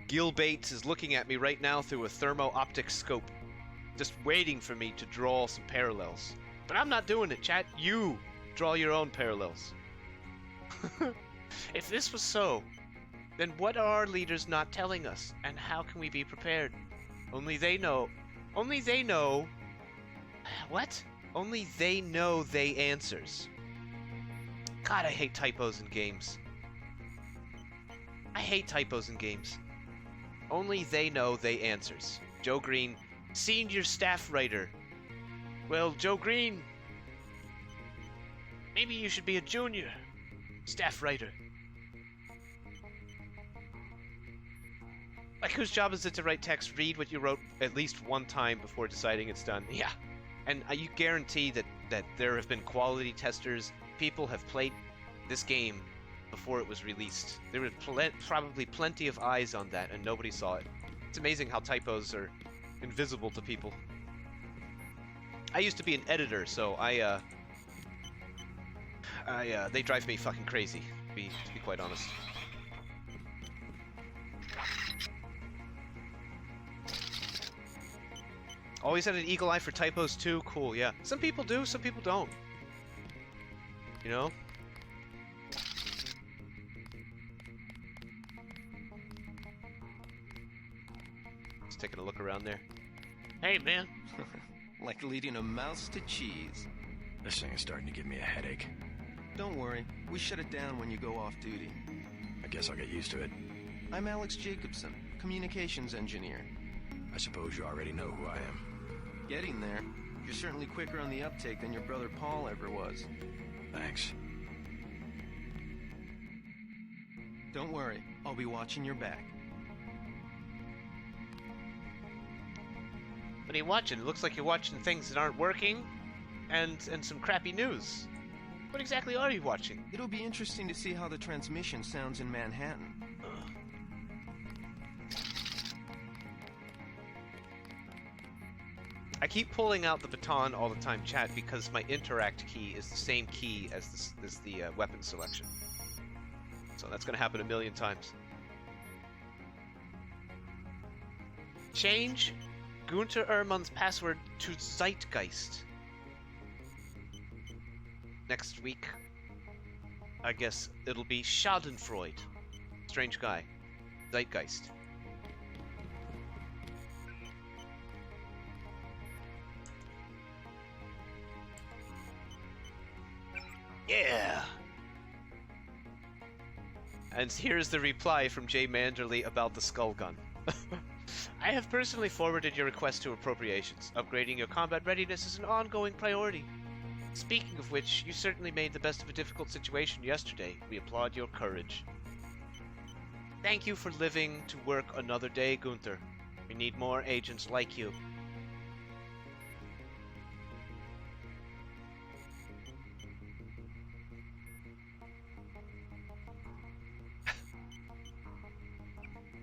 Speaker 1: Gil Bates is looking at me right now through a thermo-optic scope, just waiting for me to draw some parallels. But I'm not doing it, chat. You draw your own parallels. If this was so, then what are our leaders not telling us, and how can we be prepared? Only they know. Only they know. What? Only they know they answers. God, I hate typos in games. I hate typos in games. Only they know they answers. Joe Green, senior staff writer. Well, Joe Green, maybe you should be a junior staff writer. Like, whose job is it to write text, read what you wrote at least one time before deciding it's done? Yeah. And you guarantee that there have been quality testers. People have played this game before it was released. There were probably plenty of eyes on that, and nobody saw it. It's amazing how typos are invisible to people. I used to be an editor, so they drive me fucking crazy, to be quite honest. Always had an eagle eye for typos too. Cool, yeah. Some people do, some people don't. You know? Just taking a look around there. Hey, man.
Speaker 3: Like leading a mouse to cheese.
Speaker 2: This thing is starting to give me a headache.
Speaker 3: Don't worry, we shut it down when you go off duty.
Speaker 2: I guess I'll get used to it.
Speaker 3: I'm Alex Jacobson, communications engineer.
Speaker 2: I suppose you already know who I am.
Speaker 3: Getting there. You're certainly quicker on the uptake than your brother Paul ever was.
Speaker 2: Thanks.
Speaker 3: Don't worry, I'll be watching your back.
Speaker 1: What are you watching? It looks like you're watching things that aren't working, and some crappy news. What exactly are you watching?
Speaker 3: It'll be interesting to see how the transmission sounds in Manhattan.
Speaker 1: I keep pulling out the baton all the time, chat, because my interact key is the same key as the weapon selection. So that's going to happen a million times. Change Gunter Erman's password to Zeitgeist. Next week, I guess it'll be Schadenfreude. Strange guy. Zeitgeist. Yeah! And here's the reply from Jay Manderley about the skull gun. I have personally forwarded your request to appropriations. Upgrading your combat readiness is an ongoing priority. Speaking of which, you certainly made the best of a difficult situation yesterday. We applaud your courage. Thank you for living to work another day, Gunther. We need more agents like you.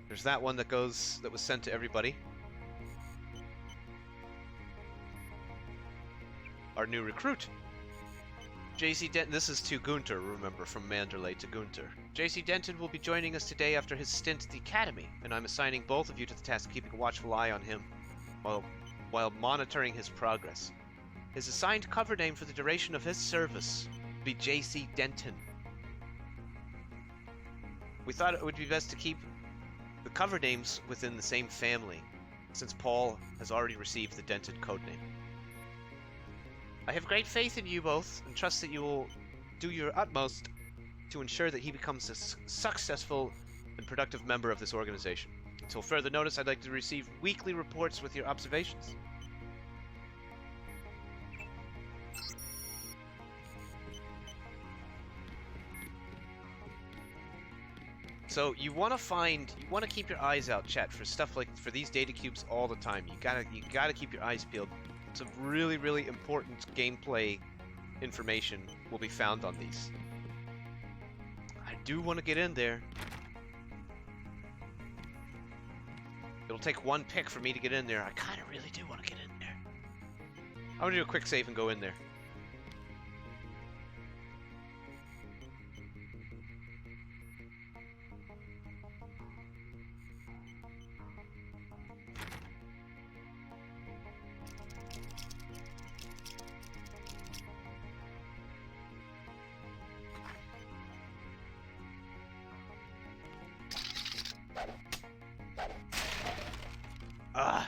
Speaker 1: There's that one that was sent to everybody. Our new recruit. JC Denton, this is to Gunter, remember, from Manderley to Gunter. JC Denton will be joining us today after his stint at the Academy, and I'm assigning both of you to the task of keeping a watchful eye on him. while monitoring his progress. His assigned cover name for the duration of his service will be J.C. Denton. We thought it would be best to keep the cover names within the same family, since Paul has already received the Denton codename. I have great faith in you both, and trust that you will do your utmost to ensure that he becomes a successful and productive member of this organization. Until further notice, I'd like to receive weekly reports with your observations. So you want to keep your eyes out, chat, for stuff like for these data cubes all the time. You gotta keep your eyes peeled. Some really, really important gameplay information will be found on these. I do want to get in there. It'll take one pick for me to get in there. I kind of really do want to get in there. I'm gonna do a quick save and go in there.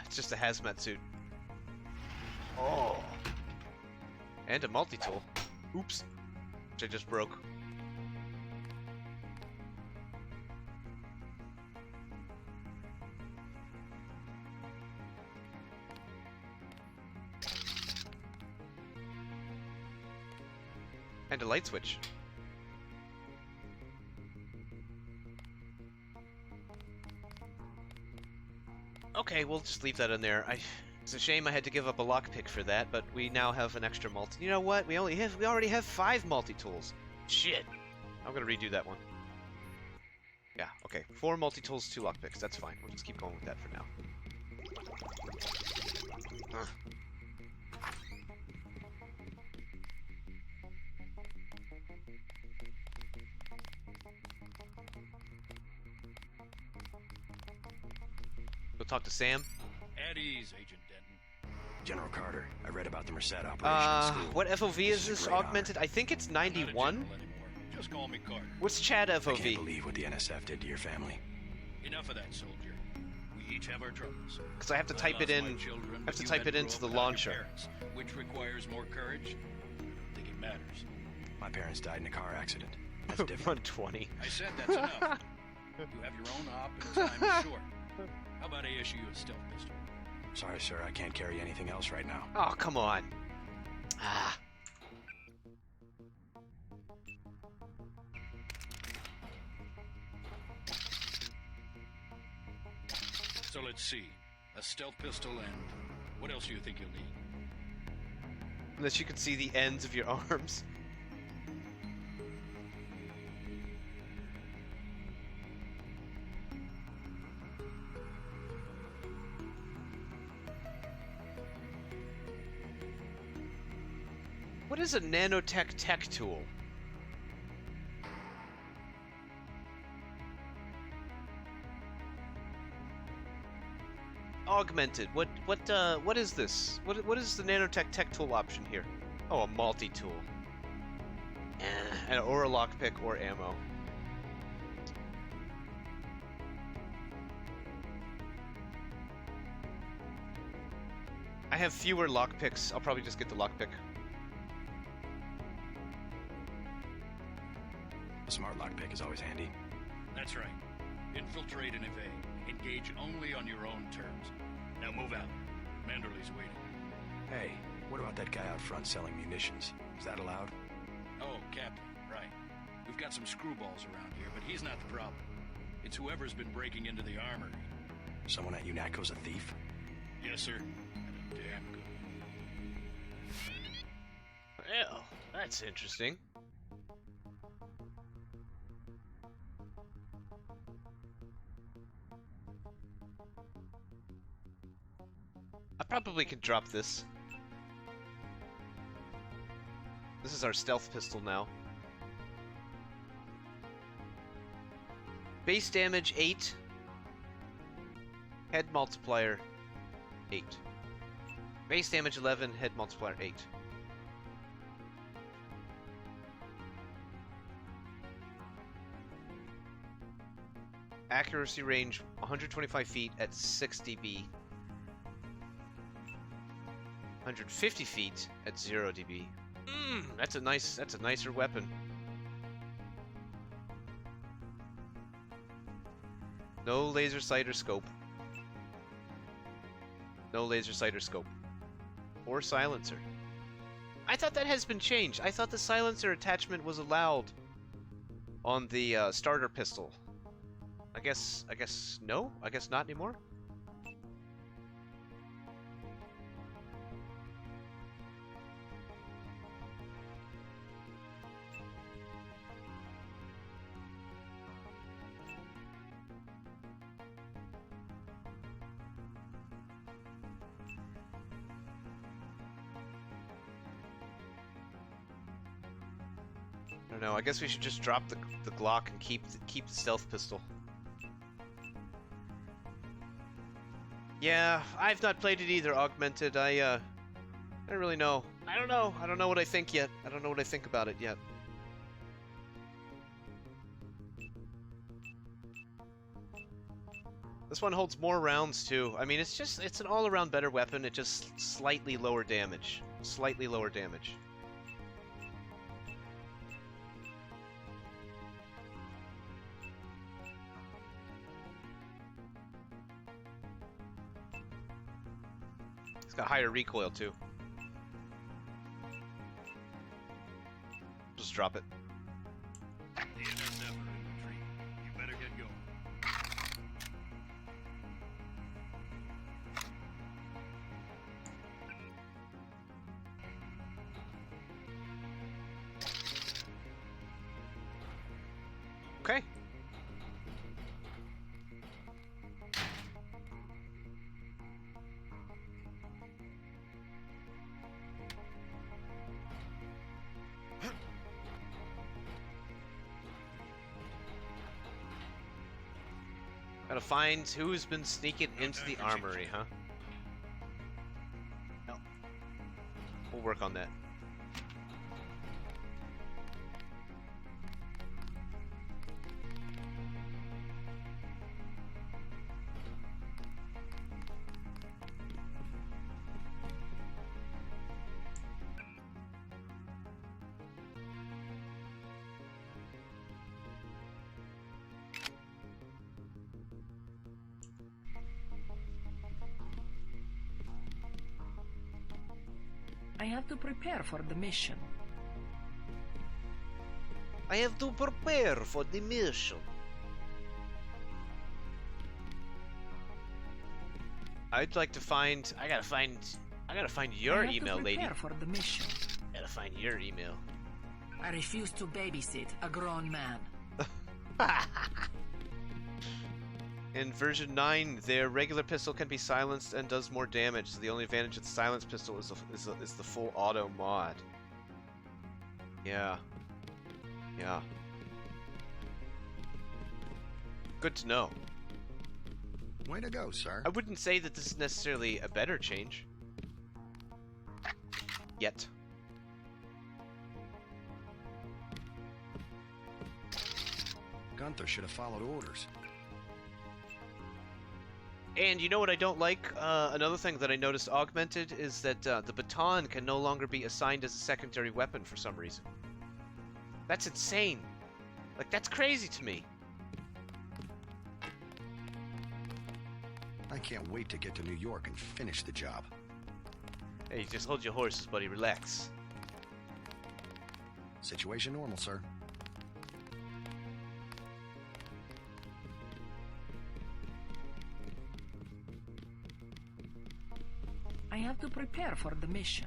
Speaker 1: It's just a hazmat suit. Oh. And a multi-tool. Oops. Which I just broke. And a light switch. Okay, we'll just leave that in there. It's a shame I had to give up a lockpick for that, but we now have an extra multi. You know what? We already have 5 multi-tools. Shit. I'm gonna redo that one. Yeah, okay. 4 multi-tools, 2 lockpicks. That's fine. We'll just keep going with that for now. Go talk to Sam.
Speaker 15: At ease, Agent Denton.
Speaker 2: General Carter, I read about the Merced operation in school.
Speaker 1: What FOV is this augmented? I think it's 91.
Speaker 15: Just call me Carter.
Speaker 1: What's Chad FOV?
Speaker 2: I can't believe what the NSF did to your family.
Speaker 15: Enough of that, soldier. We each have our troubles.
Speaker 1: Because I have to type it in. I have to type it into the launcher.
Speaker 15: Parents, which requires more courage. I think it matters.
Speaker 2: My parents died in a car accident. That's different.
Speaker 1: 120.
Speaker 15: I said that's enough. You have your own op and time, sure. How about I issue you a stealth pistol?
Speaker 2: Sorry, sir. I can't carry anything else right now.
Speaker 1: Oh, come on. Ah.
Speaker 15: So let's see. A stealth pistol and what else do you think you'll need?
Speaker 1: Unless you can see the ends of your arms. What is a nanotech tech tool? Augmented. What is this? What is the nanotech tech tool option here? Oh, a multi-tool. Or a lockpick or ammo. I have fewer lockpicks. I'll probably just get the lockpick.
Speaker 2: A smart lockpick is always handy.
Speaker 15: That's right. Infiltrate and evade. Engage only on your own terms. Now move out. Manderley's waiting.
Speaker 2: Hey, what about that guy out front selling munitions? Is that allowed?
Speaker 15: Oh, Captain, right. We've got some screwballs around here, but he's not the problem. It's whoever's been breaking into the armory.
Speaker 2: Someone at UNATCO's a thief?
Speaker 15: Yes, sir. And a damn good one.
Speaker 1: Well, that's interesting. I probably could drop this. This is our stealth pistol now. Base damage 8. Head multiplier 8. Base damage 11, head multiplier 8. Accuracy range 125 feet at 6 dB. 150 feet at 0 dB. That's a nicer weapon. No laser sight or scope. No laser sight or scope. Or silencer. I thought that has been changed. I thought the silencer attachment was allowed on the starter pistol. I guess no? I guess not anymore? I don't know. I guess we should just drop the Glock and keep the stealth pistol. Yeah, I've not played it either, Augmented. I don't really know. I don't know. I don't know what I think yet. I don't know what I think about it yet. This one holds more rounds too. I mean, it's an all-around better weapon. It just slightly lower damage. Slightly lower damage. It's got higher recoil too. Just drop it.
Speaker 15: The NSF are in retreat. You better get going.
Speaker 1: Okay. Gotta find who's been sneaking into the armory, huh? No. We'll work on that.
Speaker 10: I have to prepare for the mission.
Speaker 1: I have to prepare for the mission. I'd like to find. I gotta find your email, lady.
Speaker 10: I have to prepare for the mission.
Speaker 1: Gotta find your email.
Speaker 10: I refuse to babysit a grown man.
Speaker 1: In version 9, their regular pistol can be silenced and does more damage. So the only advantage of the silenced pistol is the full auto mod. Yeah. Yeah. Good to know.
Speaker 11: Way to go, sir.
Speaker 1: I wouldn't say that this is necessarily a better change. Yet.
Speaker 2: Gunther should have followed orders.
Speaker 1: And you know what I don't like? Another thing that I noticed augmented is that the baton can no longer be assigned as a secondary weapon for some reason. That's insane. Like, that's crazy to me.
Speaker 2: I can't wait to get to New York and finish the job.
Speaker 1: Hey, just hold your horses, buddy. Relax.
Speaker 2: Situation normal, sir.
Speaker 10: I have to prepare for the mission.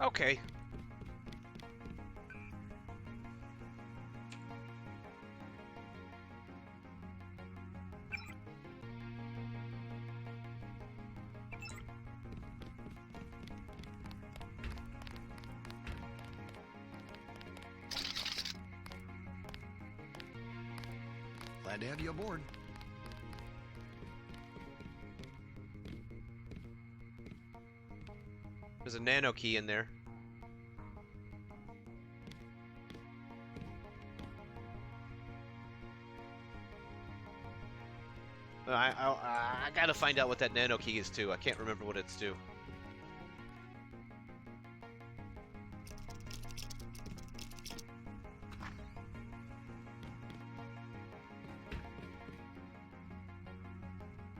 Speaker 1: Okay.
Speaker 11: Glad to have you aboard.
Speaker 1: There's a nano key in there. I gotta find out what that nano key is too. I can't remember what it's to.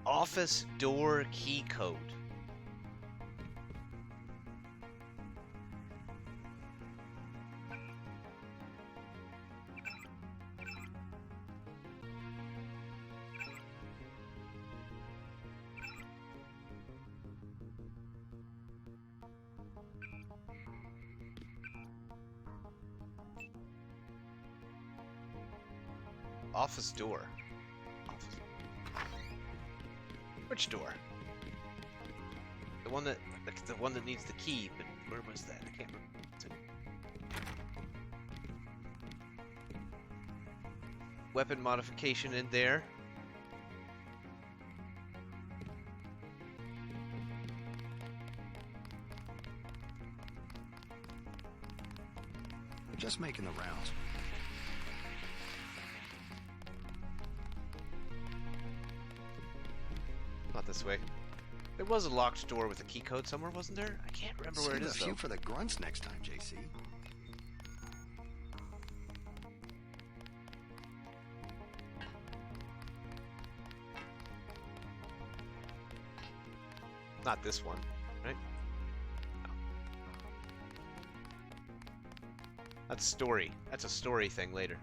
Speaker 1: Office door key code. Office door. Which door? The one that needs the key, but where was that? I can't remember. Weapon modification in there.
Speaker 11: Just making the rounds.
Speaker 1: Not this way. There was a locked door with a key code somewhere, wasn't there? I can't remember where it is,
Speaker 11: Save a
Speaker 1: though.
Speaker 11: few for the grunts next time, JC.
Speaker 1: Not this one, right? No. That's story. That's a story thing later.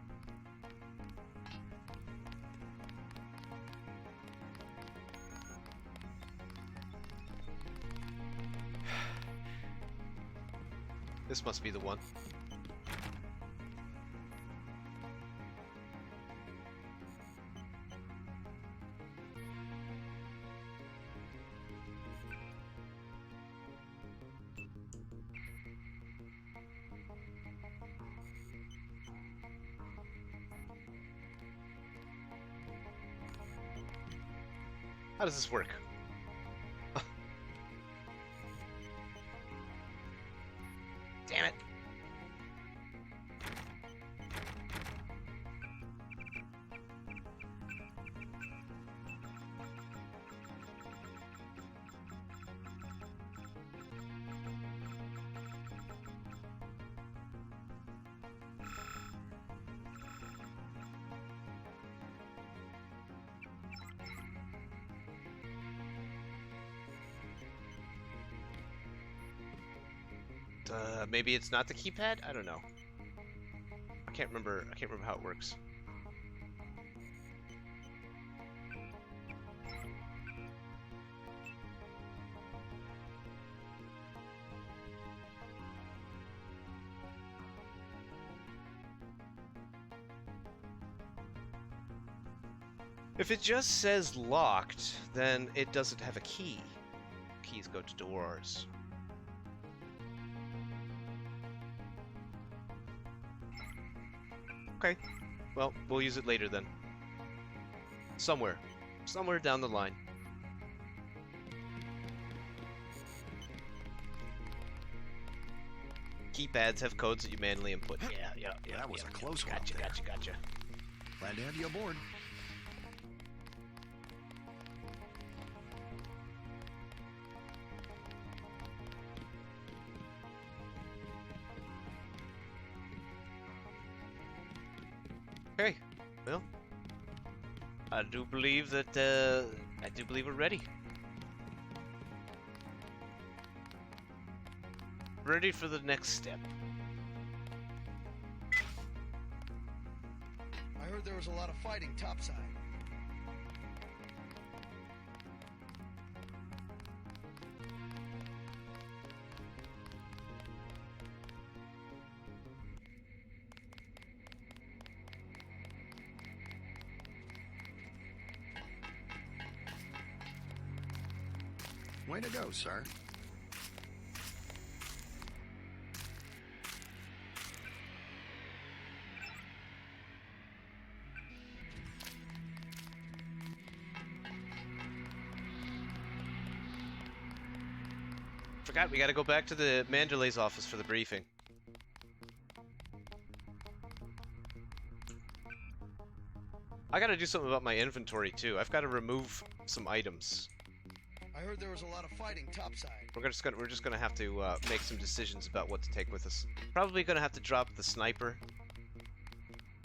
Speaker 1: This must be the one. How does this work? Damn it. Maybe it's not the keypad? I don't know. I can't remember how it works. If it just says locked, then it doesn't have a key. Keys go to doors. Okay, well, we'll use it later then. Somewhere down the line. Keypads have codes that you manually input.
Speaker 11: Yeah, that was a close one.
Speaker 1: Gotcha.
Speaker 11: Glad to have you aboard.
Speaker 1: Okay, well, I do believe that, we're ready. Ready for the next step.
Speaker 16: I heard there was a lot of fighting topside.
Speaker 11: Way to go, sir.
Speaker 1: Forgot, we gotta go back to the Manderley's office for the briefing. I gotta do something about my inventory too. I've gotta remove some items.
Speaker 16: I heard there was a lot of fighting topside.
Speaker 1: We're just gonna have to make some decisions about what to take with us. Probably gonna have to drop the sniper.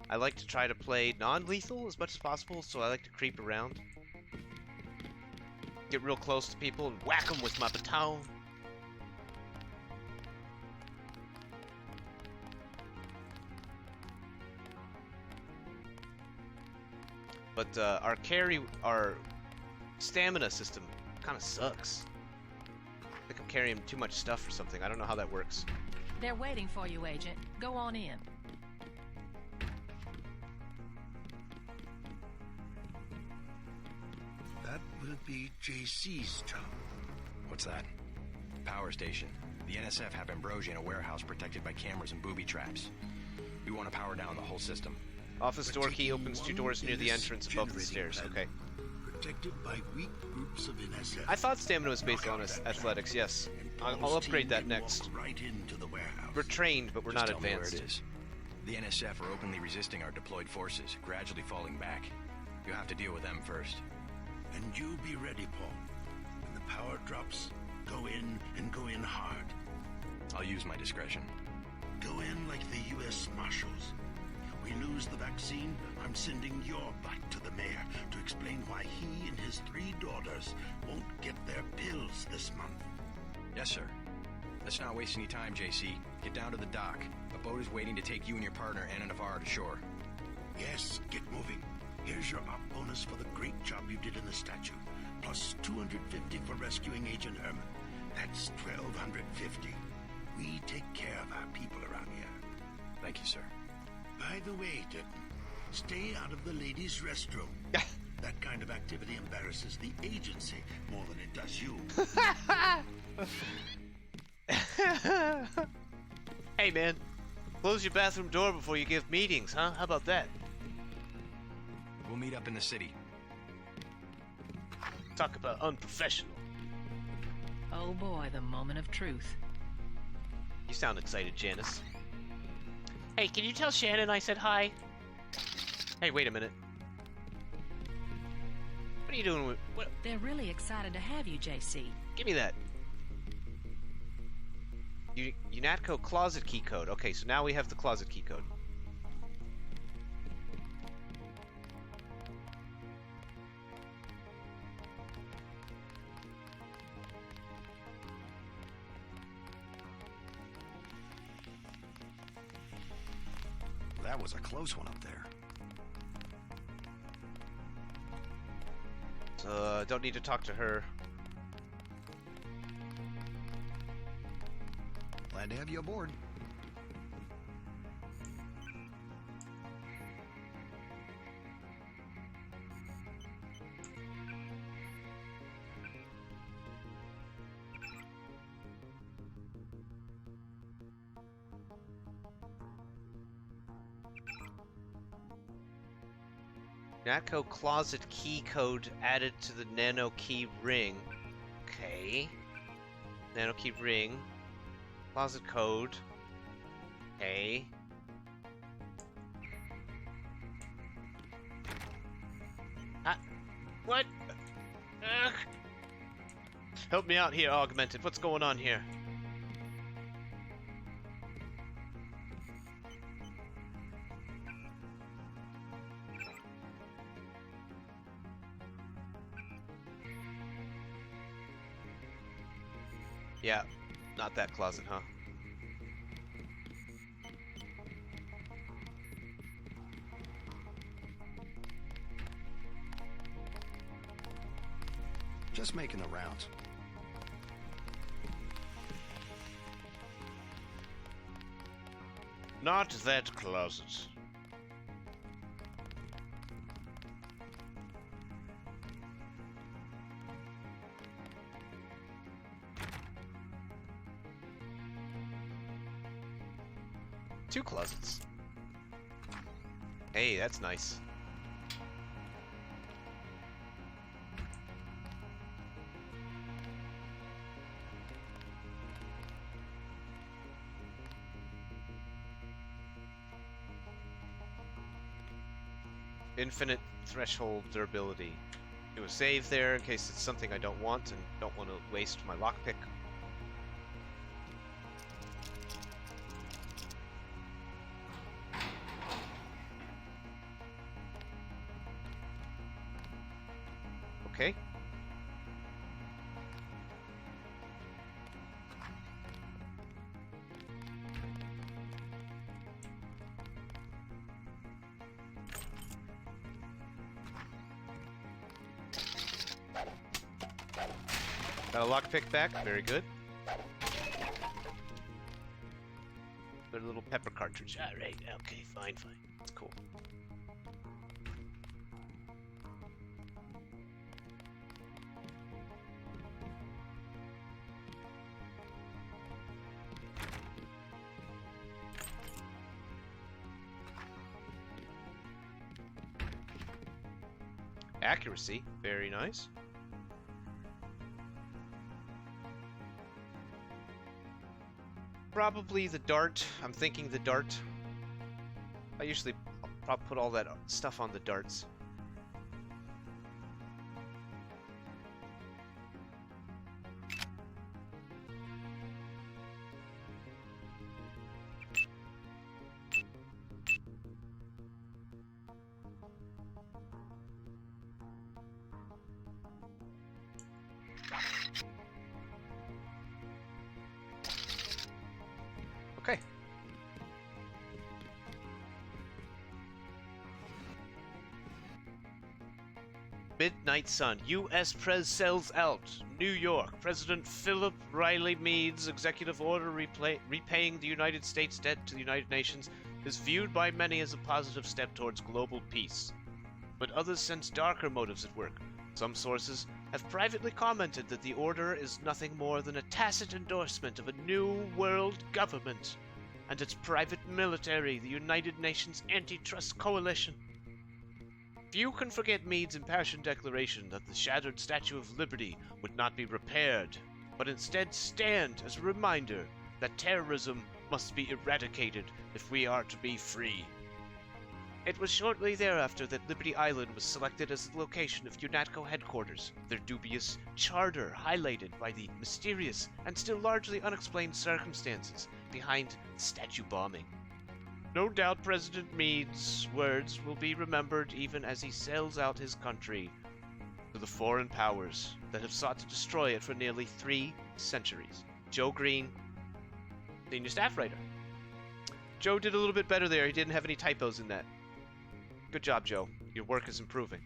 Speaker 1: I like to try to play non-lethal as much as possible, so I like to creep around. Get real close to people and whack them with my baton. But our stamina system kind of sucks. I think I'm carrying too much stuff or something. I don't know how that works.
Speaker 10: They're waiting for you, Agent. Go on in.
Speaker 11: That will be JC's job.
Speaker 2: What's that? Power station. The NSF have Ambrosia in a warehouse protected by cameras and booby traps. We want to power down the whole system.
Speaker 1: Office door key opens 2 doors near the entrance above the stairs. Okay.
Speaker 11: Protected by weak groups of NSF.
Speaker 1: I thought stamina was based on athletics, yes. I'll upgrade that next.
Speaker 11: Right into the warehouse.
Speaker 1: We're trained, but we're not
Speaker 2: Just tell me where
Speaker 1: advanced.
Speaker 2: it is. The NSF are openly resisting our deployed forces, gradually falling back. You have to deal with them first.
Speaker 11: And you be ready, Paul. When the power drops, go in and go in hard.
Speaker 2: I'll use my discretion.
Speaker 11: Go in like the U.S. Marshals. If we lose the vaccine, I'm sending your butt to the mayor to explain why he and his 3 daughters won't get their pills this month.
Speaker 2: Yes, sir. Let's not waste any time, JC. Get down to the dock. A boat is waiting to take you and your partner, Anna Navarro, to shore.
Speaker 11: Yes, get moving. Here's your op bonus for the great job you did in the statue, plus 250 for rescuing Agent Herman. That's 1,250. We take care of our people around here.
Speaker 2: Thank you, sir.
Speaker 11: By the way, Denton, stay out of the ladies' restroom. That kind of activity embarrasses the agency more than it does you.
Speaker 1: Hey man, close your bathroom door before you give meetings, huh? How about that?
Speaker 2: We'll meet up in the city.
Speaker 1: Talk about unprofessional.
Speaker 10: Oh boy, the moment of truth.
Speaker 1: You sound excited, Janice. Hey, can you tell Shannon I said hi? Hey, wait a minute. What are you doing with... What?
Speaker 10: They're really excited to have you, JC.
Speaker 1: Give me that. UNATCO closet key code. Okay, so now we have the closet key code.
Speaker 2: That was a close one up there.
Speaker 1: Don't need to talk to her.
Speaker 2: Glad to have you aboard.
Speaker 1: UNATCO closet key code added to the nano key ring. Okay. Nano key ring. Closet code. Okay. What? Ugh. Help me out here, Augmented. What's going on here? Yeah, not that closet, huh?
Speaker 2: Just making the rounds.
Speaker 14: Not that closet.
Speaker 1: Two closets. Hey, that's nice. Infinite threshold durability. Do a save there in case it's something I don't want and don't want to waste my lockpick. Okay. Got a lockpick back, very good. Their little pepper cartridge.
Speaker 5: Alright, okay, fine.
Speaker 1: That's cool. Accuracy, very nice. Probably the dart. I'm thinking the dart. I usually put all that stuff on the darts. Okay. Midnight Sun. U.S. Prez sells out. New York. President Philip Riley Meade's executive order repaying the United States debt to the United Nations is viewed by many as a positive step towards global peace. But others sense darker motives at work. Some sources have privately commented that the order is nothing more than a tacit endorsement of a new world government and its private military, the United Nations Antitrust Coalition. Few can forget Meade's impassioned declaration that the shattered Statue of Liberty would not be repaired, but instead stand as a reminder that terrorism must be eradicated if we are to be free. It was shortly thereafter that Liberty Island was selected as the location of UNATCO headquarters, their dubious charter highlighted by the mysterious and still largely unexplained circumstances behind the statue bombing. No doubt President Meade's words will be remembered even as he sells out his country to the foreign powers that have sought to destroy it for nearly 3 centuries. Joe Green, senior staff writer. Joe did a little bit better there. He didn't have any typos in that. Good job, Joe. Your work is improving.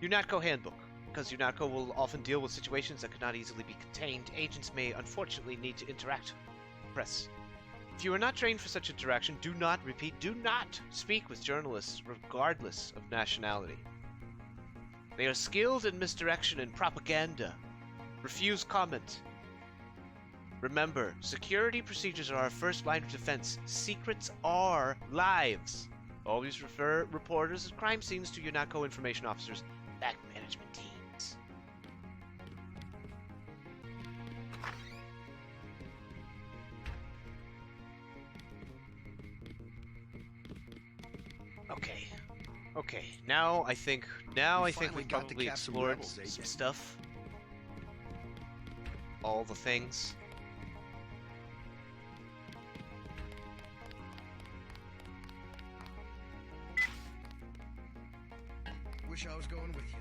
Speaker 1: UNATCO Handbook. Because UNATCO will often deal with situations that cannot easily be contained, agents may unfortunately need to interact with press. If you are not trained for such interaction, do not speak with journalists regardless of nationality. They are skilled in misdirection and propaganda. Refuse comment. Remember, security procedures are our first line of defense. Secrets are lives. Always refer reporters at crime scenes to UNATCO information officers, back management teams. Okay. Now I think we've probably explored some stuff. All the things.
Speaker 16: Wish I was going with you.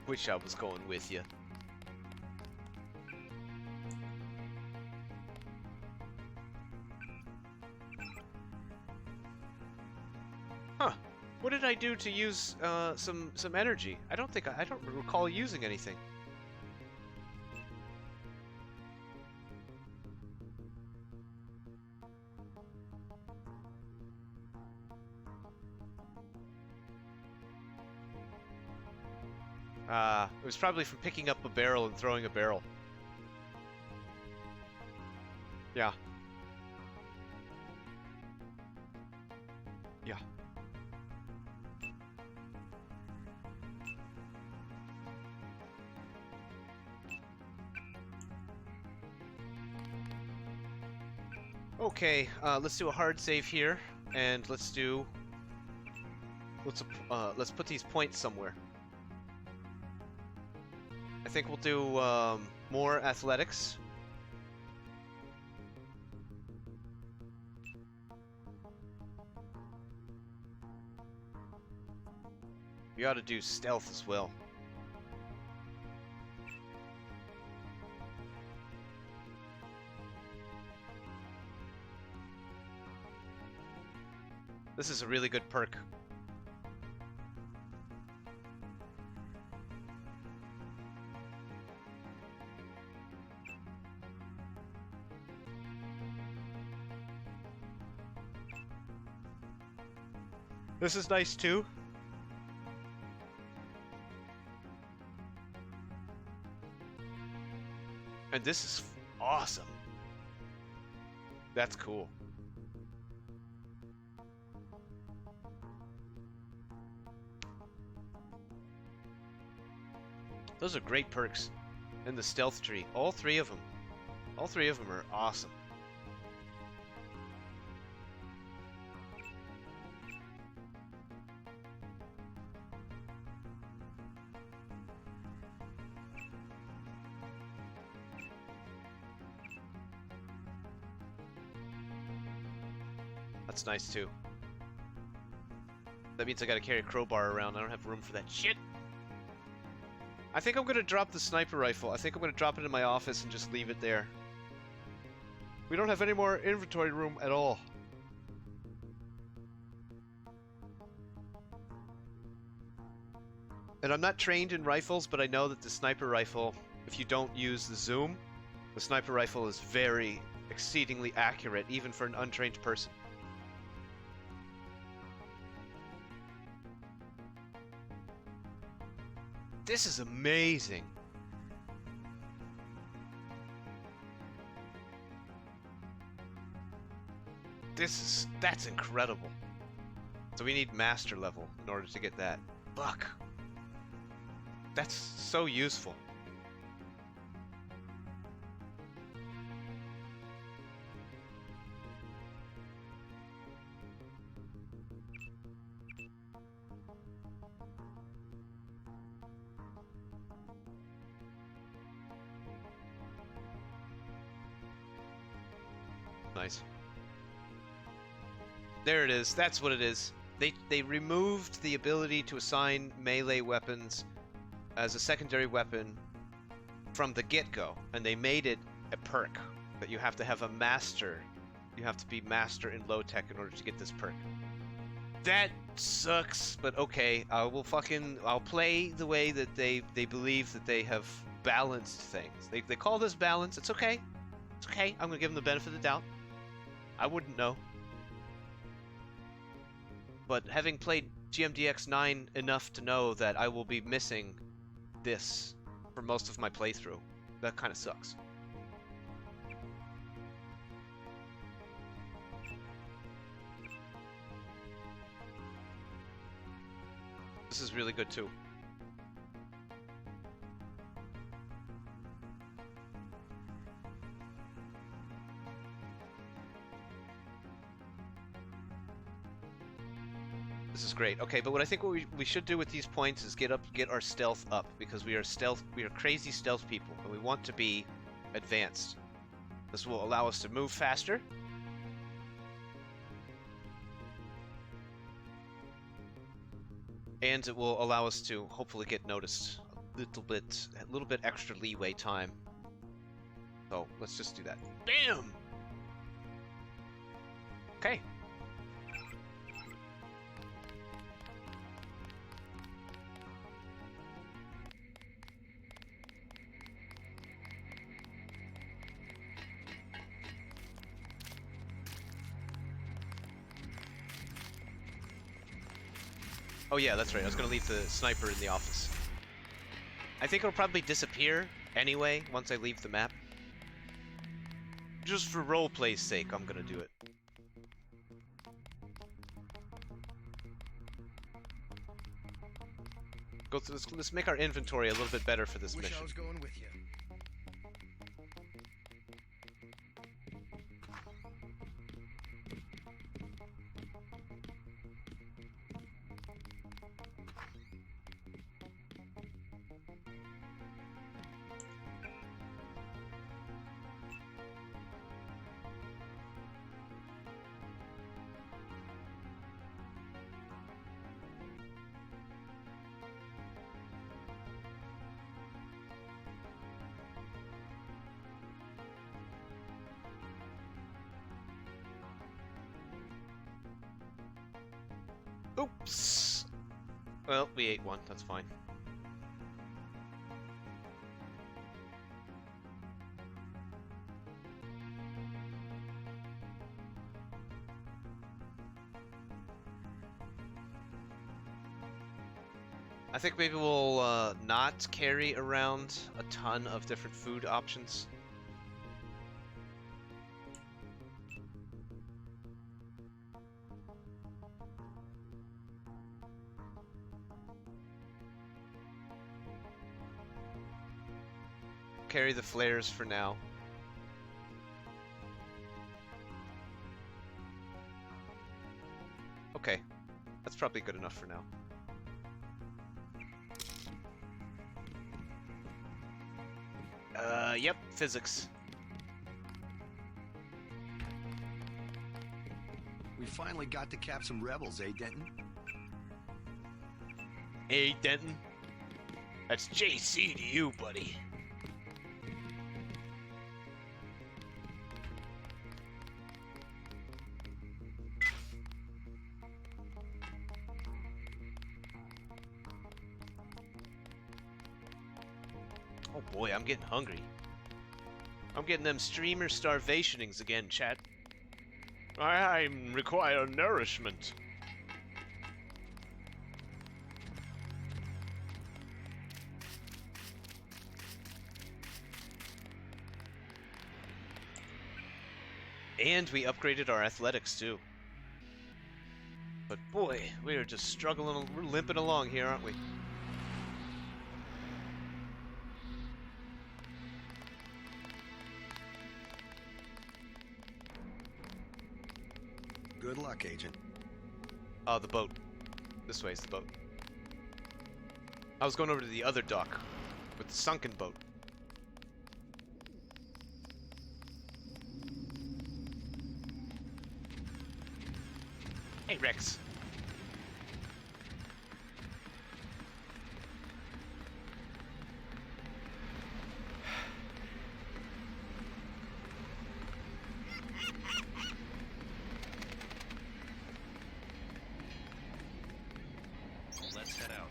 Speaker 1: Wish I was going with you. Huh. What did I do to use some energy? I don't recall using anything. It was probably from picking up a barrel and throwing a barrel. Yeah. Yeah. Okay, let's do a hard save here, and let's put these points somewhere. I think we'll do more athletics. We ought to do stealth as well. This is a really good perk. This is nice too. And this is awesome. That's cool. Those are great perks. And the stealth tree. All three of them. All three of them are awesome. That's nice too. That means I gotta carry a crowbar around. I don't have room for that shit. I think I'm gonna drop the sniper rifle. I think I'm gonna drop it in my office and just leave it there. We don't have any more inventory room at all. And I'm not trained in rifles, but I know that the sniper rifle, if you don't use the zoom, the sniper rifle is very exceedingly accurate, even for an untrained person. This is amazing. That's incredible. So we need master level in order to get that. Fuck. That's so useful. Nice. There it is. That's what it is. They removed the ability to assign melee weapons as a secondary weapon from the get-go, and they made it a perk that you have to have a master. You have to be master in low tech in order to get this perk. That sucks, but okay. I'll play the way that they believe that they have balanced things. They call this balance. It's okay. It's okay. I'm gonna give them the benefit of the doubt. I wouldn't know. But having played GMDX 9 enough to know that I will be missing this for most of my playthrough, that kind of sucks. This is really good too. This is great. Okay, but what I think what we should do with these points is get our stealth up, because we are crazy stealth people, and we want to be advanced. This will allow us to move faster. And it will allow us to hopefully get noticed a little bit extra leeway time. So let's just do that. Bam! Okay. Oh yeah, that's right. I was gonna leave the sniper in the office. I think it'll probably disappear anyway once I leave the map. Just for roleplay's sake, I'm gonna do it. Go through this. Let's make our inventory a little bit better for this mission.
Speaker 16: I was going with you.
Speaker 1: Oops. Well, we ate one. That's fine. I think maybe we'll not carry around a ton of different food options. Carry the flares for now. Okay, that's probably good enough for now. Yep, physics.
Speaker 11: We finally got to cap some rebels, eh, Denton?
Speaker 14: Hey, Denton. That's JC to you, buddy.
Speaker 1: Oh boy, I'm getting hungry. I'm getting them streamer starvationings again, chat.
Speaker 14: I require nourishment.
Speaker 1: And we upgraded our athletics too. But boy, we are just struggling, we're limping along here, aren't we?
Speaker 11: Good luck, Agent.
Speaker 1: The boat. This way is the boat. I was going over to the other dock with the sunken boat. Hey, Rex.
Speaker 4: Let's head out.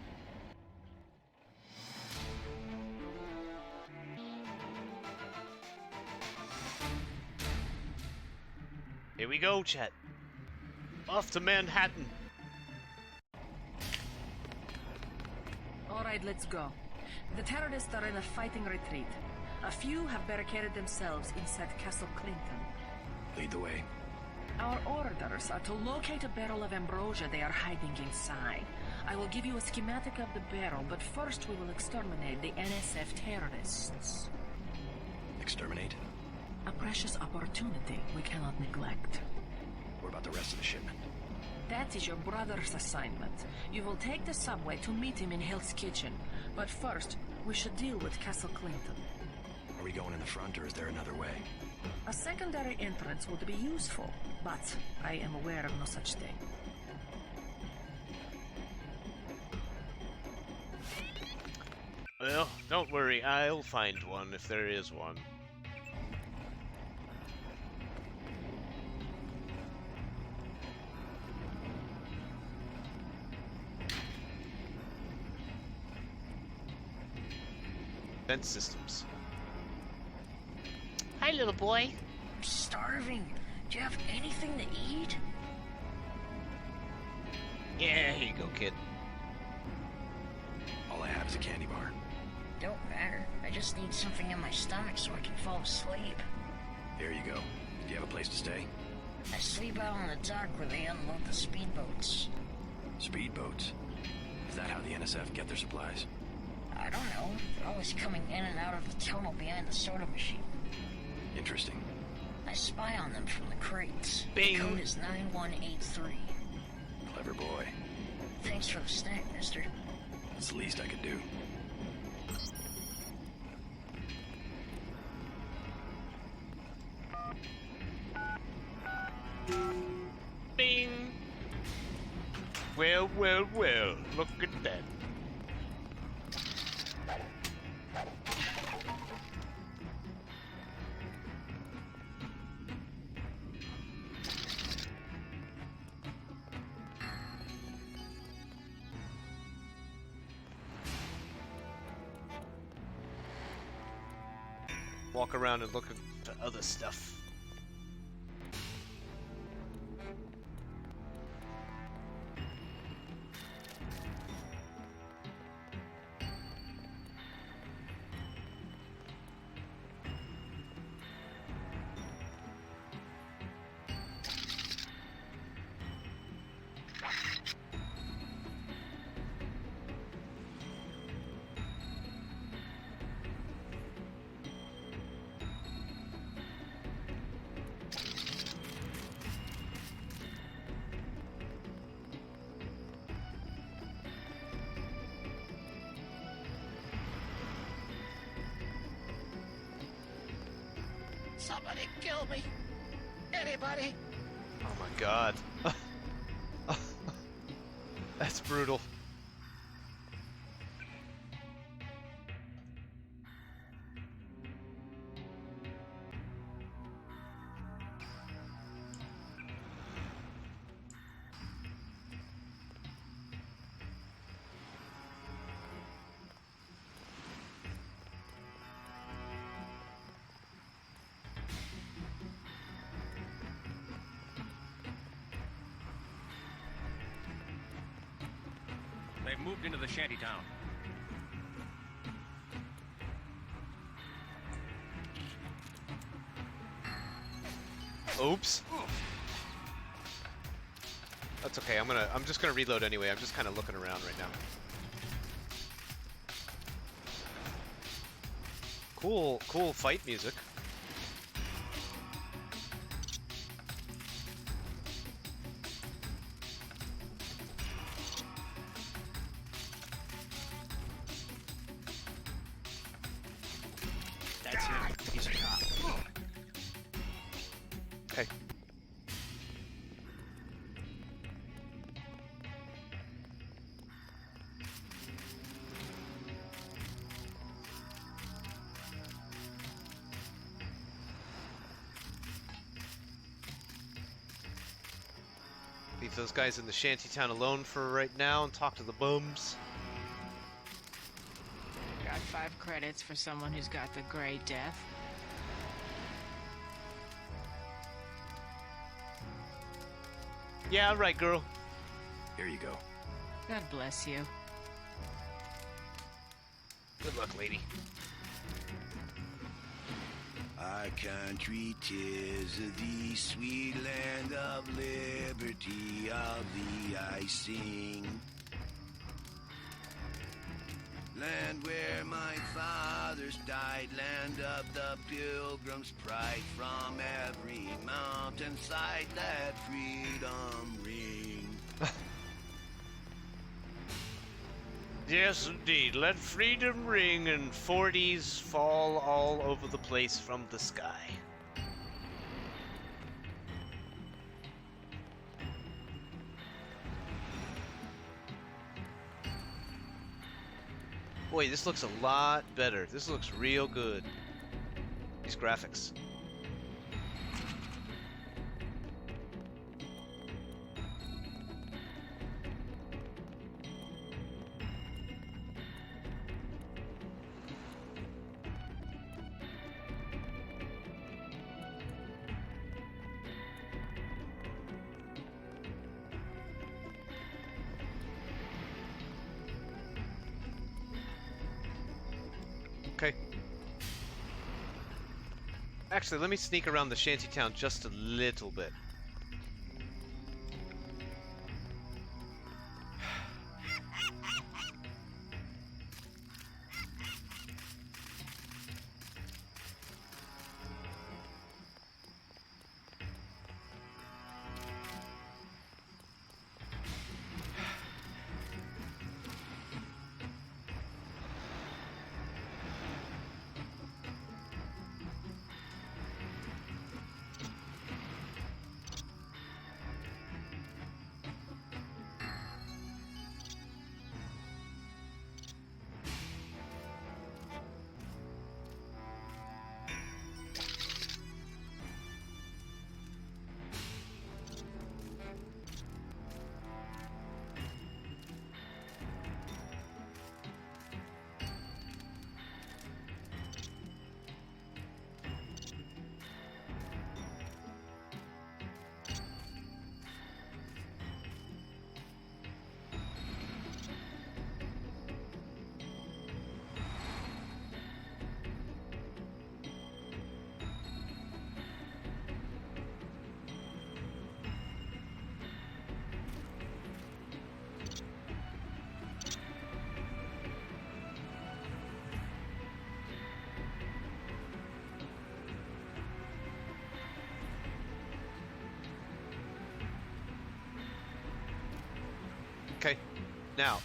Speaker 1: Here we go, chat. Off to Manhattan.
Speaker 10: All right, let's go. The terrorists are in a fighting retreat. A few have barricaded themselves inside Castle Clinton.
Speaker 2: Lead the way.
Speaker 10: Our orders are to locate a barrel of ambrosia they are hiding inside. I will give you a schematic of the barrel, but first we will exterminate the NSF terrorists.
Speaker 2: Exterminate?
Speaker 10: A precious opportunity we cannot neglect.
Speaker 2: What about the rest of the shipment?
Speaker 10: That is your brother's assignment. You will take the subway to meet him in Hell's Kitchen. But first, we should deal with Castle Clinton.
Speaker 2: Are we going in the front, or is there another way?
Speaker 10: A secondary entrance would be useful, but I am aware of no such thing.
Speaker 1: Well, don't worry, I'll find one if there is one. Vent systems.
Speaker 5: Hi, little boy.
Speaker 16: I'm starving. Do you have anything to eat?
Speaker 1: Yeah, here you go, kid.
Speaker 2: All I have is a candy bar.
Speaker 16: Don't matter. I just need something in my stomach so I can fall asleep.
Speaker 2: There you go. Do you have a place to stay?
Speaker 16: I sleep out on the dock where they unload the speedboats.
Speaker 2: Speedboats? Is that how the NSF get their supplies?
Speaker 16: I don't know. They're always coming in and out of the tunnel behind the soda machine.
Speaker 2: Interesting.
Speaker 16: I spy on them from the crates.
Speaker 1: Bing.
Speaker 16: The code is 9183.
Speaker 2: Clever boy.
Speaker 16: Thanks for the snack, mister.
Speaker 2: It's the least I could do.
Speaker 1: Bing! Well, well, well, look at that. walk around and look for other stuff.
Speaker 16: Somebody kill me. Anybody?
Speaker 1: Oh my god. That's brutal.
Speaker 15: They've moved into the shantytown.
Speaker 1: Oops. That's okay. I'm just gonna reload anyway. I'm just kind of looking around right now. Cool fight music.
Speaker 15: That's him. He's a cop.
Speaker 1: Okay. Leave those guys in the shantytown alone for right now and talk to the bums.
Speaker 6: Got 5 credits for someone who's got the Gray Death.
Speaker 1: Yeah, right, girl.
Speaker 2: Here you go.
Speaker 6: God bless you.
Speaker 1: Good luck, lady.
Speaker 11: Our country 'tis the sweet land of liberty, of thee I sing. Land where my fathers died, land of the pilgrim's pride, from every mountainside let freedom ring.
Speaker 1: Yes, indeed. Let freedom ring and 40s fall all over the place from the sky. Boy, this looks a lot better. This looks real good. These graphics. Okay. Actually, let me sneak around the shantytown just a little bit. Okay, now.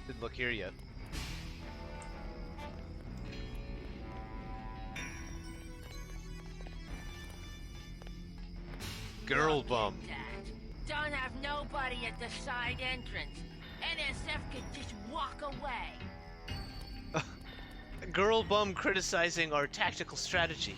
Speaker 1: Didn't look here yet. Girl bum.
Speaker 10: Don't have nobody at the side entrance. NSF could just walk away.
Speaker 1: Girl bum criticizing our tactical strategy.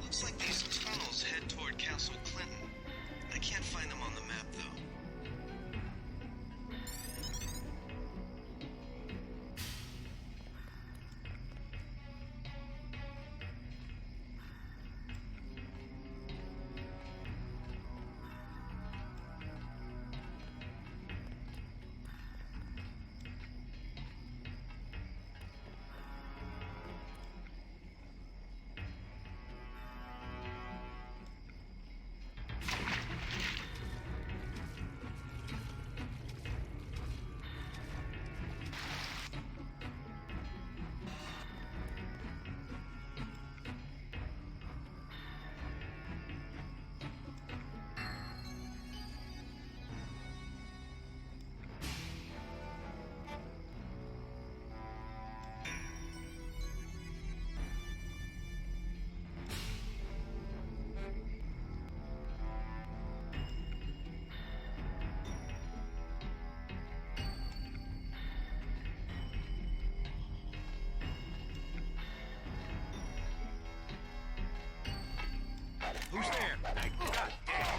Speaker 3: Looks like these tunnels head toward Castle Clinton. I can't find them on the map, though.
Speaker 15: Who's there? God damn.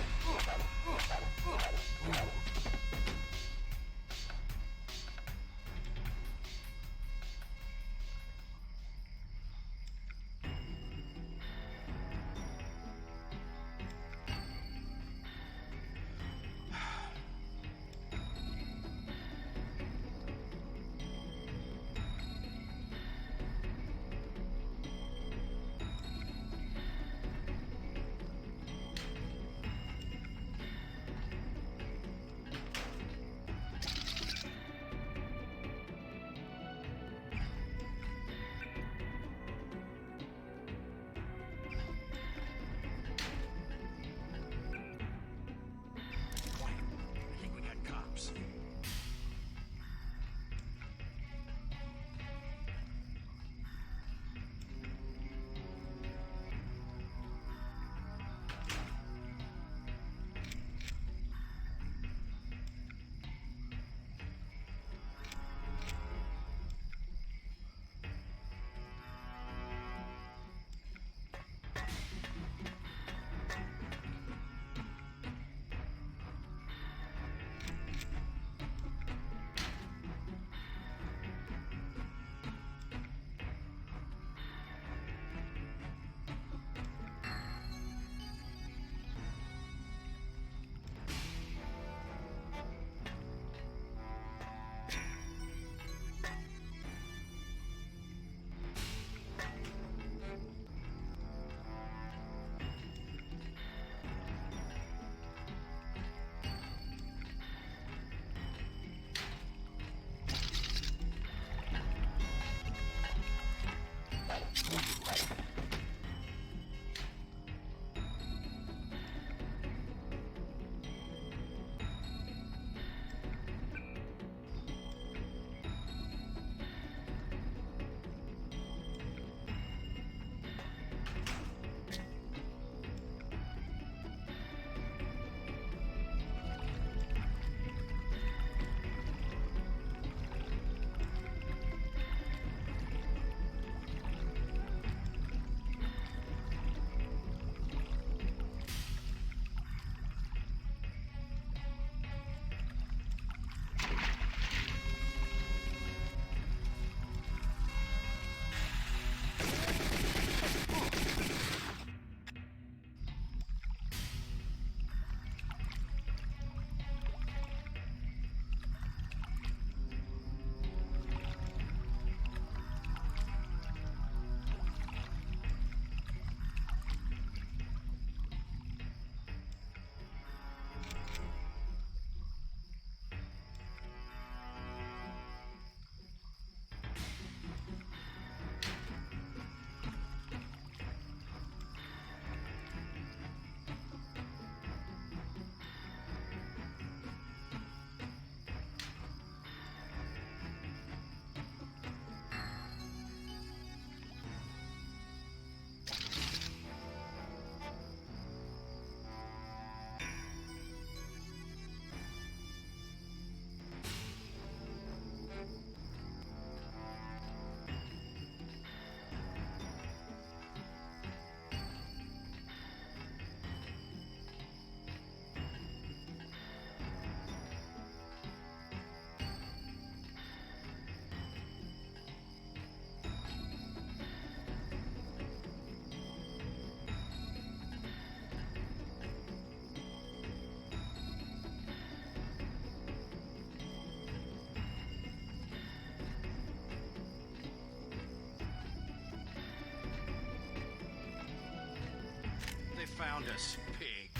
Speaker 15: found us, pig.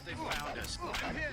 Speaker 15: They found us. I'm hit.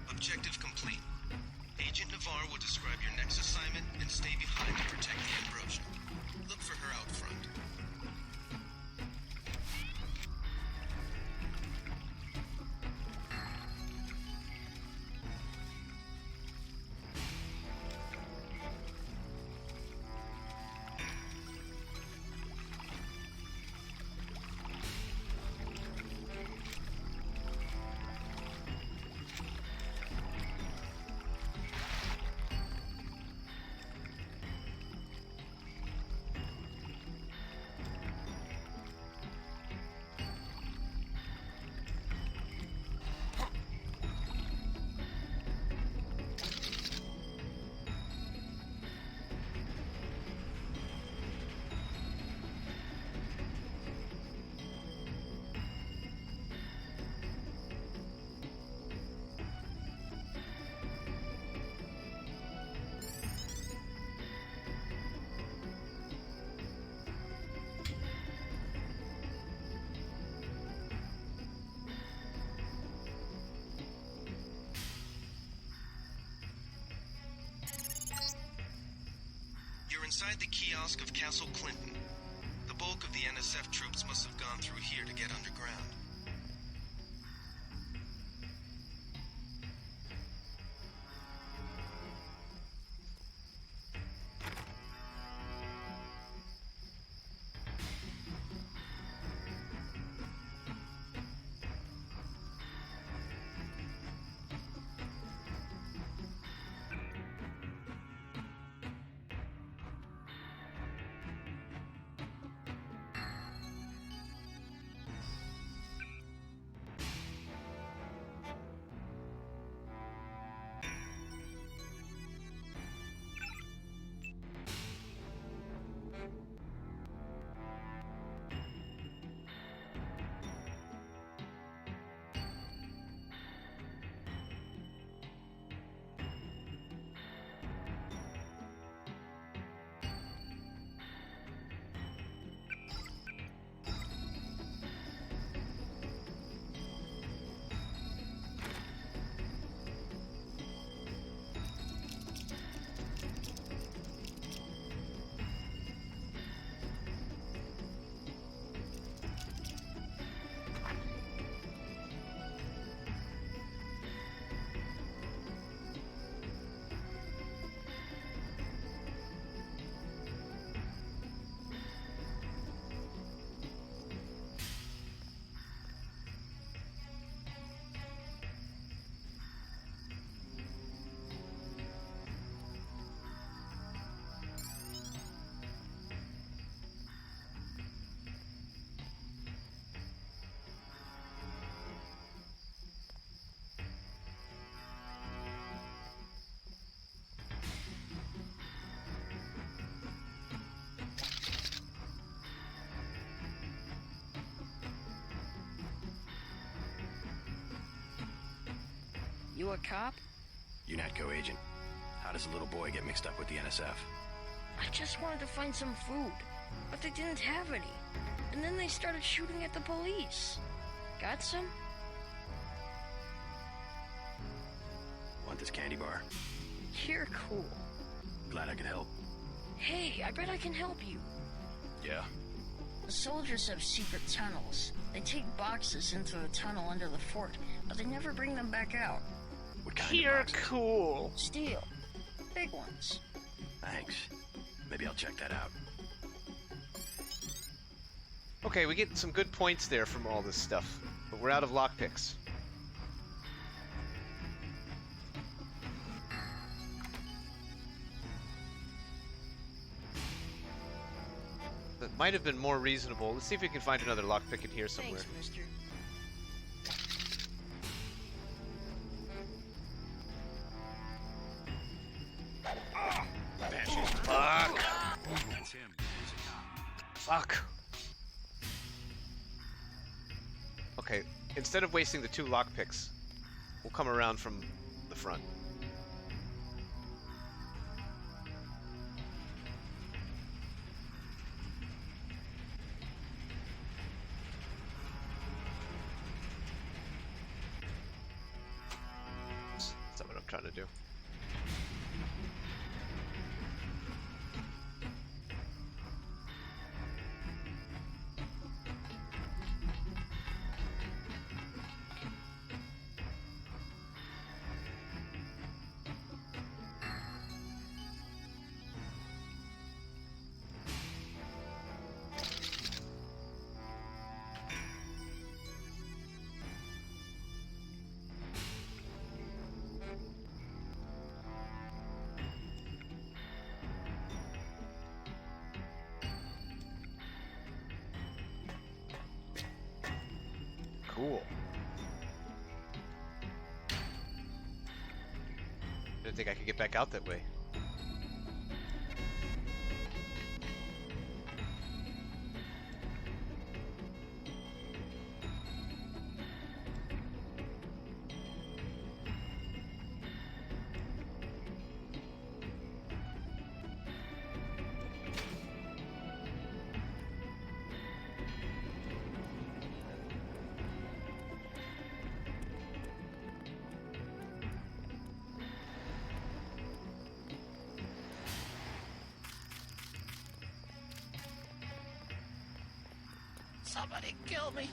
Speaker 3: Objective complete. Agent Navarre will describe your next assignment and stay behind to protect the Ambrosia. Look for her out front. inside the kiosk of Castle Clinton. The bulk of the NSF troops must have gone through here to get underground.
Speaker 16: You a cop?
Speaker 2: UNATCO agent. How does a little boy get mixed up with the NSF?
Speaker 16: I just wanted to find some food, but they didn't have any. And then they started shooting at the police. Got some?
Speaker 2: Want this candy bar?
Speaker 16: You're cool.
Speaker 2: Glad I could help.
Speaker 16: Hey, I bet I can help you.
Speaker 2: Yeah?
Speaker 16: The soldiers have secret tunnels. They take boxes into the tunnel under the fort, but they never bring them back out.
Speaker 2: What kind
Speaker 5: You're
Speaker 2: of boxes?
Speaker 5: cool.
Speaker 16: Steel. Big ones.
Speaker 2: Thanks. Maybe I'll check that out.
Speaker 1: Okay, we get some good points there from all this stuff, but we're out of lockpicks. That might have been more reasonable. Let's see if we can find another lockpick in here somewhere.
Speaker 16: Thanks, mister.
Speaker 1: Fuck!
Speaker 4: That's him.
Speaker 1: Fuck! Okay, instead of wasting the 2 lockpicks, we'll come around from the front. That's not what I'm trying to do. Cool. Didn't think I could get back out that way.
Speaker 5: Somebody kill me.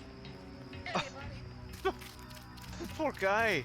Speaker 5: Anybody.
Speaker 1: Poor guy.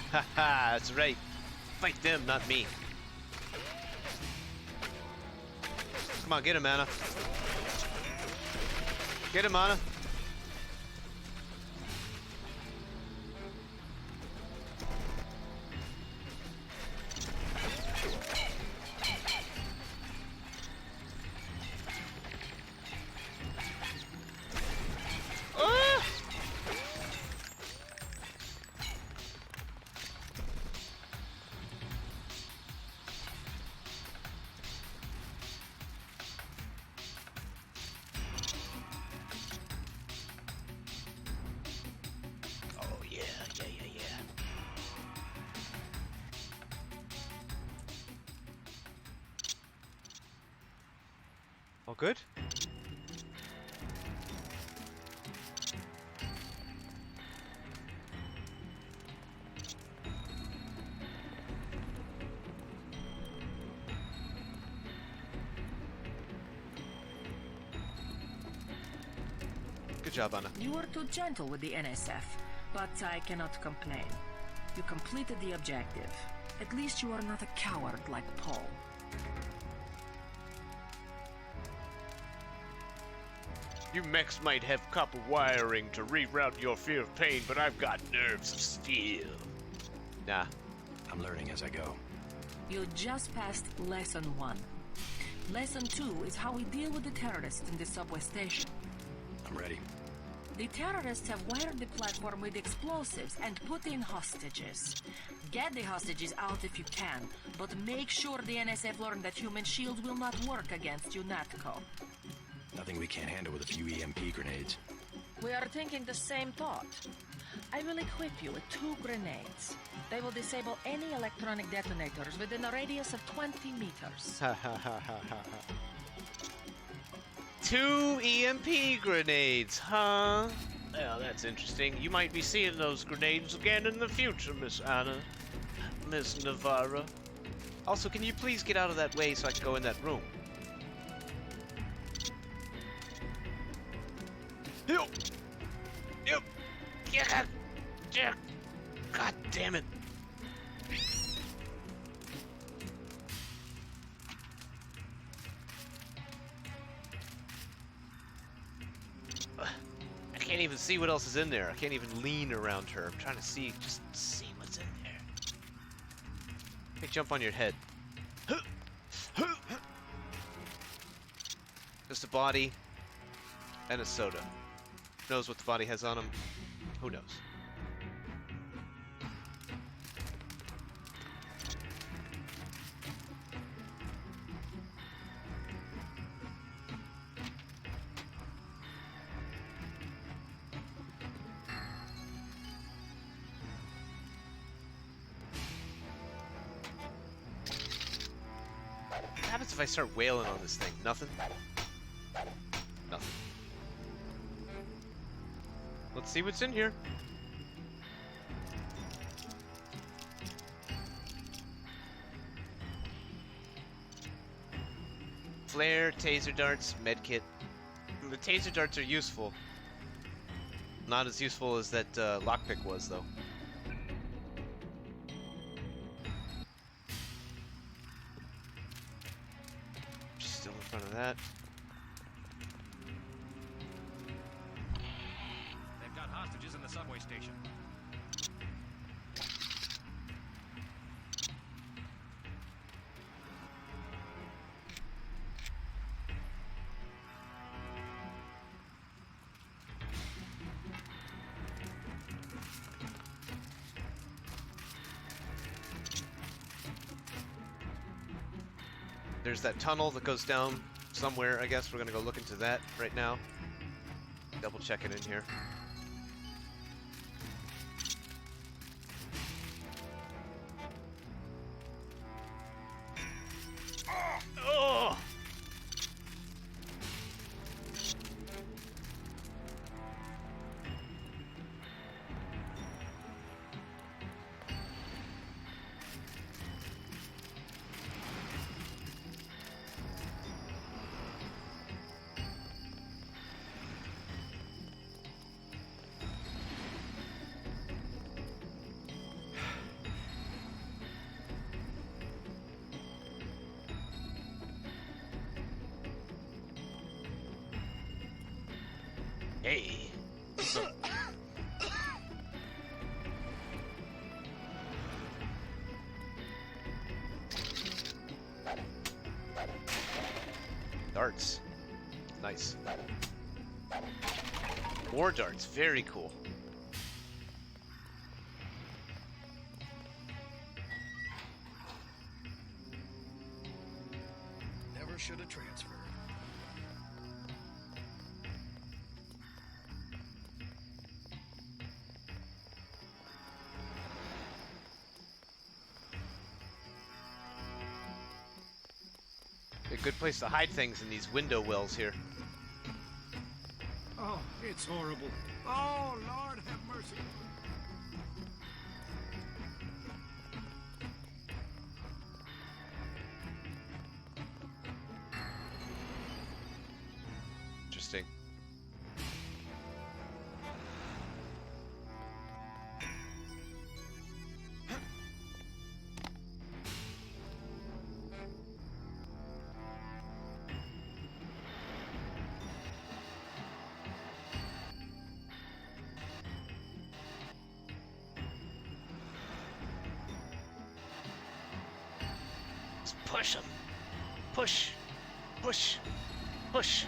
Speaker 1: Haha, that's right. Fight them, not me. Come on, get him, Anna. Get him, Anna. All good? Good job, Anna.
Speaker 10: You were too gentle with the NSF, but I cannot complain. You completed the objective. At least you are not a coward like Paul.
Speaker 14: You mechs might have copper wiring to reroute your fear of pain, but I've got nerves of steel.
Speaker 1: Nah.
Speaker 2: I'm learning as I go.
Speaker 10: You just passed Lesson 1. Lesson 2 is how we deal with the terrorists in the subway station.
Speaker 2: I'm ready.
Speaker 10: The terrorists have wired the platform with explosives and put in hostages. Get the hostages out if you can, but make sure the NSF learn that human shields will not work against UNATCO.
Speaker 2: Nothing we can't handle with a few EMP grenades.
Speaker 10: We are thinking the same thought. I will equip you with 2 grenades. They will disable any electronic detonators within a radius of 20 meters.
Speaker 1: 2 EMP grenades, huh?
Speaker 14: Well, that's interesting. You might be seeing those grenades again in the future, Miss Anna. Miss Navarra.
Speaker 1: Also, can you please get out of that way so I can go in that room?
Speaker 14: Yep. Yep. Yeah. God damn it.
Speaker 1: I can't even see what else is in there. I can't even lean around her. I'm trying to see, just see what's in there. Hey, jump on your head. Just a body and a soda. Who knows what the body has on him? Who knows? What happens if I start wailing on this thing? Nothing? Nothing. Let's see what's in here. Flare, taser darts, medkit. The taser darts are useful. Not as useful as that lockpick was, though. Still in front of that.
Speaker 15: They've got hostages in the subway station.
Speaker 1: There's that tunnel that goes down somewhere, I guess. We're gonna go look into that right now. Double check it in here.
Speaker 14: Hey. So, darts. Nice. More darts. Very cool.
Speaker 15: Never should have transferred.
Speaker 1: A good place to hide things in these window wells here.
Speaker 7: Oh, it's horrible. Oh, Lord, have mercy.
Speaker 1: Interesting.
Speaker 5: Let's push him. Push. Push. Push.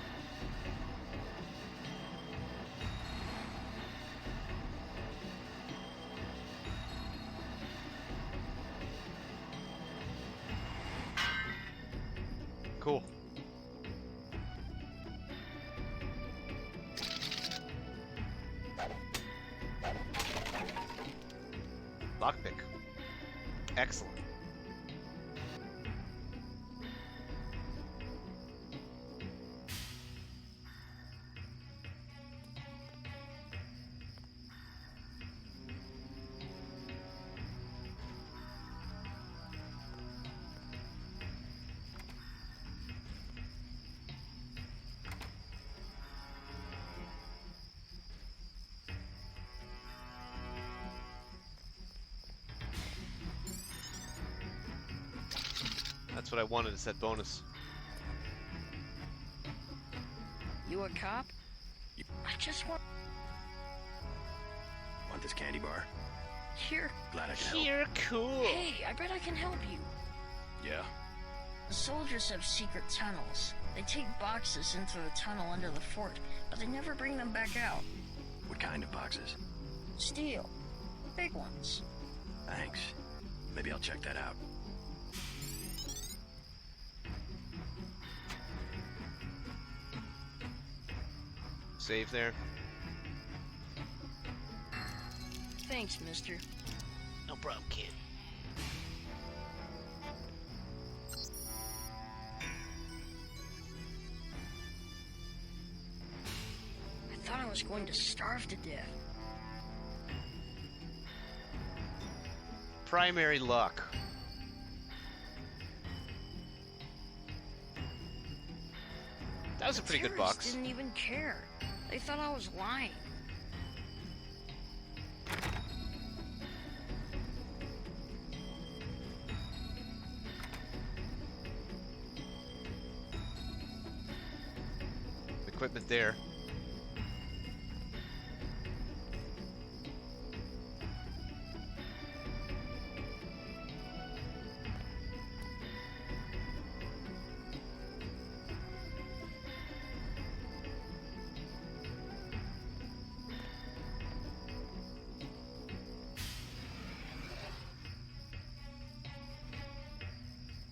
Speaker 1: Cool. Lockpick. Excellent. That's what I wanted, is that bonus.
Speaker 16: You a cop? I just want...
Speaker 2: Want this candy bar?
Speaker 16: Here.
Speaker 2: Glad I can help.
Speaker 5: You're cool.
Speaker 16: Hey, I bet I can help you.
Speaker 2: Yeah.
Speaker 16: The soldiers have secret tunnels. They take boxes into the tunnel under the fort, but they never bring them back out.
Speaker 2: What kind of boxes?
Speaker 16: Steel. Big ones.
Speaker 2: Thanks. Maybe I'll check that out.
Speaker 1: Save there.
Speaker 16: Thanks, mister.
Speaker 5: No problem, kid.
Speaker 16: I thought I was going to starve to death.
Speaker 1: Primary luck. That was a pretty good
Speaker 16: Terrorists
Speaker 1: box.
Speaker 16: didn't even care. They thought I was lying.
Speaker 1: Equipment there.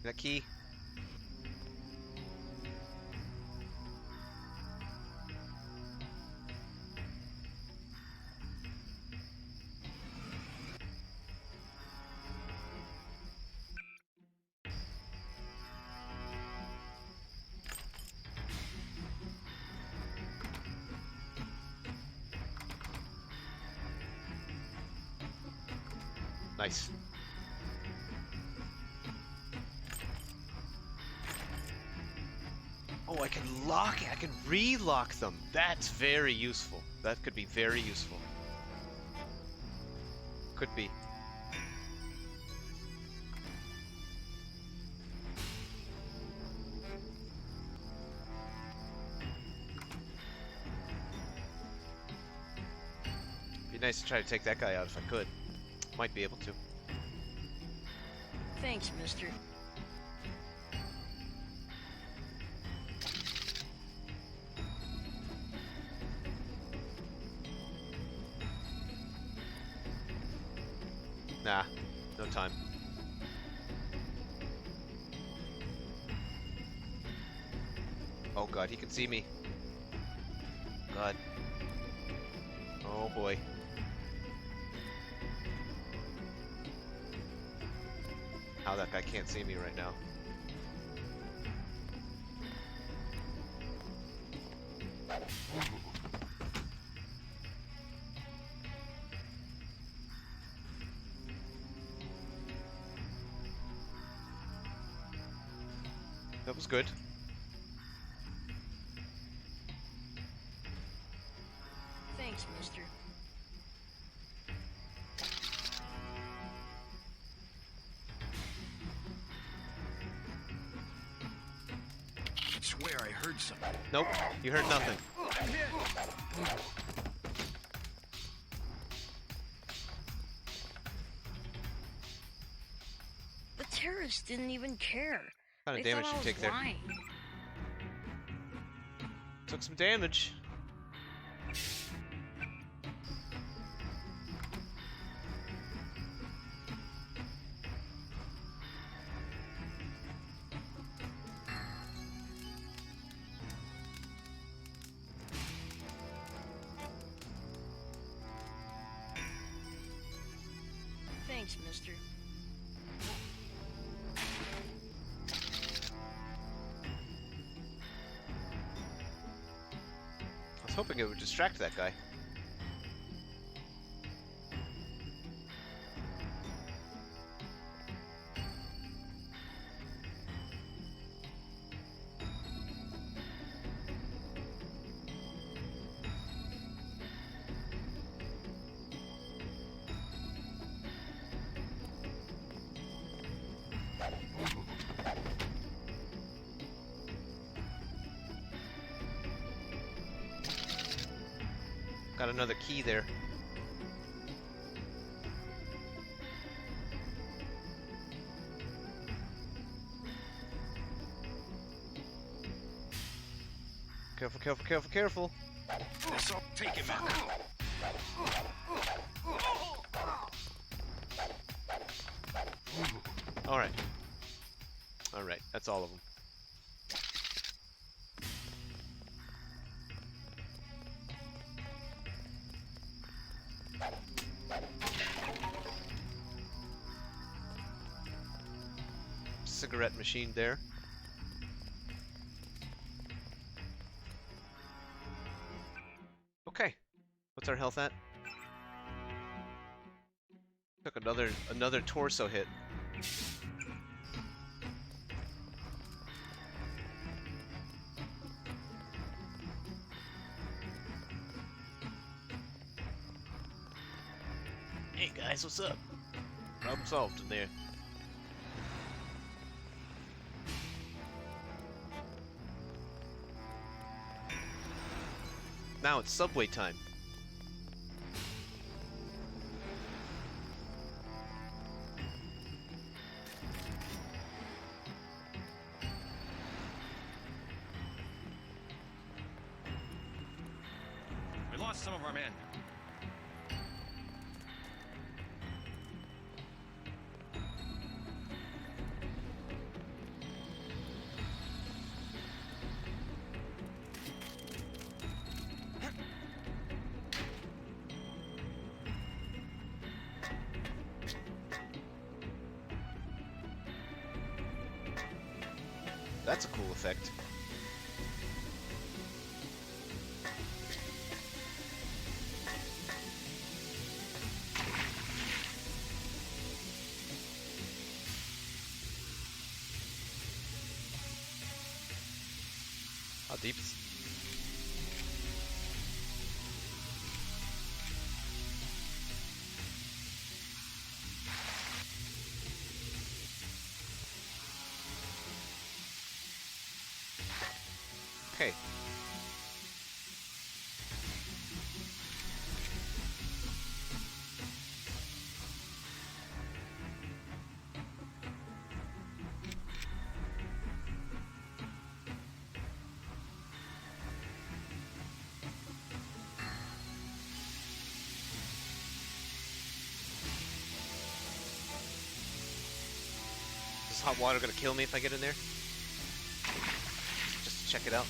Speaker 1: That key. Nice. Oh, I can lock it. I can re-lock them. That's very useful. That could be very useful. Could be. Be nice to try to take that guy out if I could. Might be able to.
Speaker 16: Thanks, mister.
Speaker 1: Nah, no time. Oh god, he can see me. God. Oh boy. How that guy can't see me right now. That was good.
Speaker 16: Thanks, mister.
Speaker 15: I swear I heard something.
Speaker 1: Nope, you heard nothing.
Speaker 16: The terrorists didn't even care.
Speaker 1: What kind of
Speaker 16: They
Speaker 1: damage
Speaker 16: thought
Speaker 1: did you
Speaker 16: I
Speaker 1: take
Speaker 16: was
Speaker 1: there?
Speaker 16: lying.
Speaker 1: Took some damage.
Speaker 16: Thanks, mister.
Speaker 1: I was hoping it would distract that guy. Got another key there. Careful, careful, careful, careful.
Speaker 15: This'll take him out.
Speaker 1: Alright. Alright, that's all of them. Cigarette machine there. Okay. What's our health at? Took another torso hit.
Speaker 5: Hey guys, what's up?
Speaker 1: Problem solved in there. Now it's subway time.
Speaker 2: We lost some of our men.
Speaker 1: That's a cool effect. How deep is... Okay. Is hot water gonna kill me if I get in there? Just to check it out.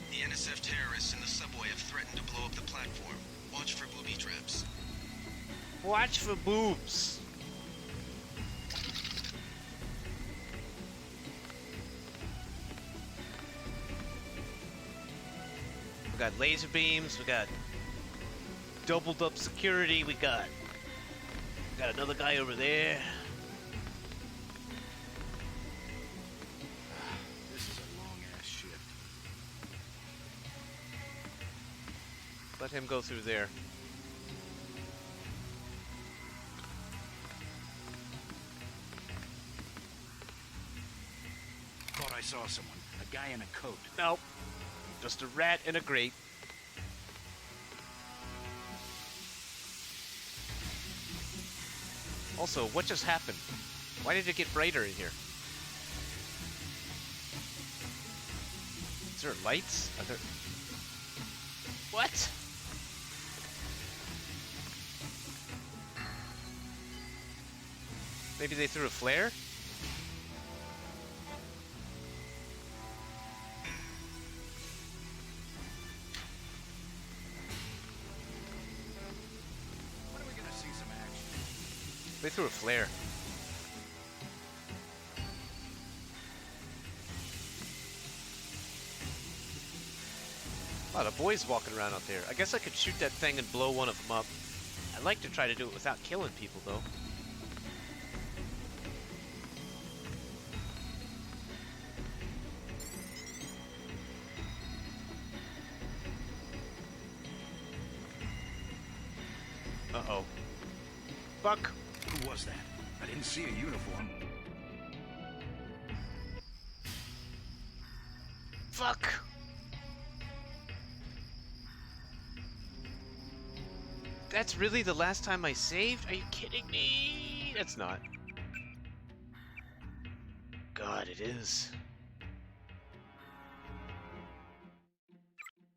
Speaker 3: The NSF terrorists in the subway have threatened to blow up the platform. Watch for booby traps.
Speaker 1: Watch for boobs. We got laser beams, we got doubled up security, we got another guy over there.
Speaker 15: This is a long-ass shift.
Speaker 1: Let him go through there.
Speaker 15: Thought I saw someone. A guy in a coat.
Speaker 1: Nope. Just a rat in a grate. Also, what just happened? Why did it get brighter in here? Is there lights? Are there... What? Maybe they threw a flare?
Speaker 15: When are we gonna see some action?
Speaker 1: They threw a flare. A lot of boys walking around out there. I guess I could shoot that thing and blow one of them up. I'd like to try to do it without killing people, though. Uh-oh. Buck!
Speaker 15: Who was that? I didn't see a uniform.
Speaker 1: Fuck! That's really the last time I saved? Are you kidding me? That's not. God, it is.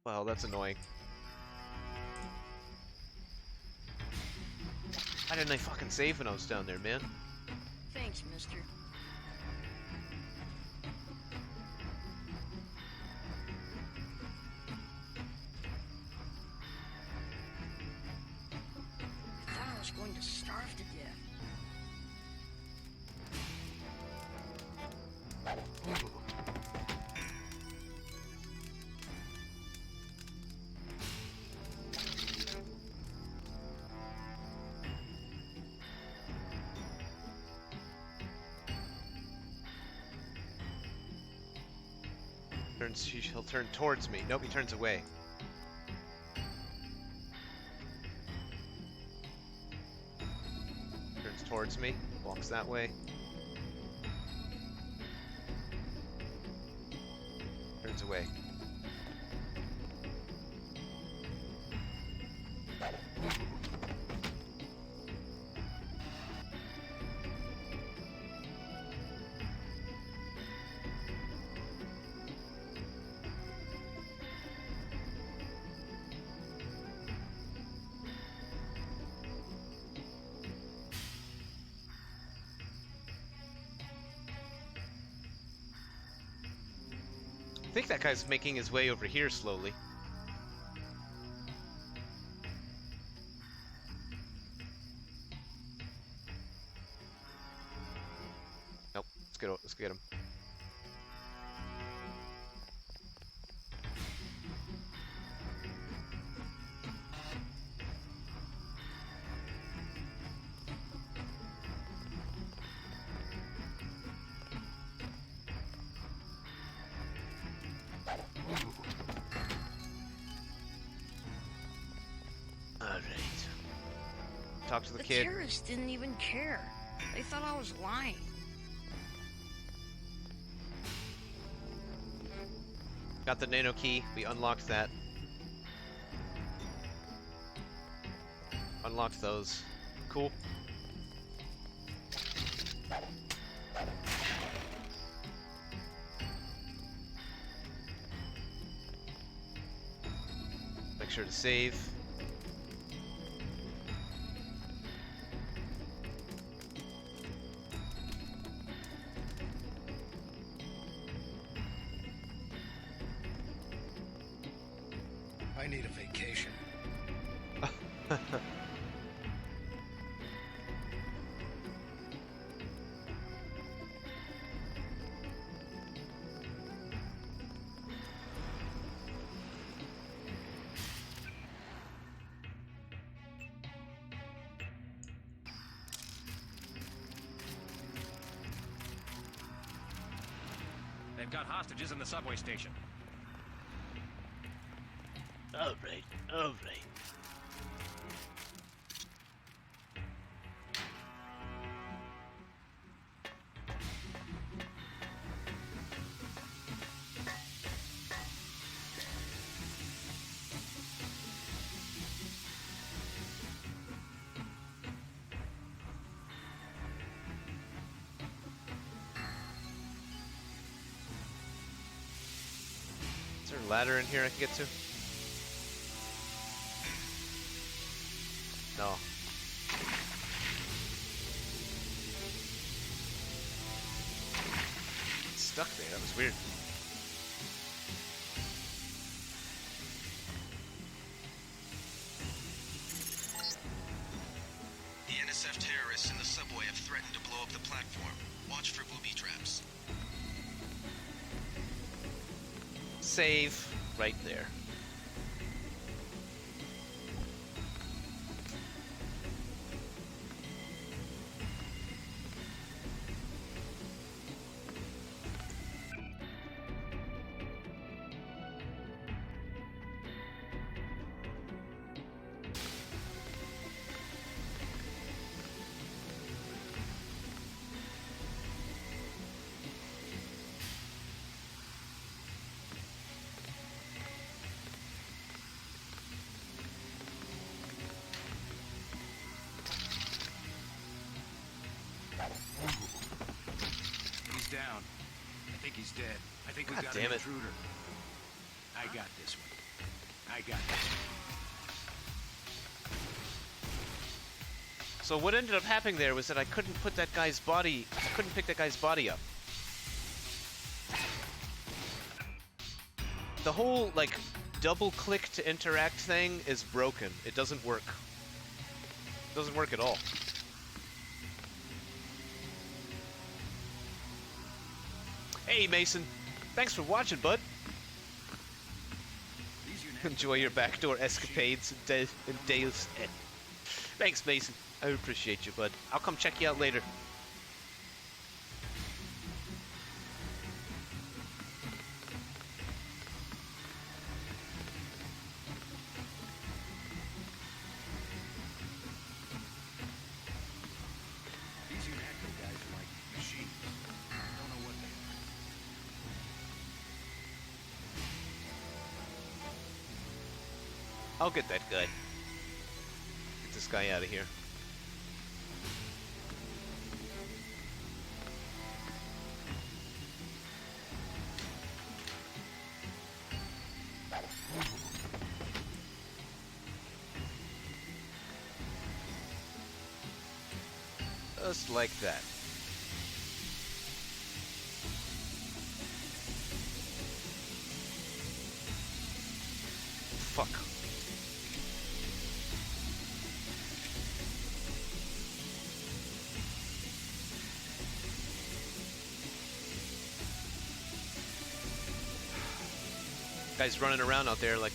Speaker 1: Well, that's annoying. Why didn't I fucking save when I was down there, man?
Speaker 16: Thanks, mister. I thought I was going to starve to death.
Speaker 1: He'll turn towards me. Nope, he turns away. Turns towards me. Walks that way. Turns away. I think that guy's making his way over here slowly. Nope, let's get him. Talk to the kid.
Speaker 16: The terrorists didn't even care. They thought I was lying.
Speaker 1: Got the nano key. We unlocked that. unlocked those. Cool. Make sure to save.
Speaker 15: I need a vacation.
Speaker 2: They've got hostages in the subway station.
Speaker 5: Alright, alright.
Speaker 1: Is there a ladder in here I can get to? No. It's stuck there, that was weird.
Speaker 3: The NSF terrorists in the subway have threatened to blow up the platform. Watch for booby traps.
Speaker 1: Save right there.
Speaker 15: He's down. I think he's dead. I think we
Speaker 1: God
Speaker 15: got
Speaker 1: damn
Speaker 15: an
Speaker 1: it.
Speaker 15: intruder. I got this one. I got this one.
Speaker 1: So what ended up happening there was that I couldn't put that guy's body, I couldn't pick that guy's body up. The whole, like, double click to interact thing is broken. It doesn't work. It doesn't work at all. Hey, Mason. Thanks for watching, bud. Enjoy your backdoor escapades in Deus Ex. Thanks, Mason. I appreciate you, bud. I'll come check you out later.
Speaker 15: These UNATCO guys are like machines. I don't know what they are.
Speaker 1: I'll get that guy. Get this guy out of here. Just like that. Fuck. Guy's running around out there like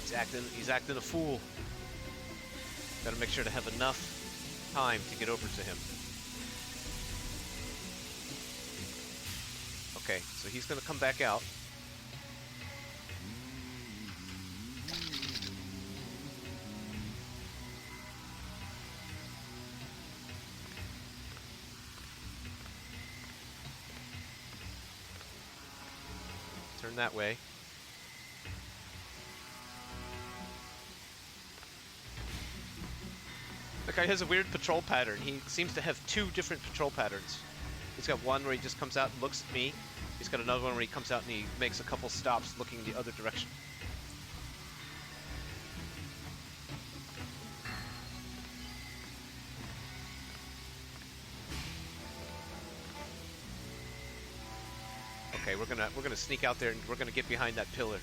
Speaker 1: he's acting a fool. Gotta make sure to have enough time to get over to him. Okay, so he's gonna come back out. Turn that way. That guy has a weird patrol pattern. He seems to have two different patrol patterns. He's got one where he just comes out and looks at me. He's got another one where he comes out and he makes a couple stops looking the other direction. Okay, we're gonna sneak out there and we're gonna get behind that pillar.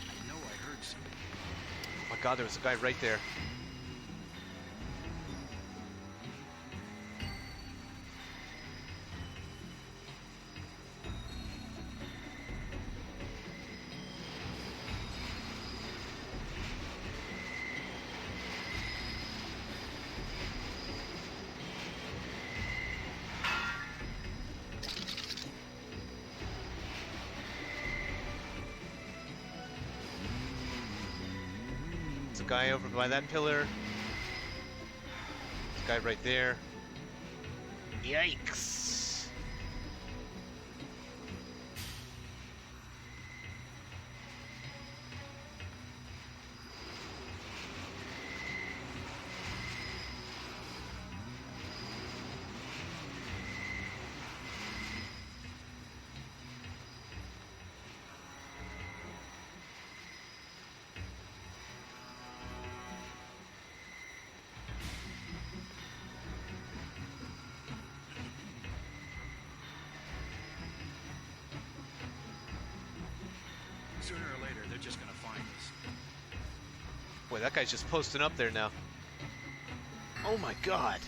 Speaker 15: I know I heard something.
Speaker 1: Oh my god, there was a guy right there. There's a guy over by that pillar. There's a guy right there. Yikes!
Speaker 15: Sooner or later, they're just gonna find us.
Speaker 1: Boy, that guy's just posting up there now. Oh my god!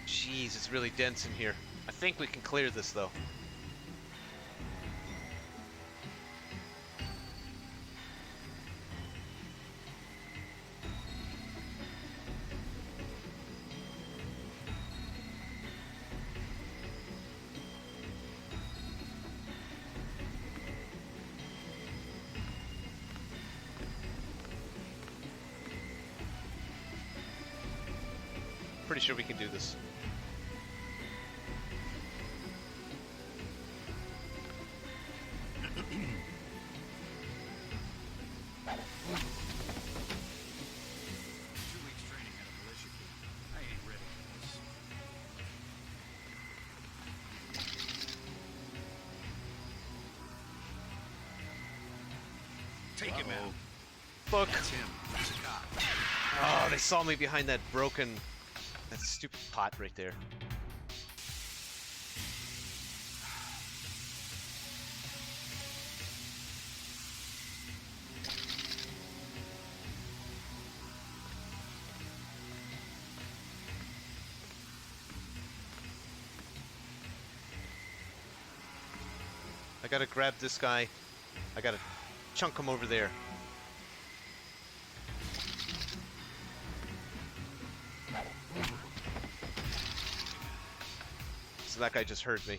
Speaker 1: Jeez, it's really dense in here. I think we can clear this though. Pretty sure we can do this.
Speaker 15: Take him out.
Speaker 1: Fuck.
Speaker 15: That's him. That's a cop.
Speaker 1: Oh, they saw me behind that that stupid pot right there. I gotta grab this guy. I gotta chunk him over there. So that guy just heard me.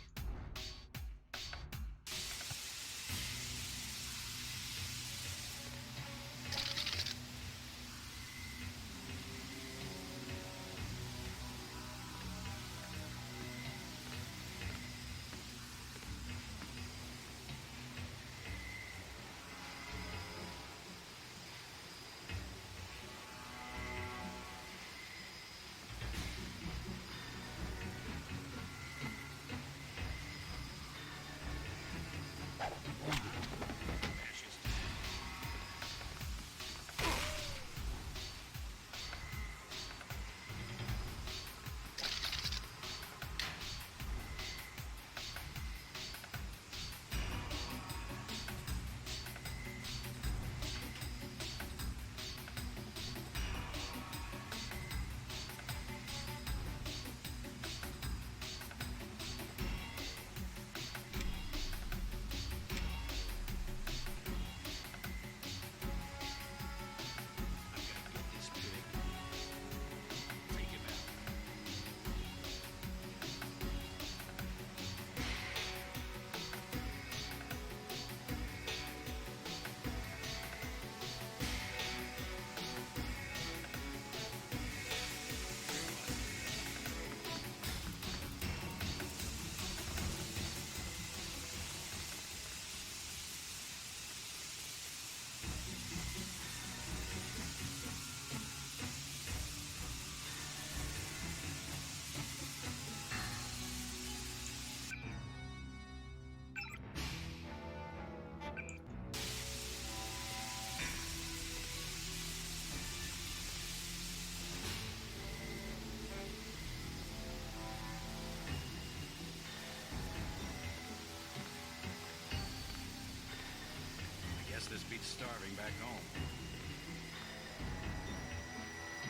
Speaker 15: back home.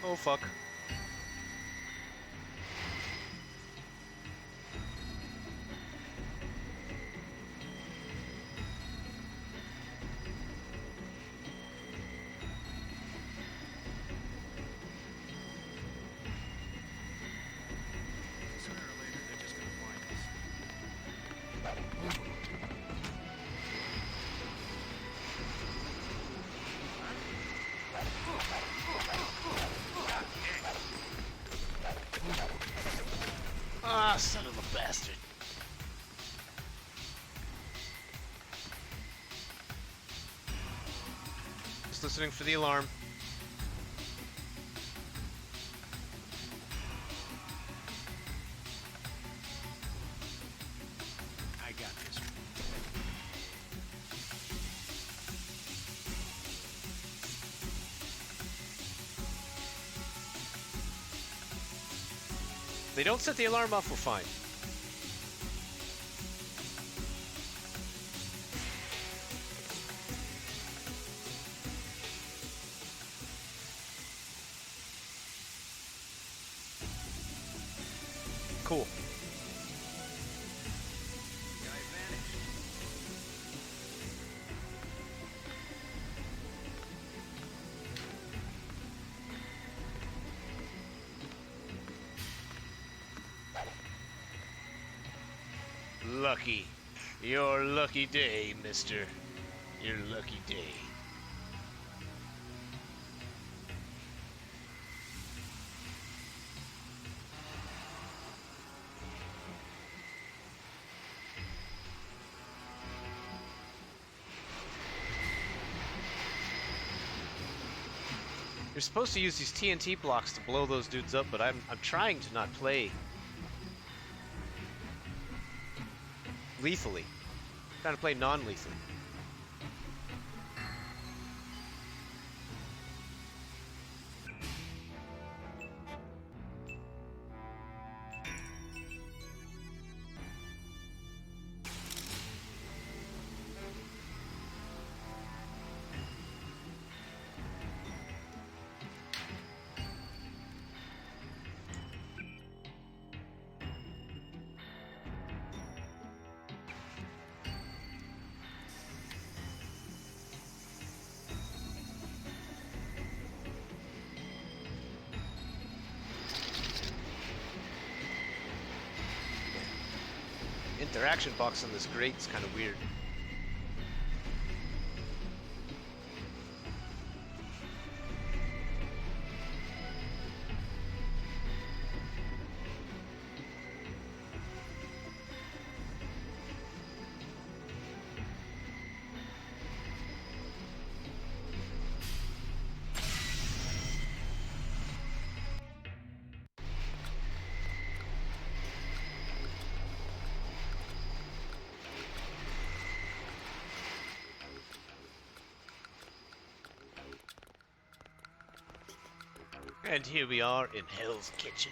Speaker 1: Oh fuck.
Speaker 15: Sooner or later, they're just gonna find us.
Speaker 5: Ah, son of a bastard.
Speaker 1: Just listening for the alarm.
Speaker 15: I got this.
Speaker 1: They don't set the alarm off, we're fine. Cool.
Speaker 15: Guy vanished.
Speaker 14: Lucky. Your lucky day, mister. Your lucky day.
Speaker 1: You're supposed to use these TNT blocks to blow those dudes up, but I'm trying to not play lethally. I'm trying to play non-lethally. Interaction box on this grate is kind of weird. And here we are in Hell's Kitchen.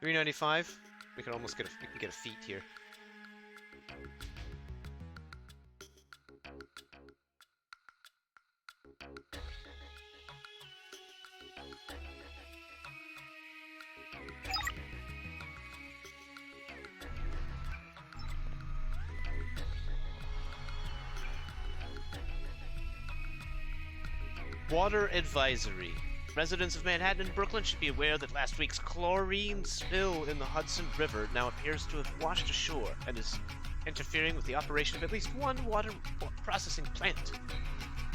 Speaker 1: $3.95. We can almost get a feat here. Water advisory. Residents of Manhattan and Brooklyn should be aware that last week's chlorine spill in the Hudson River now appears to have washed ashore and is interfering with the operation of at least one water processing plant.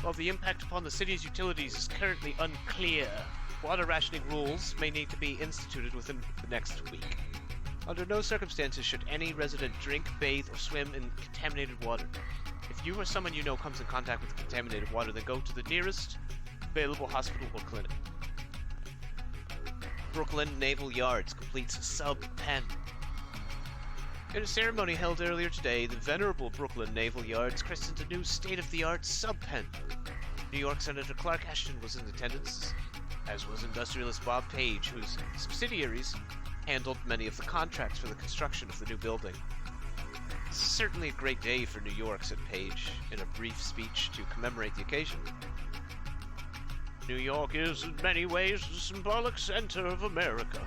Speaker 1: While the impact upon the city's utilities is currently unclear, water rationing rules may need to be instituted within the next week. Under no circumstances should any resident drink, bathe, or swim in contaminated water. If you or someone you know comes in contact with contaminated water, then go to the nearest available hospital or clinic. Brooklyn Naval Yards completes sub-pen. In a ceremony held earlier today, the venerable Brooklyn Naval Yards christened a new state-of-the-art sub-pen. New York Senator Clark Ashton was in attendance, as was industrialist Bob Page, whose subsidiaries handled many of the contracts for the construction of the new building. This is certainly a great day for New York, said Page, in a brief speech to commemorate the occasion. New York is, in many ways, the symbolic center of America.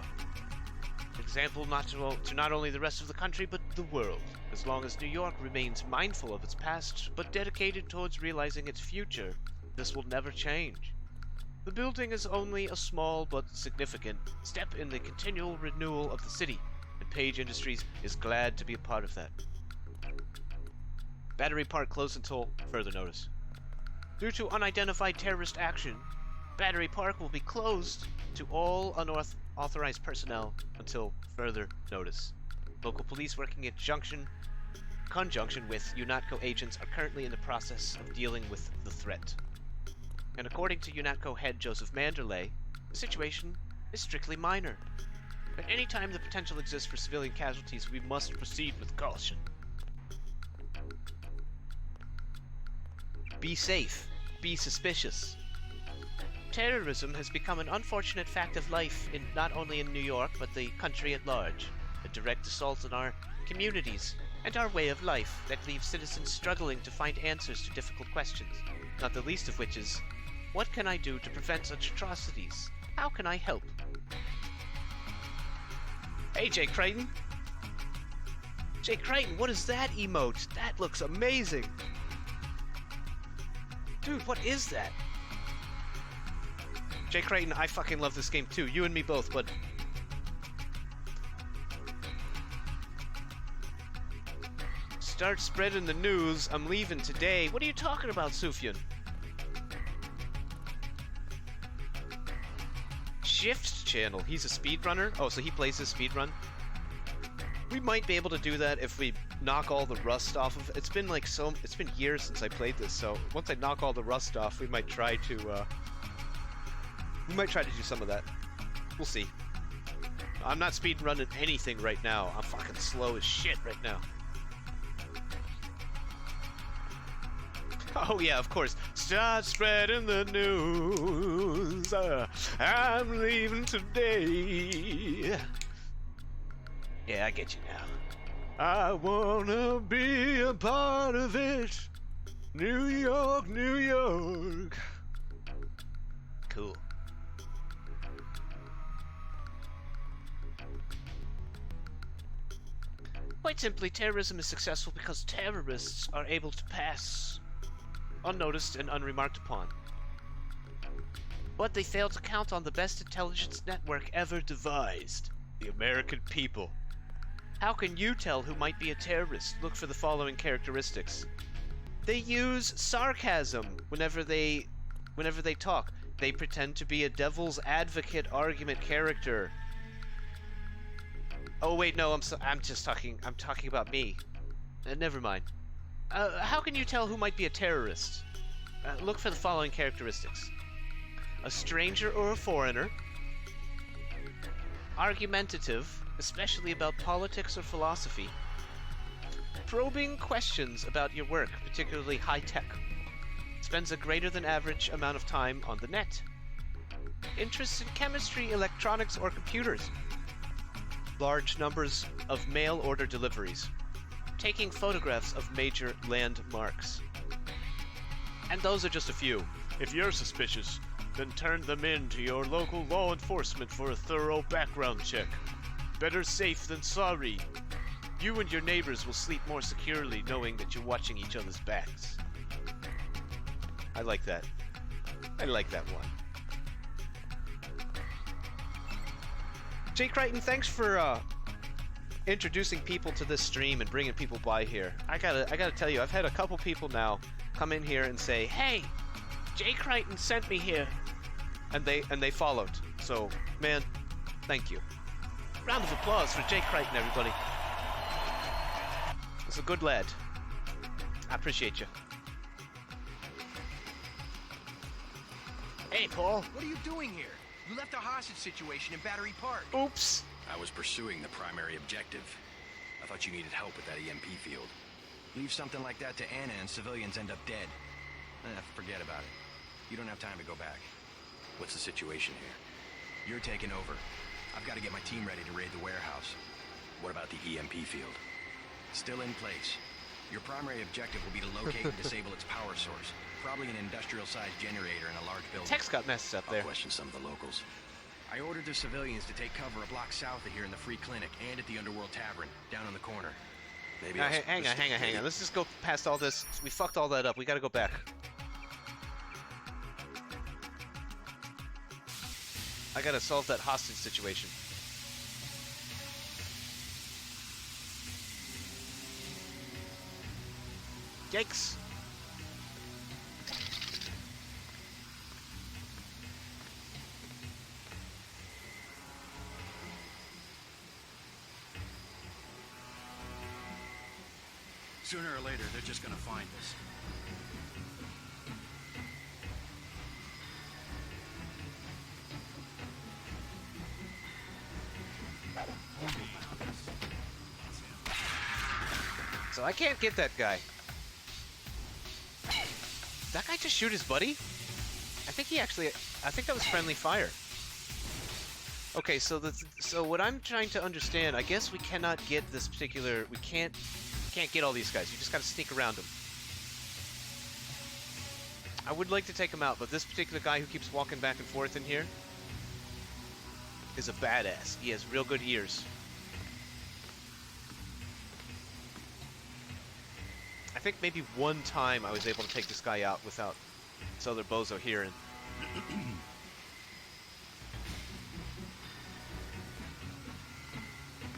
Speaker 1: An example to not only the rest of the country, but the world, as long as New York remains mindful of its past, but dedicated towards realizing its future. This will never change. The building is only a small but significant step in the continual renewal of the city, and Page Industries is glad to be a part of that. Battery Park closed until further notice. Due to unidentified terrorist action, Battery Park will be closed to all unauthorized personnel until further notice. Local police working in conjunction with UNATCO agents are currently in the process of dealing with the threat. And according to UNATCO head Joseph Manderley, the situation is strictly minor. But any time the potential exists for civilian casualties, we must proceed with caution. Be safe. Be suspicious. Terrorism has become an unfortunate fact of life not only in New York, but the country at large. A direct assault on our communities and our way of life that leaves citizens struggling to find answers to difficult questions, not the least of which is, what can I do to prevent such atrocities? How can I help? Hey, Jay Crichton! Jay Crichton, what is that emote? That looks amazing! Dude, what is that? Jay Crichton, I fucking love this game too. You and me both, but... Start spreading the news. I'm leaving today. What are you talking about, Sufyan? Shift channel. He's a speedrunner? Oh, so he plays this speedrun? We might be able to do that if we knock all the rust off of it. It's been years since I played this, so once I knock all the rust off, we might try to do some of that. We'll see. I'm not speedrunning anything right now. I'm fucking slow as shit right now. Oh yeah, of course. Start spreading the news. I'm leaving today. Yeah, I get you now. I wanna be a part of it. New York, New York. Cool. Quite simply, terrorism is successful because terrorists are able to pass unnoticed and unremarked upon. But they fail to count on the best intelligence network ever devised, the American people. How can you tell who might be a terrorist? Look for the following characteristics. They use sarcasm whenever they talk. They pretend to be a devil's advocate argument character. Oh wait, no, I'm talking about me. Never mind. How can you tell who might be a terrorist? Look for the following characteristics. A stranger or a foreigner. Argumentative, especially about politics or philosophy. Probing questions about your work, particularly high-tech. Spends a greater than average amount of time on the net. Interests in chemistry, electronics, or computers. Large numbers of mail order deliveries. Taking photographs of major landmarks. And those are just a few. If you're suspicious, then turn them in to your local law enforcement for a thorough background check. Better safe than sorry. You and your neighbors will sleep more securely knowing that you're watching each other's backs. I like that. I like that one. Jay Crichton, thanks for introducing people to this stream and bringing people by here. I gotta tell you, I've had a couple people now come in here and say, "Hey, Jay Crichton sent me here," and they followed. So, man, thank you. Round of applause for Jay Crichton, everybody. He's a good lad. I appreciate you.
Speaker 2: Hey, Paul, what are you doing here? You left a hostage situation in Battery Park.
Speaker 1: Oops.
Speaker 2: I was pursuing the primary objective. I thought you needed help with that EMP field. Leave something like that to Anna and civilians end up dead. Forget about it. You don't have time to go back. What's the situation here? You're taking over. I've got to get my team ready to raid the warehouse. What about the EMP field? Still in place. Your primary objective will be to locate and disable its power source. Probably an industrial-sized generator in a large building.
Speaker 1: Text got messed up there.
Speaker 2: I'll question some of the locals. I ordered the civilians to take cover a block south of here in the Free Clinic and at the Underworld Tavern, down on the corner. Maybe
Speaker 1: hang on. Let's just go past all this. We fucked all that up. We gotta go back. I gotta solve that hostage situation. Yikes.
Speaker 15: Sooner or later, they're just gonna find us.
Speaker 1: So I can't get that guy. Did that guy just shoot his buddy? I think that was friendly fire. Okay, so what I'm trying to understand, I guess we cannot get this particular, we can't get all these guys. You just gotta sneak around them. I would like to take him out, but this particular guy who keeps walking back and forth in here is a badass. He has real good ears. I think maybe one time I was able to take this guy out without this other bozo here. And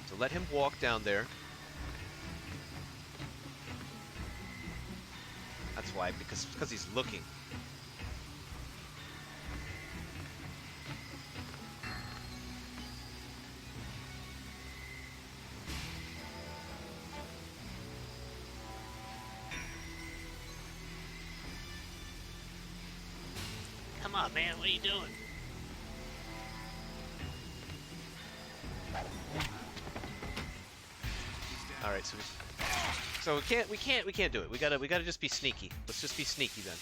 Speaker 1: so let him walk down there. That's why, because he's looking.
Speaker 5: Come on, man, what are you doing?
Speaker 1: All right, so we can't do it. We gotta just be sneaky. Let's just be sneaky then.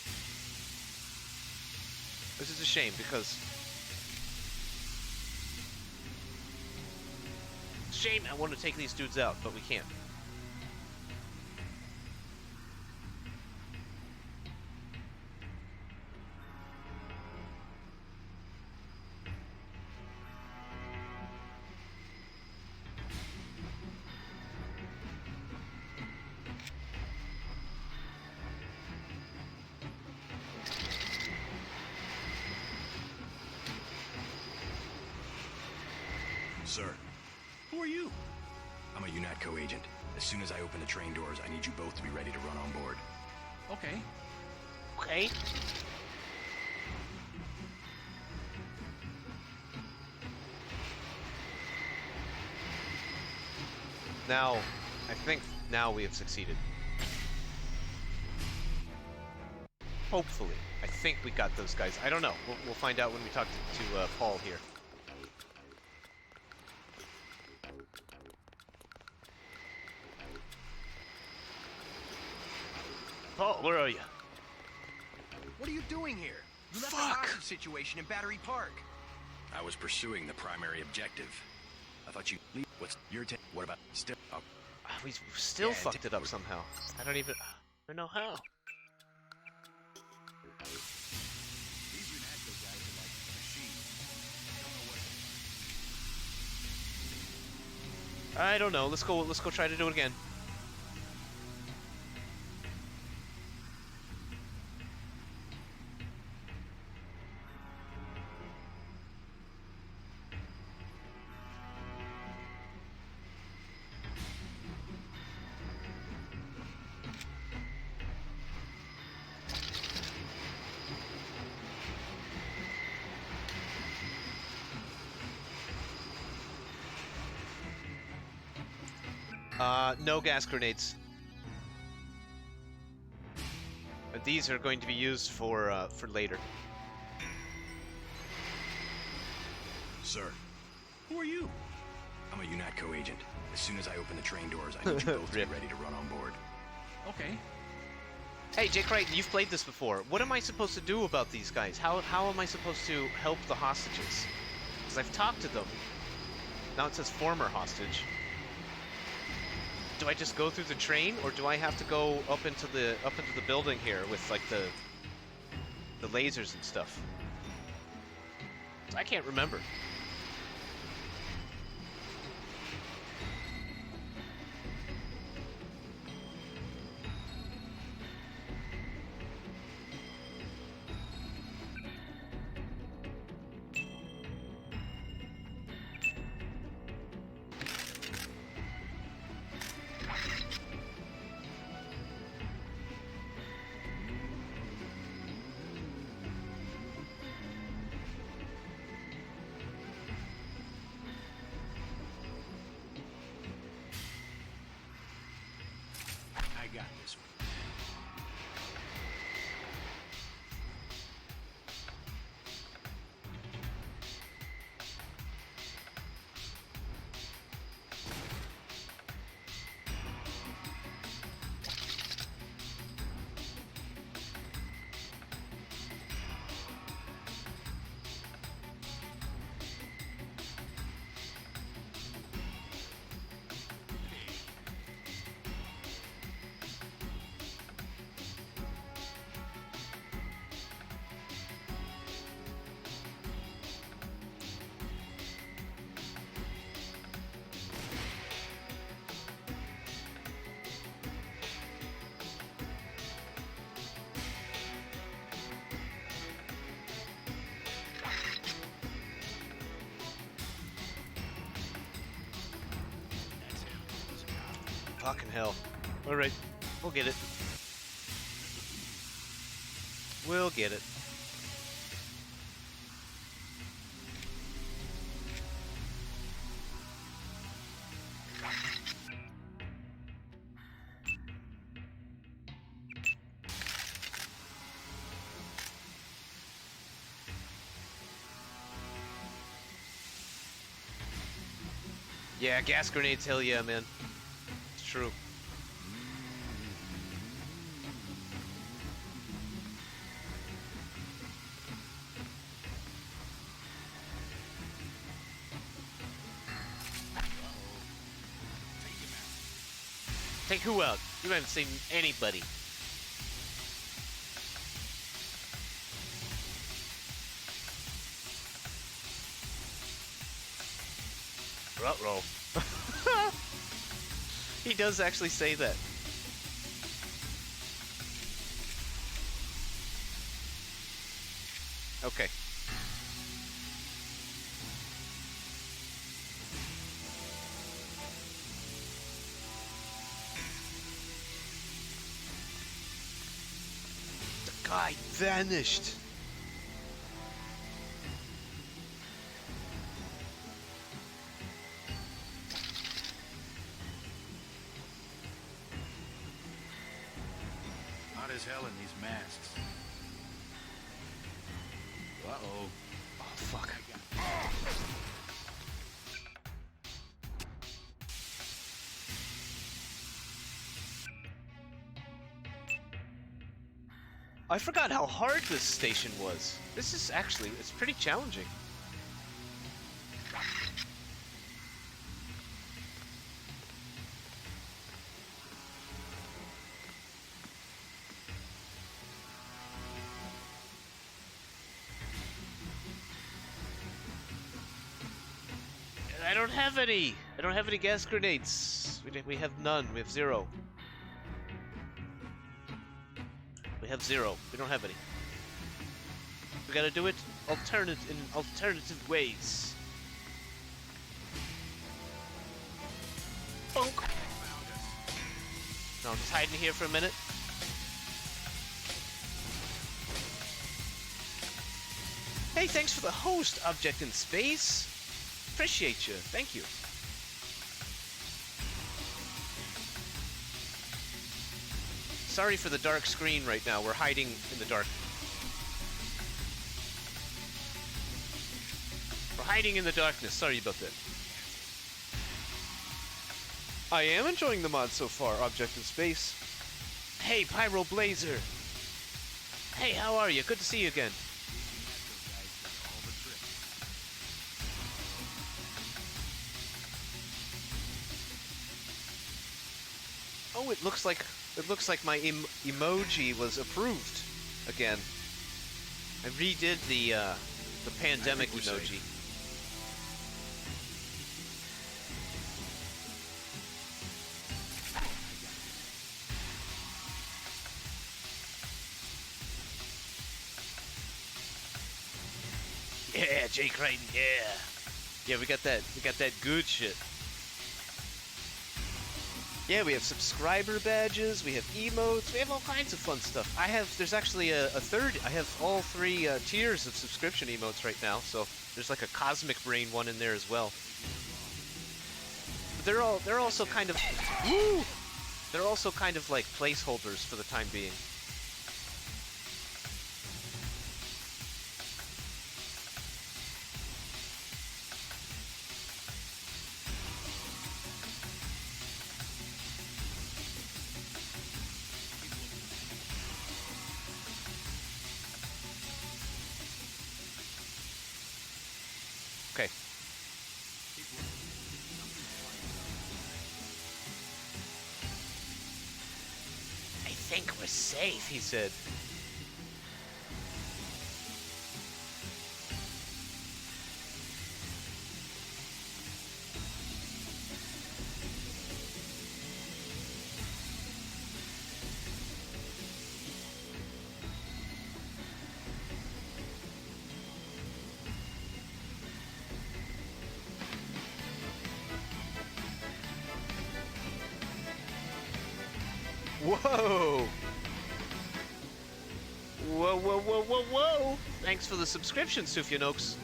Speaker 1: This is a shame because I want to take these dudes out, but we can't.
Speaker 2: Sir. Who are you? I'm a UNATCO agent. As soon as I open the train doors, I need you both to be ready to run on board.
Speaker 15: Okay.
Speaker 5: Okay.
Speaker 1: Now, I think now we have succeeded. Hopefully. I think we got those guys. I don't know. We'll find out when we talk to Paul here.
Speaker 14: Paul, where are you?
Speaker 2: What are you doing here? You left a hostage situation in Battery Park. I was pursuing the primary objective. I thought you leave. What's your take? What about still? Oh.
Speaker 1: We still fucked it up somehow. I don't know how.
Speaker 15: These UNATCO guys are like machines.
Speaker 1: I don't know. Let's go try to do it again. No gas grenades. These are going to be used for later.
Speaker 11: sir.
Speaker 15: Who are you?
Speaker 2: I'm a UNATCO agent. As soon as I open the train doors, I need you both to be ready to run on board.
Speaker 15: Okay.
Speaker 1: Hey, Jay Crichton, you've played this before. What am I supposed to do about these guys? How am I supposed to help the hostages? Because I've talked to them. Now it says former hostage. Do I just go through the train, or do I have to go up into the building here with like the lasers and stuff? I can't remember.
Speaker 15: I got this one.
Speaker 1: Fucking hell. Alright, we'll get it. We'll get it. Yeah, gas grenades, hell yeah, man. It's true. Take who out? You haven't seen anybody. Ruh-roh. He does actually say that. Okay. The guy vanished.
Speaker 15: Hot as hell in these masks. Uh-oh.
Speaker 1: Oh, fuck. I forgot how hard this station was. This is actually, it's pretty challenging. I don't have any. I don't have any gas grenades. We have none. We have zero. We have zero. We don't have any. We gotta do it in alternative ways. Bonk. No, I'm just hiding here for a minute. Hey, thanks for the host, Object in Space. Appreciate you. Thank you. Sorry for the dark screen right now. We're hiding in the dark. for hiding in the darkness. Sorry about that. I am enjoying the mod so far, Object in Space. Hey, Pyro Blazer. Hey, how are you? Good to see you again. Oh, it looks like my emoji was approved again. I redid the pandemic emoji. Yeah, Jake Crichton, yeah. Yeah, we got that good shit. Yeah, we have subscriber badges, we have emotes, we have all kinds of fun stuff. There's actually a third, I have all 3 tiers of subscription emotes right now, so there's like a Cosmic Brain one in there as well. But they're also kind of, woo! They're also kind of like placeholders for the time being. Okay. I think we're safe, he said. Whoa! Whoa, whoa, whoa, whoa, whoa! Thanks for the subscription, Sufjanokes.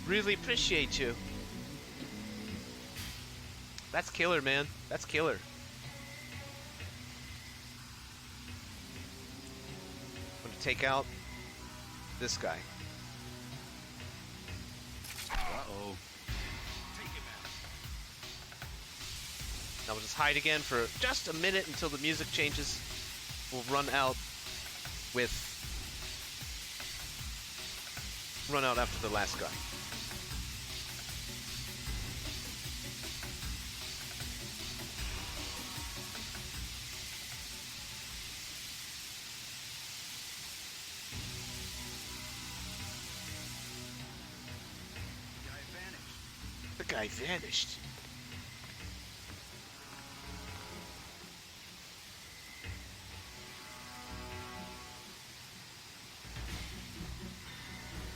Speaker 1: Really appreciate you. That's killer, man. That's killer. I'm gonna take out this guy.
Speaker 15: Uh-oh.
Speaker 1: Now we'll just hide again for just a minute until the music changes. We'll run out after the last guy. The guy vanished.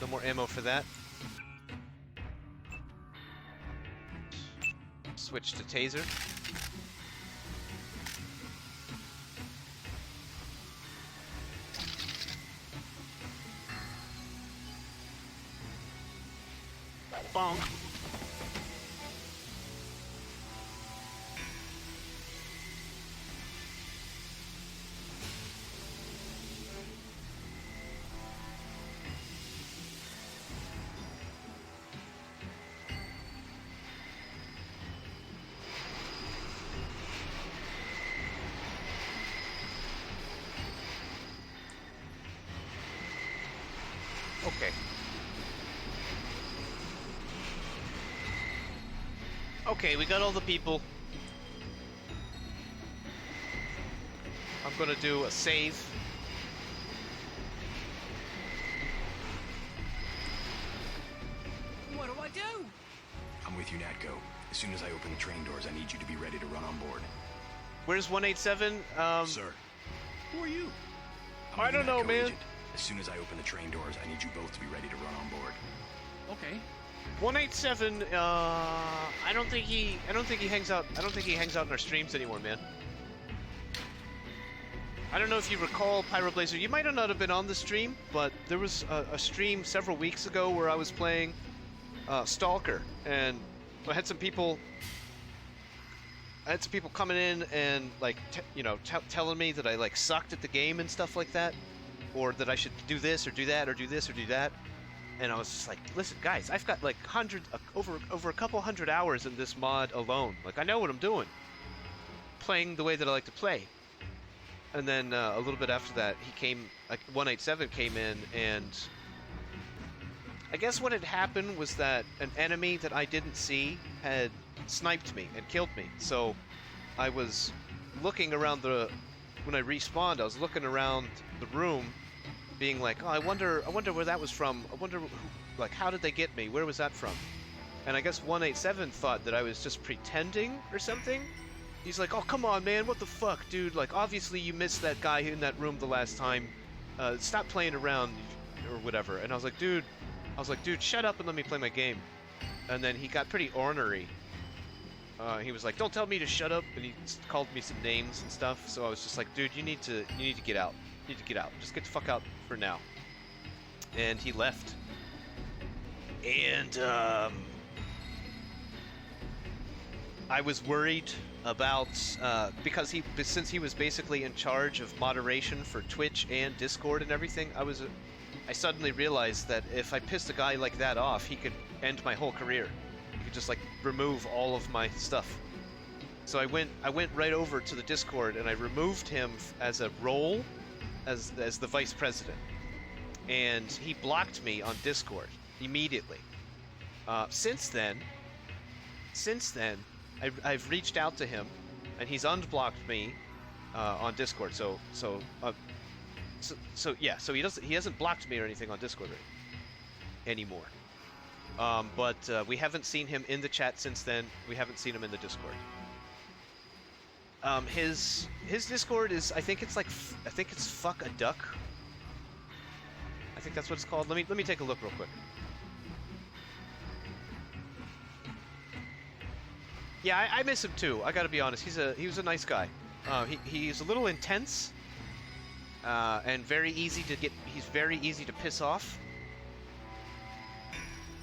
Speaker 1: No more ammo for that. Switch to taser. Bonk. Okay. Okay, we got all the people. I'm gonna do a save.
Speaker 10: What do I do?
Speaker 2: I'm with you, Natko. As soon as I open the train doors, I need you to be ready to run on board.
Speaker 1: Where's 187?
Speaker 2: Sir.
Speaker 15: Who are you?
Speaker 2: I'm
Speaker 1: I
Speaker 2: the
Speaker 1: don't know,
Speaker 2: Natko
Speaker 1: man.
Speaker 2: agent. As soon as I open the train doors, I need you both to be ready to run on board.
Speaker 15: Okay.
Speaker 1: 187. I don't think he hangs out. I don't think he hangs out in our streams anymore, man. I don't know if you recall, Pyroblazer. You might not have been on the stream, but there was a stream several weeks ago where I was playing Stalker, and I had some people. Coming in and like, telling me that I like sucked at the game and stuff like that, or that I should do this or do that or do this or do that. And I was just like, listen, guys, I've got like over a couple hundred hours in this mod alone. Like, I know what I'm doing. Playing the way that I like to play. And then a little bit after that, he came, like 187 came in, and I guess what had happened was that an enemy that I didn't see had sniped me and killed me. So I was looking around when I respawned, I was looking around the room, being like, oh, I wonder where that was from. I wonder like, how did they get me? Where was that from? And I guess 187 thought that I was just pretending or something. He's like, oh, come on, man, what the fuck, dude? Like, obviously you missed that guy in that room the last time. Stop playing around or whatever. And I was like, dude, shut up and let me play my game. And then he got pretty ornery. He was like, don't tell me to shut up, and he called me some names and stuff. So I was just like, dude, you need to get out. You need to get out. Just get the fuck out for now. And he left. And I was worried about because since he was basically in charge of moderation for Twitch and Discord and everything, I suddenly realized that if I pissed a guy like that off, he could end my whole career. He could just like remove all of my stuff. So I went right over to the Discord and I removed him as a role as the vice president, and he blocked me on Discord immediately. Since then, I've reached out to him, and he's unblocked me on Discord. So he hasn't blocked me or anything on Discord anymore. But we haven't seen him in the chat since then. We haven't seen him in the Discord. His Discord is, I think it's fuck a duck. I think that's what it's called. Let me take a look real quick. Yeah, I miss him too. I gotta be honest. He was a nice guy. He's a little intense, and very easy to get. He's very easy to piss off.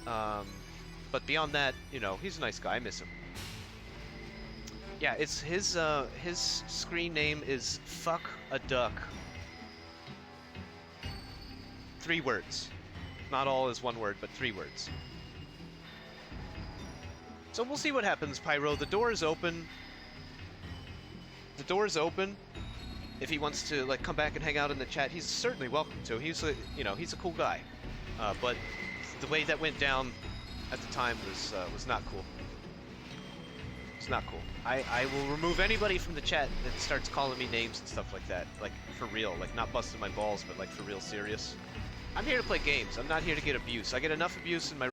Speaker 1: But beyond that, you know, he's a nice guy. I miss him. Yeah, it's his screen name is fuck a duck. 3 words. Not all is 1 word, but 3 words. So we'll see what happens, Pyro. The door is open. The door is open. If he wants to like come back and hang out in the chat, he's certainly welcome to. He's a cool guy. But the way that went down at the time was not cool. It's not cool. I will remove anybody from the chat that starts calling me names and stuff like that. Like, for real. Like, not busting my balls, but like for real serious. I'm here to play games. I'm not here to get abuse. I get enough abuse in my